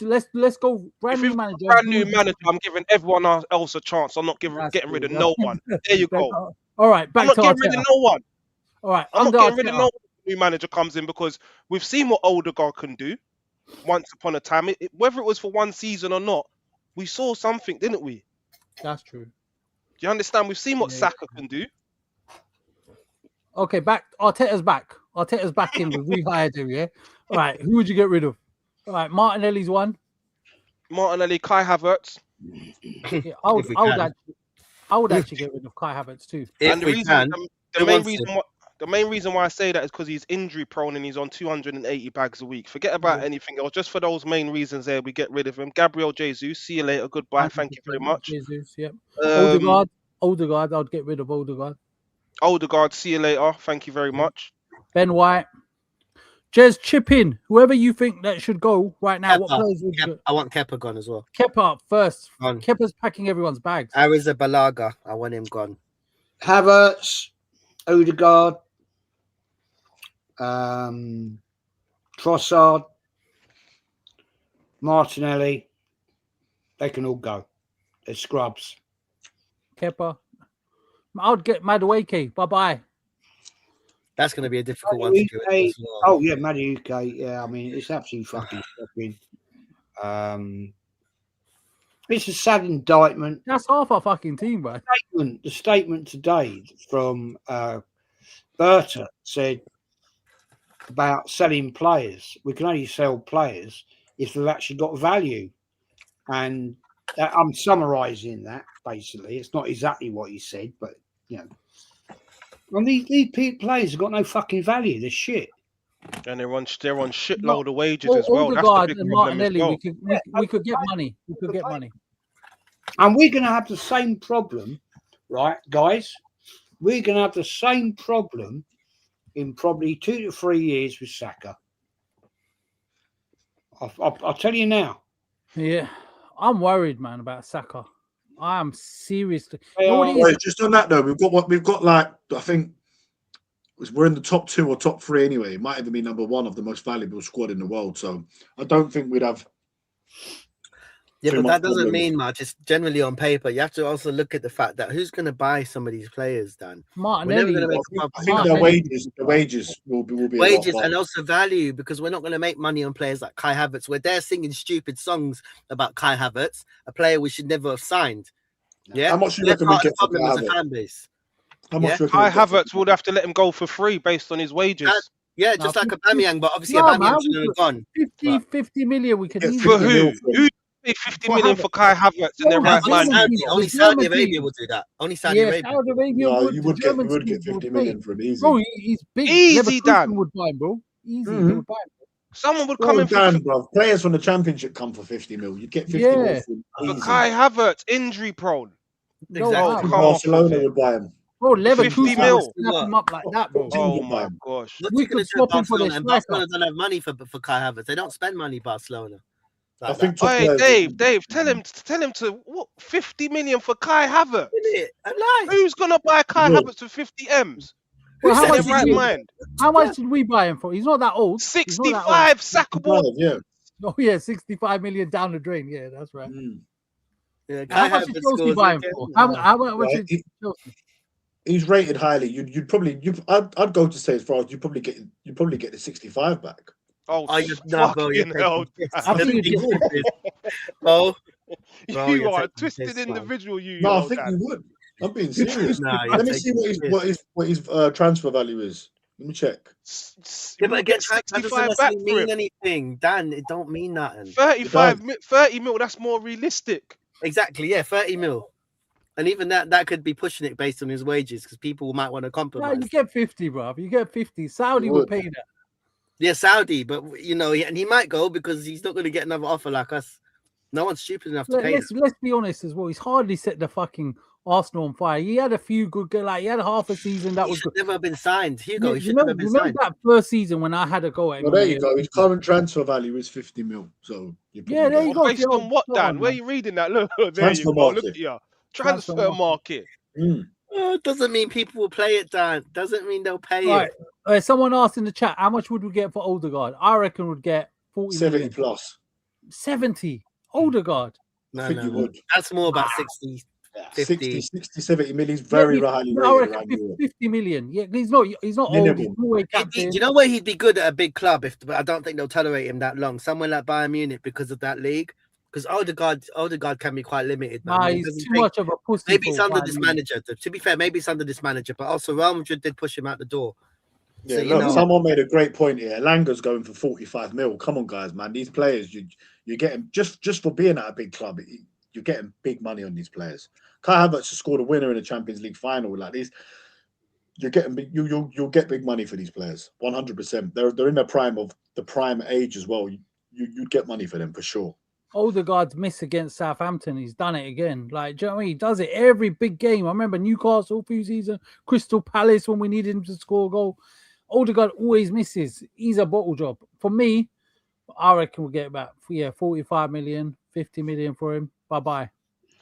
S12: go. Brand new manager.
S2: I'm giving everyone else a chance. I'm not getting rid of no one. There you go.
S12: All right,
S2: I'm not getting rid of no one.
S12: All right,
S2: I'm not getting rid of no one. New manager comes in because we've seen what Odegaard can do. Once upon a time, whether it was for one season or not, we saw something, didn't we?
S12: That's true.
S2: Do you understand? We've seen what Saka can do.
S12: Okay, Arteta's back. Arteta's back in. We rehired him, yeah? All right, who would you get rid of? All right, Martinelli's one.
S2: Martinelli, Kai Havertz.
S12: Yeah, I would actually get rid of Kai Havertz too.
S2: And the main reason why I say that is because he's injury prone and he's on 280 bags a week. Forget about anything else. Just for those main reasons there, we get rid of him. Gabriel Jesus, see you later. Goodbye. Thank you very much.
S12: Jesus, yep. Odegaard, I'd get rid of Odegaard.
S2: Odegaard, see you later. Thank you very much.
S12: Ben White. Jez, chip in. Whoever you think that should go right now.
S1: Kepa.
S12: What players would you go?
S1: I want Kepa gone as well.
S12: Kepa first.
S1: Gone.
S12: Kepa's packing everyone's bags.
S1: Ariza Balaga. I want him gone.
S4: Havertz, Odegaard, Trossard, Martinelli. They can all go. They're scrubs.
S12: Kepa. I would get Madueke. Bye-bye.
S1: That's going to be a difficult one to do. As well.
S4: Oh, yeah, Madueke. Yeah, I mean, it's absolutely fucking shocking. It's a sad indictment.
S12: That's half our fucking team, bro.
S4: The statement today from Berta said about selling players. We can only sell players if they've actually got value. And I'm summarising that, basically. It's not exactly what he said, but, you know. And these players have got no fucking value. They're shit.
S2: And they're on shitload of wages as well.
S12: Odegaard
S2: That's the big
S12: and
S2: problem as
S12: Martinelli,
S2: well.
S12: we could get money. We could get money.
S4: And we're going to have the same problem, right, guys? We're going to have the same problem in probably 2 to 3 years with Saka. I'll tell you now.
S12: Yeah, I'm worried, man, about Saka. I am seriously.
S3: Just on that though, we've got like I think we're in the top 2 or top 3 anyway. It might even be number 1 of the most valuable squad in the world. So I don't think we'd have.
S1: Yeah, but that doesn't mean much. It's generally on paper. You have to also look at the fact that who's going to buy some of these players, Dan?
S12: Martinelli.
S3: I think the wages will be
S1: wages and also value, because we're not going to make money on players like Kai Havertz. We're there singing stupid songs about Kai Havertz, a player we should never have signed. Yeah,
S3: how much do you reckon we get for
S1: as a fan base?
S2: Kai Havertz would have to let him go for free based on his wages.
S1: Yeah, just like Aubameyang, but obviously Aubameyang should have gone.
S12: 50 million we could
S2: for who? Who paid 50 million for Kai Havertz in their right mind?
S1: Only Saudi Arabia would do that. Only Saudi Arabia.
S3: No, you would get 50 million for him easy.
S12: Bro, he's big.
S2: Easy, Dan.
S12: Would buy him, bro. Easy, they would buy him.
S2: Someone would come in
S3: for bro. Players from the Championship come for 50 mil. You'd get 50 mil
S2: for Kai Havertz, injury prone.
S1: Exactly.
S3: Barcelona would buy him.
S12: Bro, 50 mil. Snap him up like that, bro.
S2: Oh my gosh.
S12: We could swap him for this.
S1: Barcelona don't have money for Kai Havertz. They don't spend money, Barcelona.
S3: I think.
S2: Hey, Dave, tell him to what 50 million for Kai Havertz. Who's gonna buy Kai Havertz for 50 M's?
S12: Well, how much did we buy him for? He's not that old.
S2: 65 sackable.
S3: Yeah.
S12: Oh yeah, 65 million down the drain. Yeah, that's right.
S1: Yeah,
S12: how much did Chelsea buy him for? How much did Chelsea?
S3: he's rated highly. I'd go to say as far as you probably get the 65 back.
S2: Oh,
S1: bro, you're
S2: fucking hell!
S1: I think you would. Bro,
S2: You are a twisted individual.
S3: No, I think you would. I'm being serious. Let me see what his transfer value is. Let me check.
S1: Yeah, but again, that doesn't mean anything, Dan. It don't mean nothing.
S2: 30 mil. That's more realistic.
S1: Exactly. Yeah, 30 mil. And even that could be pushing it based on his wages because people might want to compromise.
S12: No, you get 50, bro. You get 50. Saudi would pay that.
S1: Yeah, Saudi, but and he might go because he's not going to get another offer like us. No one's stupid enough to pay.
S12: Let's be honest as well. He's hardly set the fucking Arsenal on fire. He had a few good, he had half a season that was good.
S1: Never been signed. Hugo,
S12: you remember that first season when I had a go at him?
S3: Well, there you go. His current transfer value is 50 mil. So
S12: yeah, there you go.
S2: Based on what, Dan? Where are you reading that? Look, there you go. Look at you. Transfer market.
S1: It doesn't mean people will play it, Dan. Doesn't mean they'll pay
S12: it. Someone asked in the chat, how much would we get for Odegaard? I reckon we'd get 40
S3: 70
S12: million.
S3: plus.
S12: 70. Odegaard.
S1: No, that's more about 60. 50.
S3: 60, 70 million. He's very highly rated around Europe.
S12: 50 million. Yeah, he's not old.
S1: Do you know where he'd be good at a big club? But I don't think they'll tolerate him that long. Somewhere like Bayern Munich because of that league. Because Odegaard can be quite limited.
S12: Nah, he's too much of a pussy.
S1: Maybe it's under this manager. To be fair, maybe it's under this manager. But also, Real Madrid did push him out the door.
S3: Yeah, so, look, someone made a great point here. Langer's going for 45 mil. Come on, guys, man. These players, you're getting just for being at a big club, you're getting big money on these players. Kai Havertz scored a winner in the Champions League final. Like these, you're getting you'll get big money for these players. 100%. They're in the prime age as well. You'd get money for them for sure.
S12: Odegaard's miss against Southampton. He's done it again. Like, do you know what I mean? He does it every big game. I remember Newcastle a few seasons, Crystal Palace when we needed him to score a goal. Odegaard always misses. He's a bottle job. For me, I reckon we'll get about 45 million, 50 million for him. Bye-bye.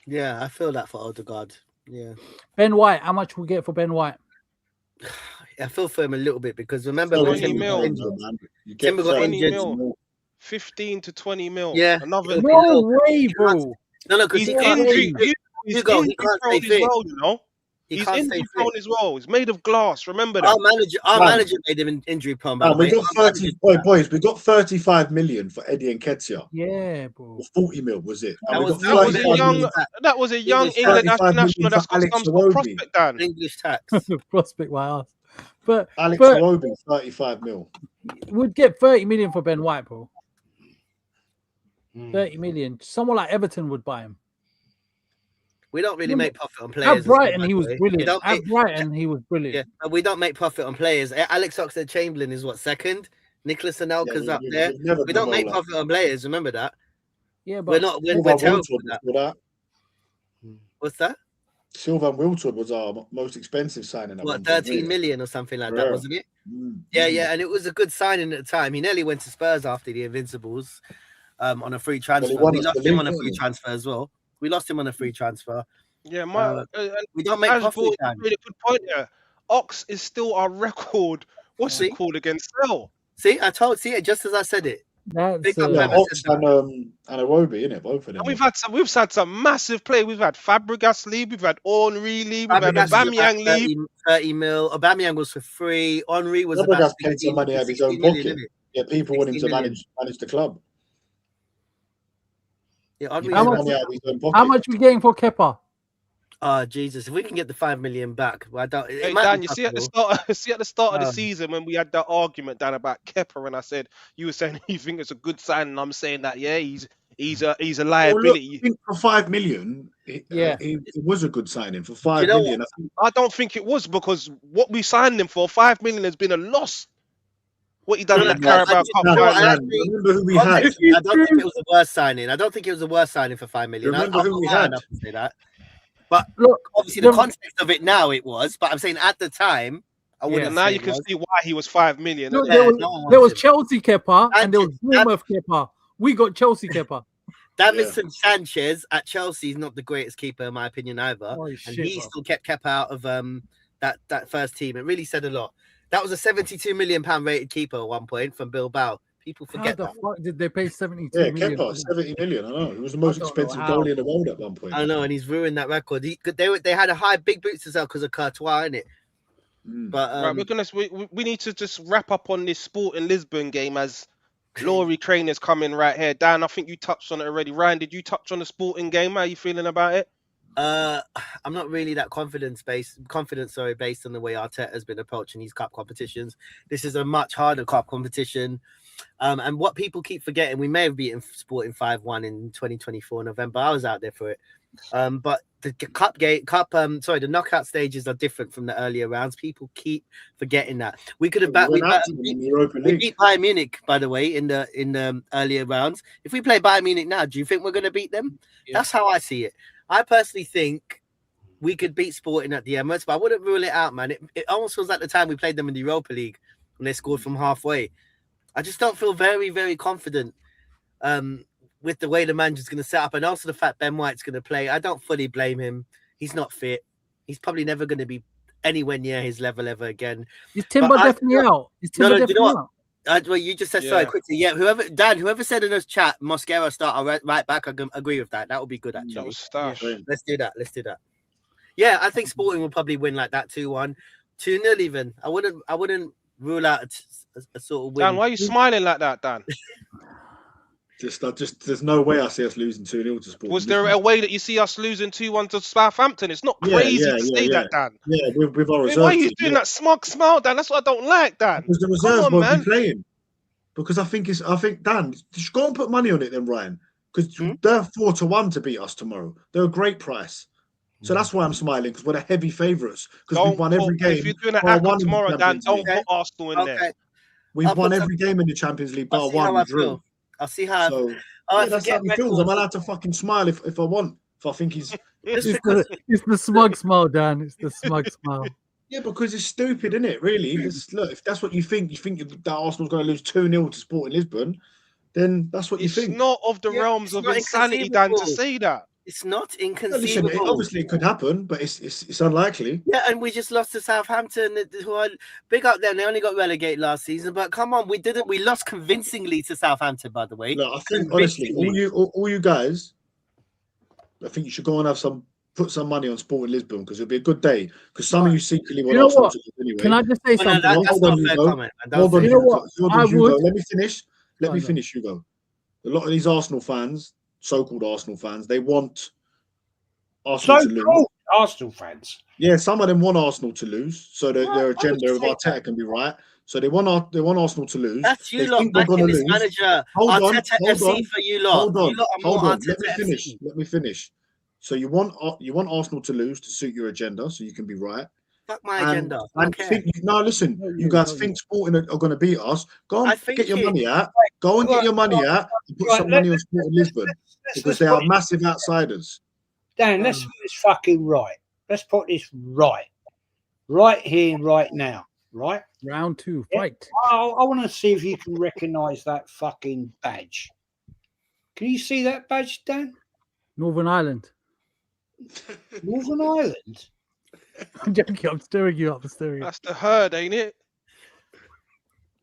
S1: Yeah, I feel that for Odegaard. Yeah.
S12: Ben White, how much we get for Ben White?
S1: I feel for him a little bit because remember
S2: when
S1: Timber
S2: got injured. 15 to 20 mil.
S1: Yeah.
S2: Another
S12: no way, bro.
S1: No, because
S2: he's injury prone as well, you know. He's injury prone as well. He's made of glass. Remember that.
S1: Our manager made him injury prone.
S3: We got 35 million for Eddie Nketiah.
S12: Yeah, bro.
S3: 40 mil was it?
S2: That was a young England national that's got some sort of prospect, Dan.
S1: English tax.
S12: Prospect, my ass. But
S3: Alex Iwobi, 35 mil.
S12: We'd get 30 million for Ben White, bro. 30 million. Someone like Everton would buy him.
S1: We don't really make profit on players.
S12: At Brighton, he was brilliant.
S1: Yeah, but we don't make profit on players. Alex Oxlade-Chamberlain is what, second? Nicholas Anelka's up there. We don't make profit on players. Remember that.
S12: Yeah, but
S1: we're terrible at that. What's that?
S3: Sylvain Wiltord was our most expensive signing.
S1: What, 13 million or something like that, wasn't it? Yeah, and it was a good signing at the time. He nearly went to Spurs after the Invincibles on a free transfer. We lost him on a free transfer as well. We lost him on a free transfer.
S2: Yeah,
S1: we don't make profit.
S2: Really good point there. Ox is still our record. What's it called against Cell?
S1: See it just as I said it.
S3: Ox and Iwobi, innit? Both of them.
S2: And we've had some massive play. We've had Fabregas leave, we've had Henry leave, we've had Aubameyang leave.
S1: 30 mil. Aubameyang was for free. Henry was
S3: Fabregas paid some money out of his own pocket. Yeah, people want him to manage the club.
S1: Yeah,
S12: how much we getting for Kepa?
S1: Oh Jesus! If we can get the 5 million back, well, I don't.
S2: Hey Dan, you see at the start of the season when we had that argument, Dan, about Kepa, and I said you were saying you think it's a good sign, and I'm saying that he's a liability.
S3: Well, look, I think for 5 million, it was a good signing for 5 million.
S2: I don't think it was because what we signed him for, 5 million, has been a loss. What he done in the Carabao Cup?
S3: Remember who we had.
S1: I don't think it was the worst signing. I don't think it was the worst signing for 5 million.
S3: Remember who we had.
S1: Say that. But look, obviously the context of it now it was. But I'm saying at the time, I wouldn't.
S2: Now you can see why he was 5 million.
S12: No, there was Chelsea Kepa and there was Bournemouth Kepa. We got Chelsea Kepa.
S1: Davinson Sanchez at Chelsea is not the greatest keeper in my opinion either, and he still kept Kepa out of that first team. It really said a lot. That was a £72 million rated keeper at one point from Bilbao. People
S12: How
S1: forget
S12: the
S1: that.
S12: fuck did they pay 72
S3: Yeah,
S12: million?
S3: Kepa, 70 million. I know. He was the most
S12: I don't know
S3: expensive
S12: how.
S3: goalie in the world at one point.
S1: I know, and he's ruined that record. They had a high big boots as well because of Courtois, innit? But
S2: Right, we're gonna we need to just wrap up on this Sporting Lisbon game as Laurie Crane is coming right here. Dan, I think you touched on it already. Ryan, did you touch on the Sporting game? How are you feeling about it?
S1: I'm not really that confident based on the way Arteta has been approaching these cup competitions. This is a much harder cup competition. And what people keep forgetting, we may have beaten Sporting 5-1 in 2024 November. I was out there for it. But the the knockout stages are different from the earlier rounds. People keep forgetting that. We could have we beat Bayern Munich, by the way, in the earlier rounds. If we play Bayern Munich now, do you think we're going to beat them? Yeah. That's how I see it. I personally think we could beat Sporting at the Emirates, but I wouldn't rule it out, man. It almost feels like the time we played them in the Europa League when they scored from halfway. I just don't feel very, very confident with the way the manager's going to set up, and also the fact Ben White's going to play. I don't fully blame him. He's not fit. He's probably never going to be anywhere near his level ever again.
S12: Is Timber definitely out? Is Timber definitely out?
S1: Well, you just said sorry quickly. Yeah, whoever said in this chat, Mosquera start right back. I can agree with that. That would be good actually.
S2: That was stash.
S1: Yeah, let's do that. Yeah, I think Sporting will probably win like that 2-1, 2-0 even. I wouldn't rule out a sort of win.
S2: Dan, why are you smiling like that, Dan?
S3: Just there's no way I see us losing 2-0 to Sporting.
S2: Was there a way that you see us losing 2-1 to Southampton? It's not crazy to say that, Dan.
S3: Yeah, with our reserves.
S2: Why are you doing that smug smile, Dan? That's what I don't like, Dan.
S3: Because the reserves won't be playing. Because I think Dan, just go and put money on it then, Ryan. Because they're 4-1 to beat us tomorrow. They're a great price. So that's why I'm smiling, because we're the heavy favourites. Because we've won every game.
S2: If you're doing an act tomorrow, Dan, don't put Arsenal in there.
S3: We've won every game in the Champions League, bar one. We drew.
S1: I'll see how.
S3: So, that's how he feels. I'm allowed to fucking smile if I want. If I think he's.
S12: It's the smug smile, Dan. It's the smug smile.
S3: Yeah, because it's stupid, isn't it? Really. Look, if that's what you think that Arsenal's going to lose 2-0 to Sporting Lisbon, then that's what you think.
S2: It's not of the realms of insanity, Dan, to say that.
S1: It's not inconceivable.
S3: Listen, obviously, it could happen, but it's unlikely.
S1: Yeah, and we just lost to Southampton, who are big up them. They only got relegated last season, but come on, we didn't. We lost convincingly to Southampton, by the way.
S3: No, I think honestly, all you guys, I think you should go and put some money on Sporting Lisbon, because it'll be a good day. Because some of you secretly want Arsenal to win anyway.
S12: Can I just say something?
S3: Hold on, Hugo. Let me finish. Let me finish, Hugo. A lot of these Arsenal fans, so-called Arsenal fans, they want Arsenal to lose.
S4: Arsenal fans.
S3: Yeah, some of them want Arsenal to lose, so that their agenda of Arteta can be right. So they want Arsenal to lose.
S1: That's you lot backing this manager. Arteta FC for you lot.
S3: Hold on. Let me finish. So you want Arsenal to lose to suit your agenda, so you can be right.
S1: Fuck my agenda.
S3: Listen, you guys think Sporting are going to beat us. Go and get your money out. Go and get your money out and put some money on Sporting Lisbon, because they are massive outsiders.
S4: Dan, let's put this fucking right. Let's put this right. Right here, right now. Right?
S12: Round 2, fight.
S4: I want to see if you can recognise that fucking badge. Can you see that badge, Dan?
S12: Northern Ireland.
S4: Northern Ireland?
S12: I'm joking. I'm stirring you up.
S2: That's the herd, ain't it?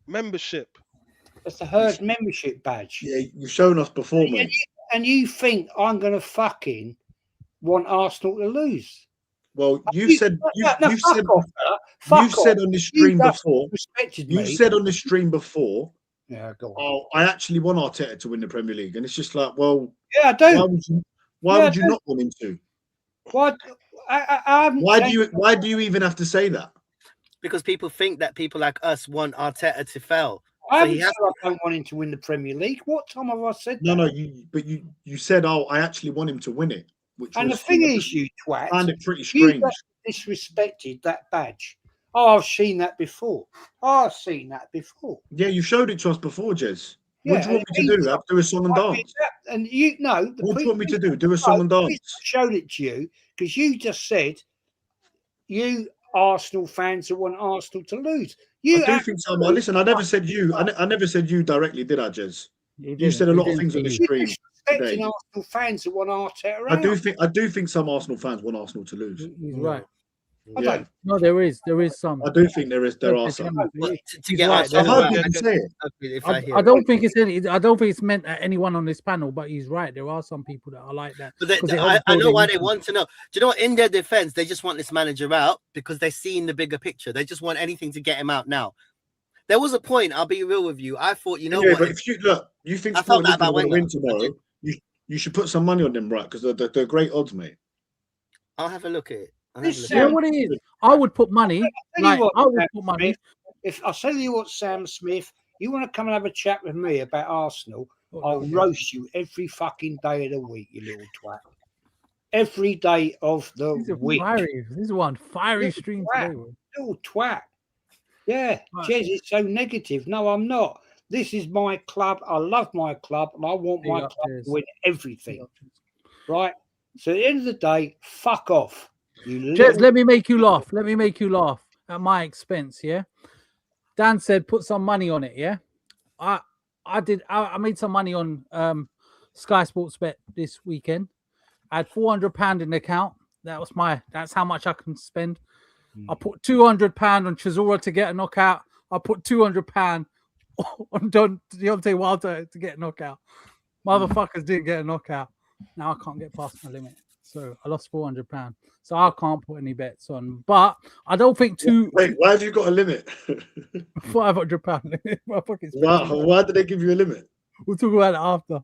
S2: Membership.
S4: That's the herd membership badge.
S3: Yeah, you've shown us before, mate.
S4: And you think I'm going to fucking want Arsenal to lose?
S3: Well, you've said on this stream before. You said on this stream before.
S4: Yeah, go on.
S3: Oh, I actually want Arteta to win the Premier League, and it's just like, well,
S4: yeah, I do.
S3: Why would you not want him to?
S4: Why
S3: do you even have to say that?
S1: Because people think that people like us want Arteta to fail.
S4: I don't want him to win the Premier League. What time have I said that?
S3: No, you said, oh, I actually want him to win it.
S4: And the thing is, you twat,
S3: I find it pretty strange.
S4: You disrespected that badge. Oh, I've seen that before.
S3: Yeah, you showed it to us before, Jez. What do you want me to do? Do a song and dance?
S4: And you know,
S3: what do you want me to do? Do a song and dance?
S4: I showed it to you because you just said you Arsenal fans who want Arsenal to lose.
S3: I do think so. Listen, I never said you. I never said you directly, did I, Jez? You said a lot of things on the stream today.
S4: Arsenal fans who want Arteta.
S3: I do think some Arsenal fans want Arsenal to lose.
S12: He's right.
S3: Yeah,
S12: No, there is some.
S3: I do think there are some.
S1: To
S12: He's
S1: get
S12: right,
S1: answers,
S12: there's
S3: I've heard
S12: right.
S3: people say it.
S1: if I hear
S12: I
S1: it.
S12: don't think it's any. I don't think it's meant at anyone on this panel, but he's right. There are some people that are like that.
S1: But they,
S12: 'cause it
S1: I
S12: helps
S1: know
S12: build
S1: why
S12: their
S1: they want to know. Do you know what? In their defense, they just want this manager out because they're seeing the bigger picture. They just want anything to get him out now. There was a point, I'll be real with you. I thought, you know
S3: Anyway,
S1: what?
S3: but if you look, you think
S1: I felt
S3: Sporting
S1: that
S3: Lisbon are
S1: about
S3: going
S1: Wenger.
S3: to win tomorrow, you should put some money on them, right? Because they're great odds, mate.
S1: I'll have a look at it.
S12: You know what it is? I would put money. Like, I would put money.
S4: If I'll tell you what, Sam Smith, you want to come and have a chat with me about Arsenal, I'll roast you every fucking day of the week, you little twat. Every day of the week.
S12: This is one fiery stream today.
S4: Little twat. Yeah, Jez is so negative. No, I'm not. This is my club. I love my club, and I want my club to win everything. Right? So at the end of the day, fuck off.
S12: Jez, let me make you laugh. Let me make you laugh at my expense. Yeah. Dan said put some money on it. Yeah. I did. I made some money on Sky Sports Bet this weekend. I had £400 in the account. That's how much I can spend. I put £200 on Chisora to get a knockout. I put £200 on Deontay Wilder to get a knockout. Motherfuckers didn't get a knockout. Now I can't get past my limit. So I lost £400. So I can't put any bets on. But I don't think
S3: Wait, why have you got a limit?
S12: £500 limit.
S3: Why did they give you a limit?
S12: We'll talk about it after.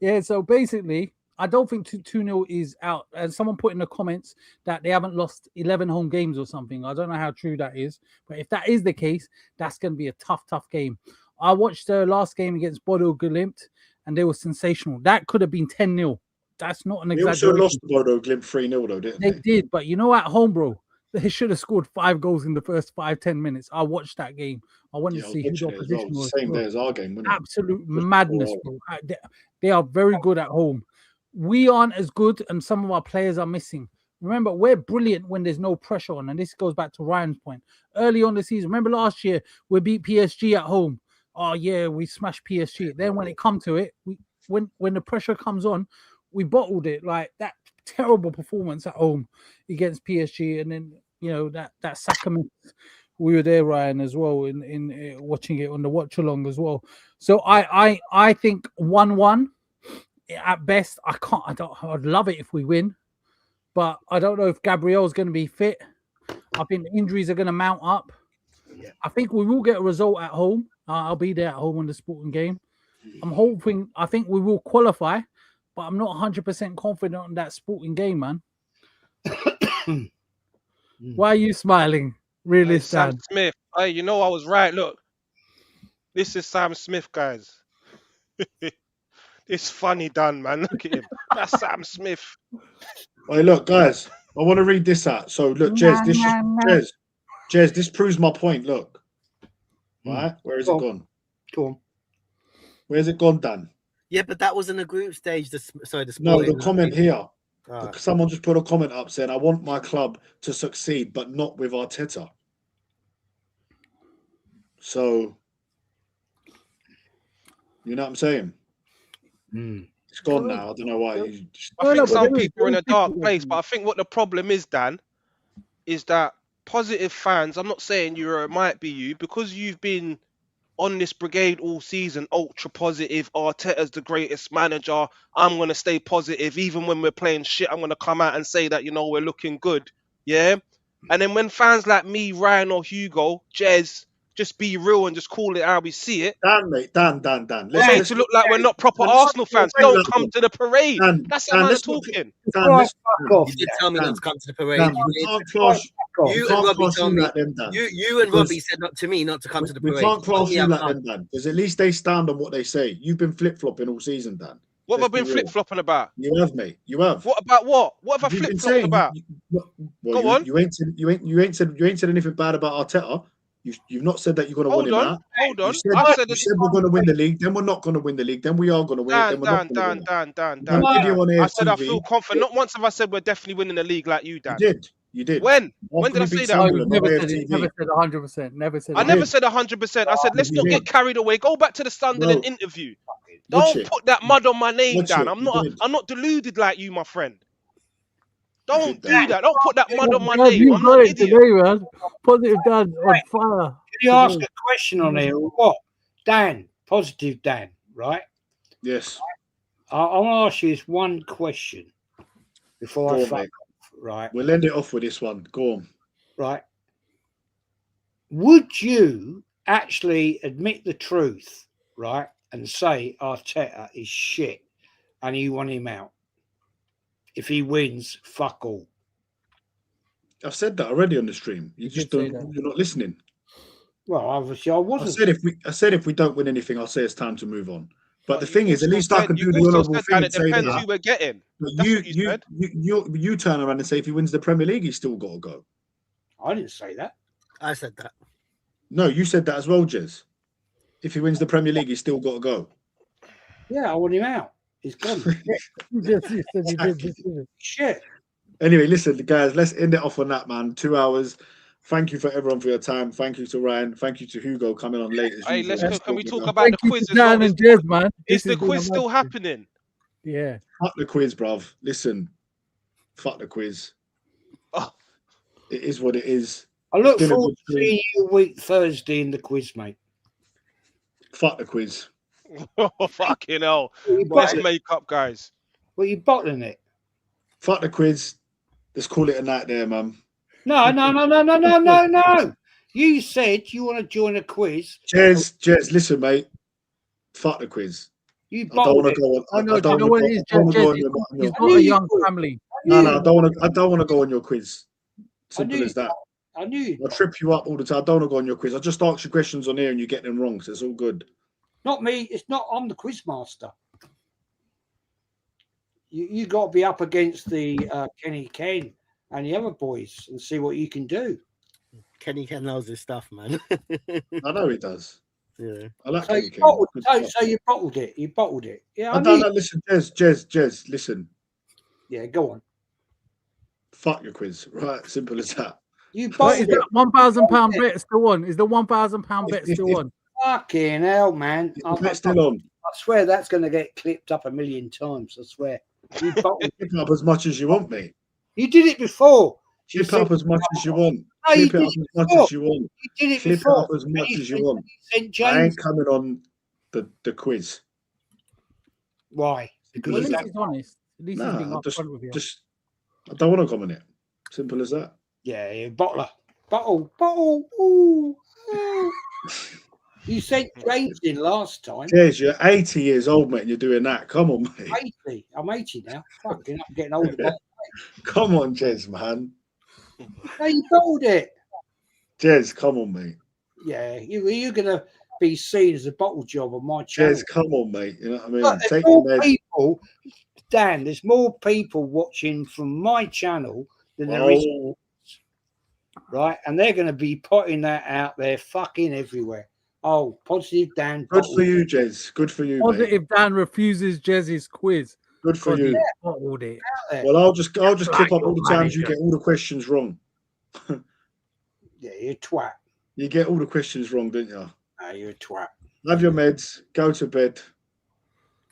S12: Yeah, so basically, I don't think 2-0 is out. And someone put in the comments that they haven't lost 11 home games or something. I don't know how true that is. But if that is the case, that's going to be a tough game. I watched the last game against Bodo Glimt, and they were sensational. That could have been 10-0. That's not an exaggeration.
S3: They also lost Bodo Glimt 3-0, though, didn't they?
S12: They did, but you know, at home, bro, they should have scored 5 goals in the first 5-10 minutes. I watched that game. I wanted to see who the opposition was.
S3: Same day as our game, wasn't it?
S12: Absolute madness, bro. They are very good at home. We aren't as good, and some of our players are missing. Remember, we're brilliant when there's no pressure on, and this goes back to Ryan's point. Early on the season, remember last year, we beat PSG at home. Oh, yeah, we smashed PSG. Then when it comes to it, when the pressure comes on, we bottled it. Like that terrible performance at home against PSG, and then, you know, that sacrament. We were there, Ryan, as well, in watching it on the watch along as well. So I think 1-1 at best. I'd love it if we win, but I don't know if Gabriel's going to be fit. I think the injuries are going to mount up. I think we will get a result at home. I'll be there at home on the Sporting game. I think we will qualify, but I'm not 100% confident on that Sporting game, man. Why are you smiling? Really,
S2: Sam Smith. Hey, you know I was right. Look, this is Sam Smith, guys. It's funny done, man. Look at him. That's Sam Smith.
S3: Hey, look, guys, I want to read this out. So, look, Jez, this proves my point. Look, right? Where is it gone?
S4: Go on.
S3: Where's it gone, Dan?
S1: Yeah, but that was in the group stage. The
S3: comment here. Someone just put a comment up saying, I want my club to succeed, but not with Arteta. So, you know what I'm saying? It's gone now. I don't know why.
S2: I think some people are in a dark place, but I think what the problem is, Dan, is that positive fans, I'm not saying you or it might be you, because you've been on this brigade all season, ultra positive, Arteta's the greatest manager, I'm going to stay positive, even when we're playing shit, I'm going to come out and say that, you know, we're looking good, yeah? And then when fans like me, Ryan or Hugo, Jez, just be real and just call it how we see it.
S3: Dan, mate, Dan.
S2: We're made to look like we're not proper Arsenal fans. Don't come to the parade. That's how I'm talking.
S1: You did tell me not to come to the parade. You and Robbie said not to me not to come to the parade.
S3: We can't class you like them, Dan, because at least they stand on what they say. You've been flip-flopping all season, Dan.
S2: What have I been flip-flopping about?
S3: You have, mate. You have.
S2: What about what? What have I flip-flopped about?
S3: Go on. You ain't said anything bad about Arteta. You've not said that you're going to win him out.
S2: Hold on.
S3: You said we're going to win the league, then we're not going to win the league, then we are going to win it, then we're not going to win it.
S2: I said I feel confident. Not once have I said we're definitely winning the league like you, Dan.
S3: You did.
S2: When? When did I say that?
S12: You never said 100%.
S2: I never said 100%. I said let's not get carried away. Go back to the Sunderland interview. Don't put that mud on my name, Dan. I'm not deluded like you, my friend. Don't do that. Don't put that mud on my
S12: Dad,
S2: name.
S12: you
S2: I'm
S12: got
S2: not an
S12: it
S2: idiot.
S12: today, man. Positive Dad on fire.
S4: Can you ask a question on here or what? Dan, positive Dan, right?
S3: Yes.
S4: I want to ask you this one question before
S3: Go
S4: I
S3: on,
S4: fuck
S3: mate.
S4: off, right?
S3: We'll end it off with this one. Go on.
S4: Right. Would you actually admit the truth, right, and say Arteta is shit and you want him out? If he wins, fuck all.
S3: I've said that already on the stream. You just don't. You're not listening.
S4: Well, obviously, I wasn't.
S3: I said if we don't win anything, I'll say it's time to move on. But the thing is, at least I can do the
S2: also
S3: honourable
S2: said
S3: thing
S2: that
S3: and
S2: it
S3: say
S2: depends
S3: that.
S2: who we're getting.
S3: But
S2: That's
S3: you turn around and say if he wins the Premier League, he's still got to go.
S4: I didn't say that.
S1: I said that.
S3: No, you said that as well, Jez. If he wins the Premier League, he's still got to go.
S4: Yeah, I want him out. He's gone. Shit.
S3: Anyway, listen, guys, let's end it off on that, man. 2 hours. Thank you for everyone for your time. Thank you to Ryan. Thank you to Hugo coming on late. As
S2: Hey,
S3: usual.
S2: can we talk about the quiz as well?
S12: And Jez, man.
S2: Is the quiz still happening?
S12: Yeah.
S3: Fuck the quiz, bruv. Listen, fuck the quiz.
S2: Oh.
S3: It is what it is.
S4: I look forward to seeing you a week Thursday in the quiz, mate.
S3: Fuck the quiz.
S2: Oh, fucking hell. Let's make up, guys.
S4: Well, you bottling it.
S3: Fuck the quiz. Let's call it a night there, man.
S4: No. You said you want to join a quiz.
S3: Jez, listen, mate. Fuck the quiz.
S4: You
S3: I don't want to go on.
S12: I know. Do you know what it is, Jez? He's got a young family.
S3: No, I don't want to go on your quiz. Simple as that.
S4: I knew.
S3: I'll trip you up all the time. I don't want to go on your quiz. I just ask you questions on here and you get them wrong, so it's all good.
S4: Not me. It's not. I'm the quiz master. You got to be up against the Kenny Ken and the other boys and see what you can do.
S1: Kenny Ken knows his stuff, man.
S3: I know he does.
S1: Yeah.
S3: I like
S4: So
S3: Kenny
S4: you
S3: Ken.
S4: bottled,
S3: Good
S4: so
S3: stuff.
S4: you bottled it. You bottled it. Yeah.
S3: I don't know. Listen, Jez, listen.
S4: Yeah, go on.
S3: Fuck your quiz. Right, simple as that.
S4: You
S12: But is
S4: bottled it.
S12: that £1,000 bet still on? Is the £1,000 bet still on?
S4: Fucking hell, man.
S3: That's still on.
S4: I swear that's going to get clipped up 1,000,000 times. I swear. You bottled
S3: Clip up as much as you want, mate.
S4: You did it before.
S3: Clip up as much as you want.
S4: No, you
S3: Clip it up
S4: did
S3: as
S4: it
S3: much
S4: before.
S3: as you want.
S4: You did it
S3: Clip it
S4: before.
S3: up as much as you want.
S4: St.
S3: I
S4: James.
S3: ain't coming on the quiz.
S4: Why?
S12: Well,
S4: Because
S12: at least he's honest. At least he's being
S3: Nah,
S12: upfront with you.
S3: I don't want to come on it. Simple as that.
S4: yeah, bottler. Bottle. Ooh. You sent James in last time.
S3: Jez, you're 80 years old, mate, and you're doing that. Come on, mate.
S4: 80. I'm 80 now. Fucking, I'm getting older. Mate.
S3: Come on, Jez, man.
S4: No, you bottled it.
S3: Jez, come on, mate.
S4: Yeah, you're going to be seen as a bottle job on my channel.
S3: Jez, come on, mate. You know what I mean?
S4: Look, there's
S3: Take
S4: more
S3: your meds.
S4: people, Dan, there's more people watching from my channel than there is. Right? And they're going to be putting that out there fucking everywhere. Oh, positive Dan.
S3: Good for you, Jez. Good for you, mate.
S12: Positive Dan refuses Jez's quiz.
S3: Good for you.
S12: Bottled it.
S3: Well, I'll just clip up all the times you get all the questions wrong.
S4: Yeah, you're a twat.
S3: You get all the questions wrong, don't you?
S4: No, you're a twat.
S3: Have your meds. Go to bed.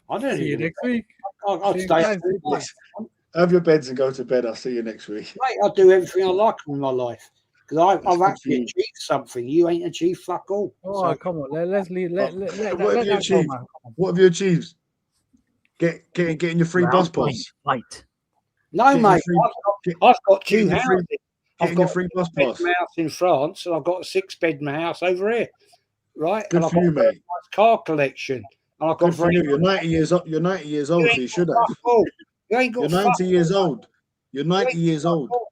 S4: I don't
S12: See you
S4: even.
S12: next week.
S4: I'll
S12: See you
S4: stay
S12: guys
S4: up
S12: next
S4: all night.
S3: Have your beds and go to bed. I'll see you next week.
S4: Mate, I'll do everything I like in my life because I've
S3: good
S4: actually
S3: for you.
S4: achieved something. You ain't achieved fuck all.
S12: Oh,
S4: So,
S12: come on. Let's leave. Let
S3: What have
S12: that
S3: you
S12: go,
S3: achieved?
S12: man.
S3: What have you achieved? Getting your free bus pass.
S12: Light.
S4: no,
S3: Getting your
S4: mate,
S3: free-
S4: I've got two
S3: getting your free-
S4: houses. I've
S3: Getting your
S4: got
S3: free bus
S4: a
S3: pass.
S4: bedroom house in France and I've got a 6-bedroom house over here. Right?
S3: Good
S4: and I've
S3: for
S4: got
S3: you,
S4: a very
S3: mate.
S4: nice car collection. And I've got
S3: Good for you. You're 90 years old. You're 90 years old, so you should have.
S4: fuck all. You ain't got
S3: You're 90 years old. You're 90
S4: ain't
S3: years
S4: fuck
S3: old.
S4: all.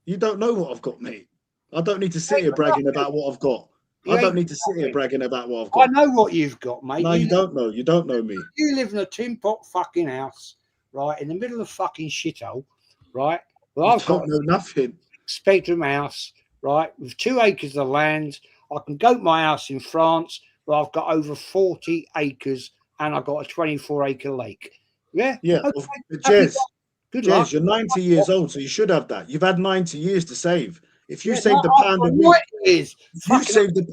S3: You don't know what I've got, mate. I don't need to sit here bragging about what I've got.
S4: You
S3: I don't
S4: ain't
S3: need to sit here
S4: nothing.
S3: bragging about what I've
S4: I
S3: got.
S4: know what you've got, mate.
S3: No, you don't know. You don't know me.
S4: You live in a tin pot fucking house, right, in the middle of fucking shithole, right? Well,
S3: You
S4: I've got
S3: don't know nothing.
S4: a 6-bedroom house, right, with 2 acres of land. I can go to my house in France, where I've got over 40 acres and I've got a 24-acre lake. Yeah?
S3: Yeah.
S4: Okay.
S3: But
S4: Happy
S3: Jez,
S4: days. Good luck.
S3: Jez, you're 90 years old, so you should have that. You've had 90 years to save. If you
S4: Yeah,
S3: saved
S4: no,
S3: a
S4: I've
S3: pound a
S4: got
S3: week,
S4: 90 years.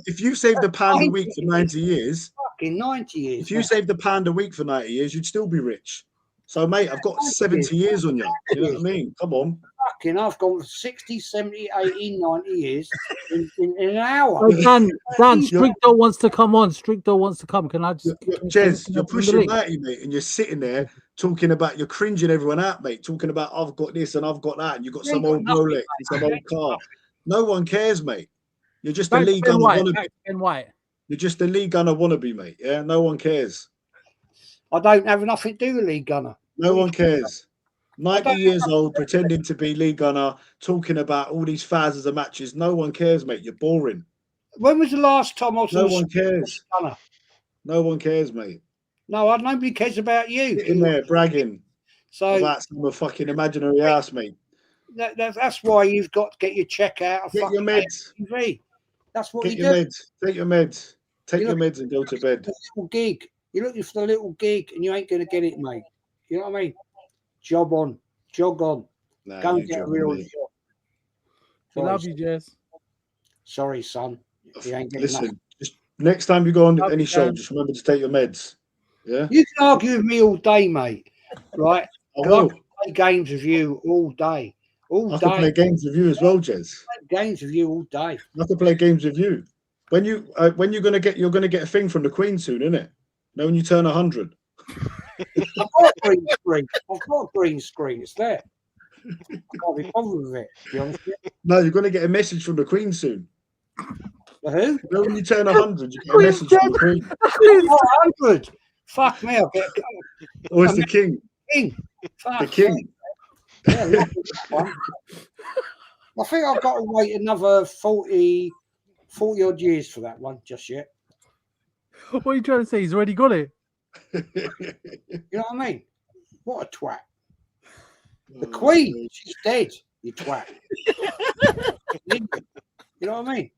S3: if you saved a pound a week for 90 years,
S4: Fucking 90 years.
S3: if you
S4: mate.
S3: saved a pound a week for 90 years, you'd still be rich. So, mate, I've got 70 years on you. You know what I mean? Come on.
S4: I've gone for 60, 70, 80, 90 years in an hour.
S12: Oh, Dan, Stricto wants to come on. Stricto wants to come. Can I just...
S3: Jez, you're pushing 90, mate, and you're sitting there talking about, you're cringing everyone out, mate, talking about, I've got this and I've got that, and you've got some old Rolex and some old car. No one cares, mate. You're just a league gunner wannabe. You're just a league gunner wannabe, mate. Yeah, no one cares.
S4: I don't have nothing to do with league gunner.
S3: No one cares. 90 years old, pretending to be league gunner, talking about all these thousands of matches. No one cares, mate. You're boring.
S4: When was the last time I was?
S3: No one cares. No one cares, mate.
S4: No, nobody cares about you.
S3: In there bragging
S4: about
S3: some fucking imaginary ass, mate.
S4: That's why you've got to get your check out.
S3: Get your meds.
S4: TV. That's what
S3: Get
S4: you
S3: your
S4: do.
S3: meds. Take your meds. Take your meds and go to bed.
S4: Little gig. You're looking for the little gig, and you ain't going to get it, mate. You know what I mean? Job on, jog on.
S3: Nah,
S4: go and get a real job.
S12: I love you, Jez.
S4: Sorry, son. You ain't getting
S3: Listen, just next time you go on any show, just remember to take your meds. Yeah.
S4: You can argue with me all day, mate. Right?
S3: I will.
S4: I can play games with you all day.
S3: I can play games with you as well, Jez.
S4: Games with you all day.
S3: I can play games with you. When you're gonna get a thing from the Queen soon, isn't it? No, when you turn 100.
S4: I've got a green screen. I've got a green screen. It's there. I can't be bothered with it, to be honest with you.
S3: No, you're gonna get a message from the Queen soon.
S4: The who?
S3: You know, when you turn 100, you get a message from the Queen.
S4: 100. Fuck me, I'll get.
S3: Or it's the King.
S4: King. Fuck
S3: the King.
S4: Me. Yeah, that one. I think I've got to wait another 40 odd years for that one just yet.
S12: What are you trying to say? He's already got it.
S4: You know what I mean? What a twat. The Queen, she's dead, you twat. You know what I mean?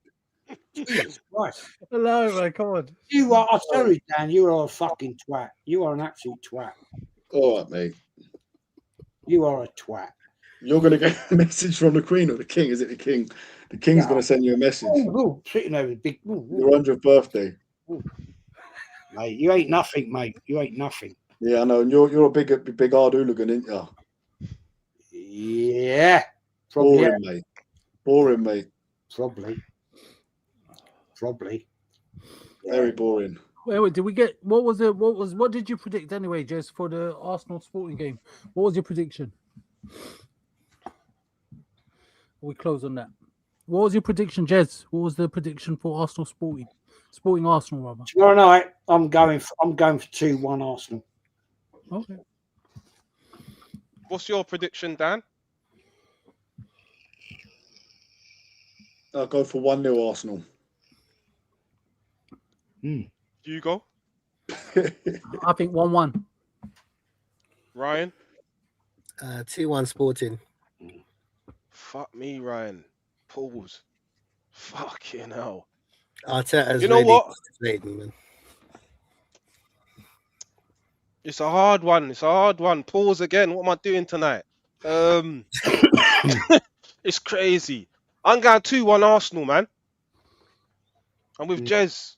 S4: Jesus Christ.
S12: Hello, man, come on.
S4: You are, I'm sorry, Dan, you are a fucking twat. You are an absolute twat.
S3: All right, mate.
S4: You are a twat.
S3: You're going to get a message from the Queen or the King? Is it the King? The King's going to send you a message.
S4: Sitting over big.
S3: Your 100th birthday.
S4: Mate, you ain't nothing, mate. You ain't nothing.
S3: Yeah, I know. And you're a big hard hooligan, ain't you?
S4: Yeah.
S3: Boring, mate. Boring, mate.
S4: Probably.
S3: Very boring.
S12: Wait, did we get what did you predict anyway, Jez, for the Arsenal Sporting game? What was your prediction? We close on that. What was your prediction, Jez? What was the prediction for Arsenal Sporting Arsenal, rather?
S4: Tomorrow night, I'm going for 2-1 Arsenal.
S12: Okay.
S2: What's your prediction, Dan?
S3: I'll go for 1-0 Arsenal.
S2: You go.
S12: I think 1-1.
S2: Ryan?
S1: 2-1 Sporting.
S2: Fuck me, Ryan. Pause. Fucking hell.
S1: Arteta's
S2: you know
S1: really
S2: what?
S1: Lady, man.
S2: It's a hard one. Pause again. What am I doing tonight? It's crazy. I'm going 2-1 Arsenal, man. I'm with Jez.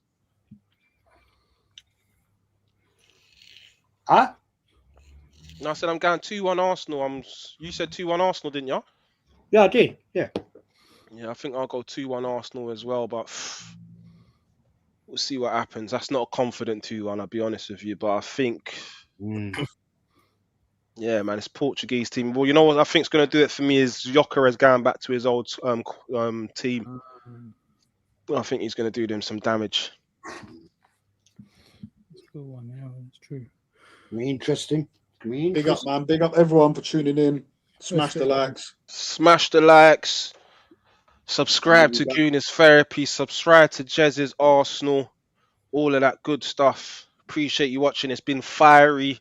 S4: Huh?
S2: No, I said I'm going 2-1 Arsenal. You said 2-1 Arsenal, didn't you?
S4: Yeah, I did. Yeah.
S2: Yeah, I think I'll go 2-1 Arsenal as well, but we'll see what happens. That's not a confident 2-1, I'll be honest with you, but I think... Yeah, man, it's Portuguese team. Well, you know what I think's going to do it for me is Gyökeres going back to his old team. I think he's going to do them some damage.
S12: That's a good one, yeah, that's true.
S4: Interesting.
S3: Big up, man. Big up everyone for tuning in. Smash the likes.
S2: Smash the likes. Subscribe to Goonerz Therapy. Subscribe to Jez's Arsenal. All of that good stuff. Appreciate you watching. It's been fiery.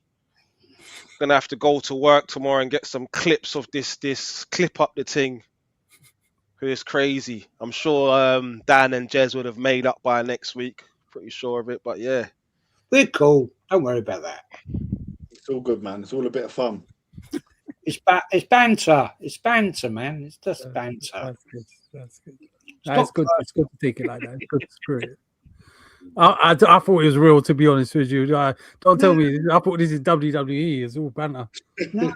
S2: Gonna have to go to work tomorrow and get some clips of this clip up the thing. It's crazy. I'm sure Dan and Jez would have made up by next week. Pretty sure of it, but yeah.
S4: We're cool. Don't worry about that.
S3: It's all good, man. It's all a bit of fun.
S4: It's banter. It's banter, man. It's just banter.
S12: That's good. That's good. It's good to take it like that. It's good spirit. I thought it was real, to be honest with you. Don't tell me. I thought this is WWE. It's all banter.
S4: No,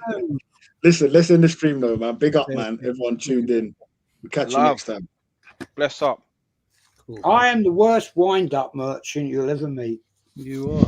S3: Listen, let's end the stream though, man. Big up, man. Everyone tuned in. We'll catch you next time.
S2: Bless up.
S4: I am the worst wind-up merchant you'll ever meet.
S2: You are.